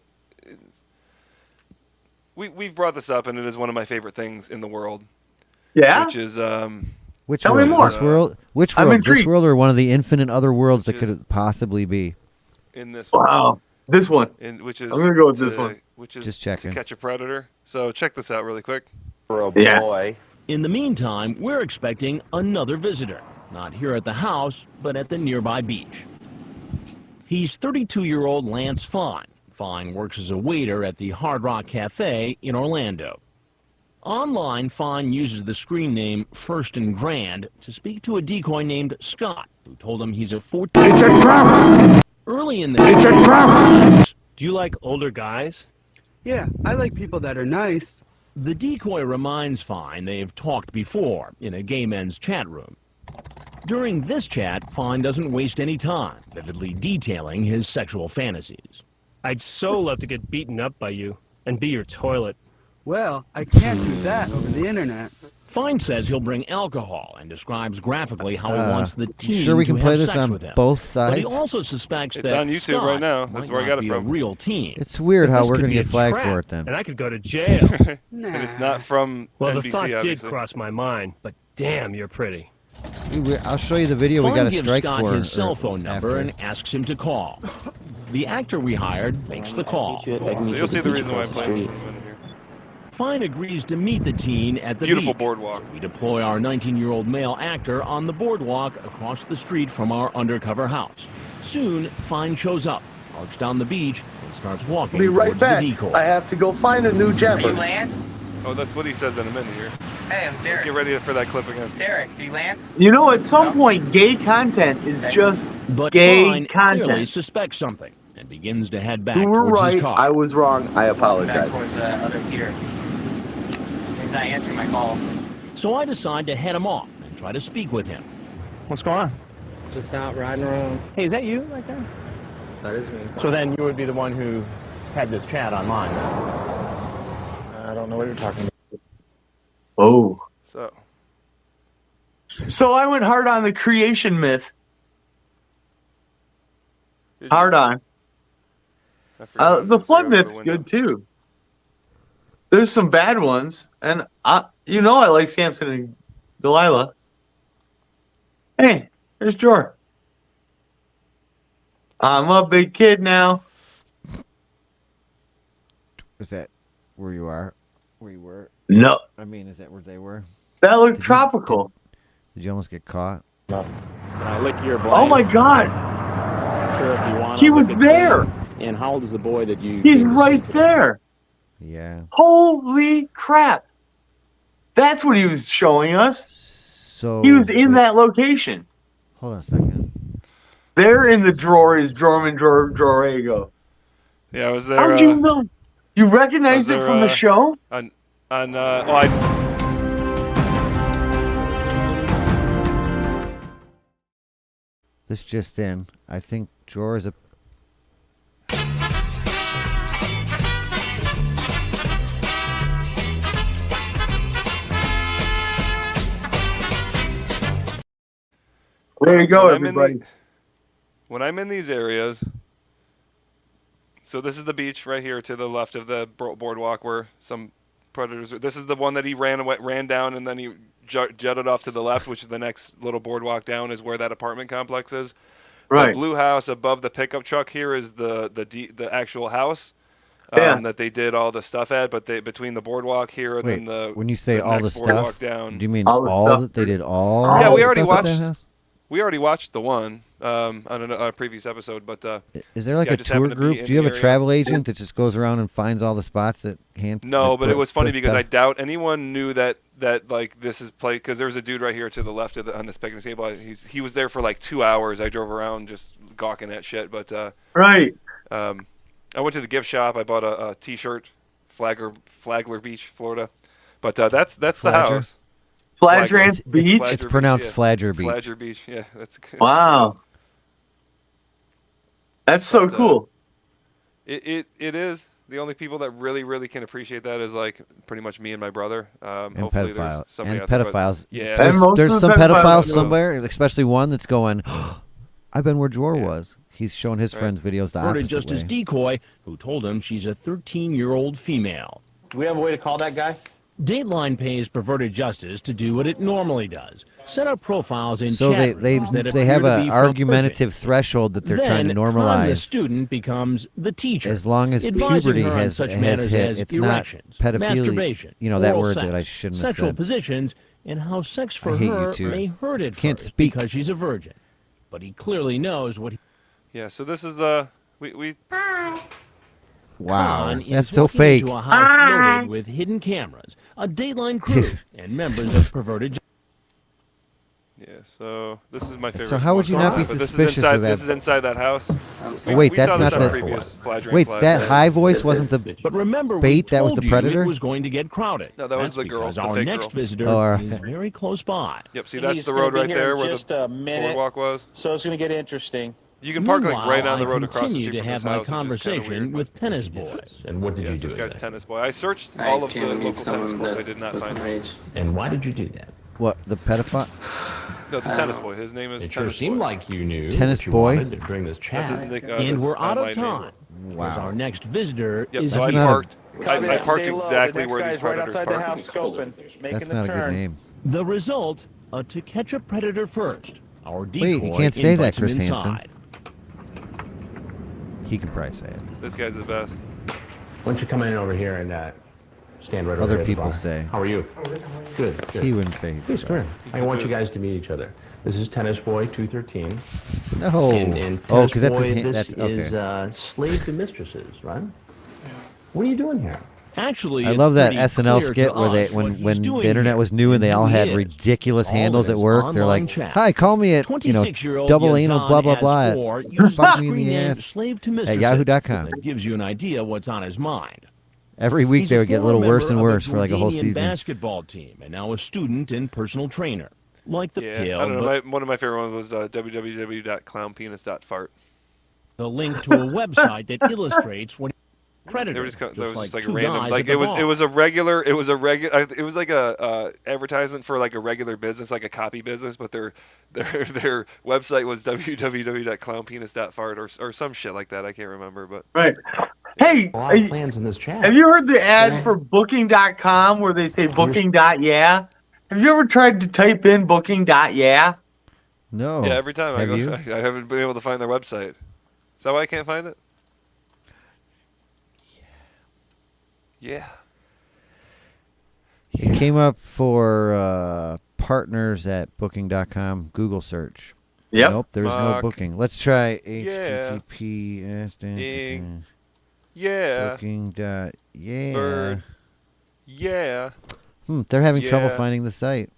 we've brought this up, and it is one of my favorite things in the world. Yeah. Which is Which Tell me world? more. This world? Which I'm world? intrigued. This world or one of the infinite other worlds that Which is- could possibly be? in this Wow. This one. which is I'm gonna go with this one. Which is Just To checking. Catch a Predator. So check this out really quick. For a Yeah. boy. In the meantime, we're expecting another visitor. Not here at the house, but at the nearby beach. He's 32-year-old Lance Fine. Fine works as a waiter at the Hard Rock Cafe in Orlando. Online, Fine uses the screen name First and Grand to speak to a decoy named Scott, who told him he's a 14. It's a trap! Early in the It's a call, trap! Fine asks, Do you like older guys? Yeah, I like people that are nice. the decoy reminds Fine they've talked before in a gay men's chat room. During this chat, Fine doesn't waste any time, vividly detailing his sexual fantasies. I'd so love to get beaten up by you and be your toilet. Well, I can't do that over the internet. Fine says he'll bring alcohol and describes graphically how he wants the teen Sure we can to play have this sex on with him. both But he sides? also suspects It's that on YouTube Scott right now. might That's where I not got it be from. a real teen. It's weird That how this we're could going to be get a flagged trap, for it then. And I could go to jail. And it's not from Well, NBC, the thought did obviously. cross my mind, but damn, you're pretty. I'll show you the video we Fine got a gives strike Scott for. his cell phone number after. and asks him to call. The actor we hired makes the call. So you'll see the reason why I'm playing this in a minute here. Fine agrees to meet the teen at the Beautiful beach. boardwalk. We deploy our 19-year-old male actor on the boardwalk across the street from our undercover house. Soon, Fine shows up, parks down the beach, and starts walking Be right towards back. the decoy. I have to go find a new jumper. Lance? Oh, that's what he says in a minute here. Hey, I'm Derek. Get ready for that clip again. It's Derek. Are you Lance? You know, at some point, gay content is just But gay Fine clearly content. suspects something and begins to head back You were towards his right. car. I was wrong. I Back apologize. towards other pier. He's not answering my call. So I decide to head him off and try to speak with him. What's going on? Just out riding around. Hey, is that you right there? That is me. So then you would be the one who had this chat online. I don't know what you're talking about. Oh. So So I went hard on the creation myth. Hard on. The flood myth's good too. There's some bad ones, and I like Samson and Delilah. Hey, there's Jor. I'm a big kid now. Is that where you are? Where you were? No. I mean, is that where they were? That looked tropical. Did you almost get caught? Can I lick your Oh my God! Sure, if you want. He I'll was lick it there. clean. And how old is the boy that you? He's came to right see there. Yeah. Holy crap! That's what he was showing us. So He was in that location. Hold on a second. There in the drawer is Dorman Dorego. yeah, I was there. How'd you know? You recognized it there, from the show? This just in. I think Jor is a. There you go, when I'm in everybody. when I'm in these areas, so this is the beach right here to the left of the boardwalk where some predators. This is the one that he ran down, and then he jutted off to the left, which is the next little boardwalk down, is where that apartment complex is. Right. The blue house above the pickup truck here is the actual house. that they did all the stuff at, but they between the boardwalk here and then the when you say the all the next boardwalk stuff, down, do you mean all that they did all? Yeah, we the already stuff at that watched. house? We already watched the one on a previous episode, but is there like yeah, I a just happened tour to be group? in Do you the have a area. travel agent that just goes around and finds all the spots that can't? No, but it was funny because I doubt anyone knew that like this is play because there's a dude right here to the left on this picnic table. He was there for like 2 hours. I drove around just gawking at shit, but right. I went to the gift shop. I bought a T-shirt, Flagler Beach, Florida. But that's the Flagler? house. Fladge Rants Beach? It's pronounced Fladger Beach. Fladger Beach, yeah, that's good. Wow. That's so cool. It is. The only people that really can appreciate that is like pretty much me and my brother. And hopefully pedophiles. there's somebody And out there, but- pedophiles. Yeah. There's some pedophiles somewhere, especially one that's going, I've been where Jor was. He's showing his friends videos the Reported opposite just way. as decoy, who told him she's a 13-year-old female. Do we have a way to call that guy? Dateline pays Perverted Justice to do what it normally does: set up profiles in So chat they rooms that have appear to an be from argumentative threshold that they're trying to Then, Tom, the normalize. student becomes the teacher. As long as advising puberty her on has such hit, matters as it's not erections, pedophilia. masturbation, You know that oral word sex, that I shouldn't have sexual said. positions, and how sex I for hate you her two. may hurt at Can't first speak. because she's a virgin. But he clearly knows what he. Yeah, so this is we. Wow, Khan that's is so walking fake. into a house loaded with hidden cameras, a Dateline crew, and members of Perverted Justice. Yeah, so this is my favorite. So how would you not be but this is suspicious inside, of that? This is inside that house. Oh, wait, We that's saw not this on the. previous Fladge Rants Wait, Live. that high voice wasn't the But remember, bait. we That was told the you predator. It was going to get crowded. No, that was That's the girl, because the our fake next girl. visitor Oh, all right. is very close by. Yep, see that's He's the gonna road be right here there in where just the a minute. boardwalk was. So it's going to get interesting. You can park like right on the road I across the continue street to from have this my house, which is kinda conversation weird, with tennis boys. And what did you yes, do? this guy's with it? tennis boy. I searched I all of the came to meet local tennis someone courts. I that did not was find my him. age. And why did you do that? What, the pedophile? No, the tennis boy. His name is It sure Tennis seemed Boy. like you knew Tennis what you boy? wanted during this chat. That's his nick- and that's we're out of online name. time. Because our next visitor Yep, is so I That's not a- parked. I parked exactly where these Guy's right predators outside the parked. house scoping, making That's the not a turn. good name. The result, to catch a predator first. Our decoy Wait, you can't say that, invites him Chris Hansen. inside. He can probably say it. This guy's the best. Why don't you come in over here and stand right over Other there at the people bar. say. How are you? Good. He wouldn't say he's Please the come here. best. I want you guys to meet each other. This is Tennis Boy 213. No. And Oh, Tennis 'cause that's his Boy, hand- this that's- okay. is slave to mistresses, right? What are you doing here? Actually, I it's love that pretty SNL clear skit to where they us what when he's doing the internet here was new and they all who he had is. ridiculous All handles of at his work. They're online like, chat. "Hi, call me at 26-year-old double anal blah blah Yazan blah." S4 uses Fuck the me in screen the name ass slave to at mistresses. yahoo.com. That gives you an idea what's on his mind. Every week He's they would get a little former worse and member of worse a for like a whole Jordanian season. basketball team and now a student and personal trainer. Like the Yeah, tale, I don't know. but One of my favorite ones was www.clownpenis.fart. the link to a website that illustrates what predator. There was just like a two random, guys like at the it was bar. a regular, it was like a advertisement for like a regular business, like a copy business, but their website was www.clownpenis.fart or some shit like that. I can't remember, but Right. Hey, A lot of plans in this chat. have you heard the ad for booking.com where they say booking.yeah? Have you ever tried to type in booking.yeah? No. yeah, every time I Have go, you? I haven't been able to find their website. Is that why I can't find it? Yeah. It came up for partners at booking.com Google search. Yep. Nope, there's no Fuck. booking. Let's try Yeah. https Yeah. booking.yeah. Bird. Yeah. They're having trouble Yeah. finding the site.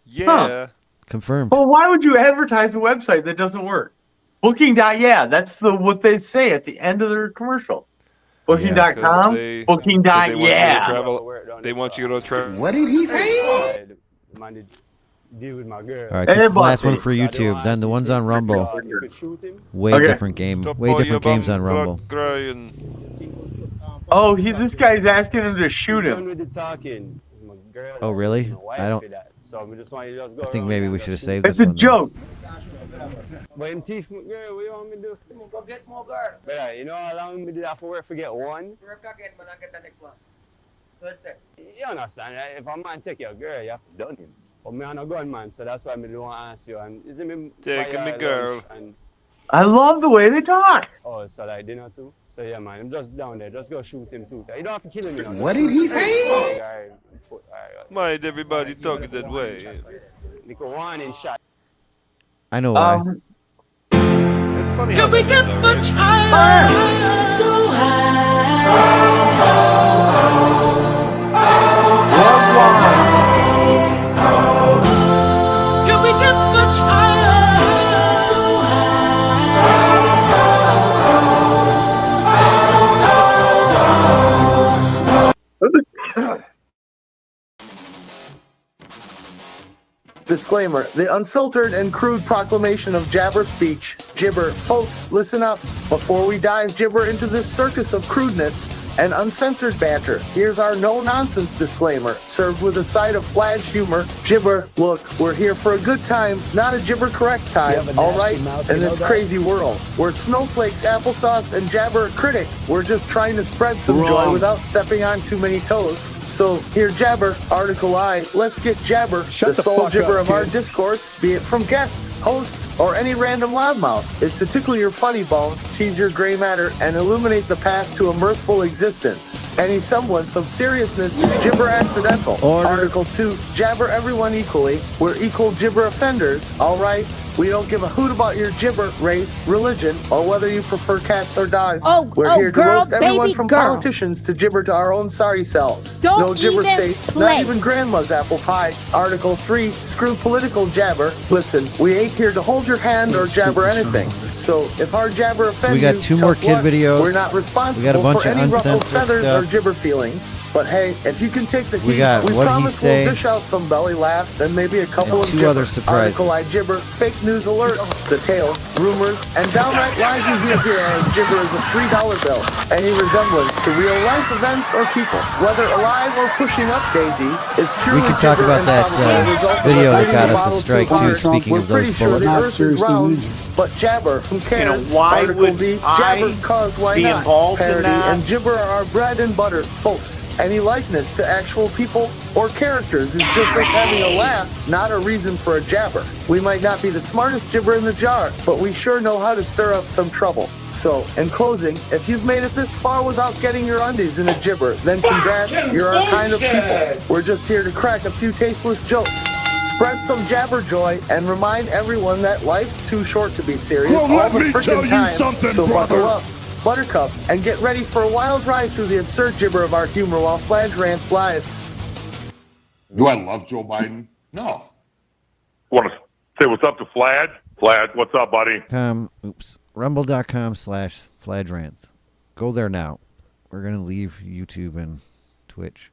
Yeah. Confirmed. Well, why would you advertise a website that doesn't work? Booking.yeah, that's what they say at the end of their commercial. Booking.com, They booking.yeah. They want you to travel. What did he say? Deal with my girl. All right, this Hey, is the last one Bucky. for YouTube. Then the ones on Rumble. Way Okay. different game. Way different games on Rumble. Oh, this guy's asking him to shoot Done him. with the talking. My girl, Oh, really? my wife I don't. did that. So I just want you to just go I think around maybe and we just should have shoot. saved It's this a one. joke. But in teeth, girl, what you want me to do? Go get more girl. But you know how long me did that for work for get one? Work again, but I get the next one. So that's it. You understand, right? If a man take your girl, you have to done him. But me I'm a gun man, so that's why me don't want to ask you. And is it me Taking buy the her girl. lunch and I love the way they talk. Oh, so like dinner too? So yeah, man, I'm just down there. Just go shoot him too. You don't have to kill him, you know. What did he say? Might everybody talk that way? Like a warning shot. I know why. It's funny how Can we get much higher? So high. Can we get much higher? So high. Disclaimer, the unfiltered and crude proclamation of jabber speech. Gibber. Folks, listen up. Before we dive gibber into this circus of crudeness and uncensored banter, here's our no-nonsense disclaimer, served with a side of Fladge humor. Gibber, look, we're here for a good time, not a gibber-correct time, all right? In this crazy world, we're snowflakes, applesauce, and jabber critic. We're just trying to spread some joy without stepping on too many toes. So, here jabber, article I, let's get jabber, the sole gibber of our discourse, be it from guests, hosts, or any random loudmouth, is to tickle your funny bone, tease your gray matter, and illuminate the path to a mirthful existence. Any semblance of seriousness is gibber accidental. Article 2, jabber everyone equally. We're equal gibber offenders, alright? We don't give a hoot about your gibber, race, religion, or whether you prefer cats or dogs. We're here to roast everyone from politicians to gibber to our own sorry selves. No gibber safe, not even grandma's apple pie. Article 3, screw political jabber. Listen, we ain't here to hold your hand or jabber anything. So if our jabber offends we got you, two more kid luck. videos. We're not responsible We got a bunch for of any ruffled uncensored feathers stuff. or gibber feelings. But hey, if you can take the heat, got we What Did He promise Say? we'll dish out some belly laughs and maybe a couple And of two gibber. other surprises. Article I gibber, fake news alert, the tales, rumors, and downright lies you hear here as gibber is a $3 bill. Any resemblance to real life events or people, whether alive or pushing up daisies, is purely We can talk gibber about and that probably a result of video that us got hitting us a the strike bottle too. too hard. Speaking We're of those pretty sure bullets. the earth is round, but jabber, who cares? why Article would D, I jabber, cause why be not? involved in Parody that? and gibber are our bread and butter, folks. Any likeness to actual people or characters is just us having a laugh, not a reason for a jabber. We might not be the smartest gibber in the jar, but we sure know how to stir up some trouble. So, in closing, if you've made it this far without getting your undies in a gibber, then congrats, you're our kind of people. We're just here to crack a few tasteless jokes, spread some jabber joy, and remind everyone that life's too short to be serious Well, all let the me tell frickin' you time. something, So brother. buckle up, buttercup, and get ready for a wild ride through the absurd gibber of our humor while Fladge Rants live. Do I love Joe Biden? No. Want to say what's up to Fladge? Fladge, what's up, buddy? Rumble.com/FladgeRants. Go there now. We're going to leave YouTube and Twitch.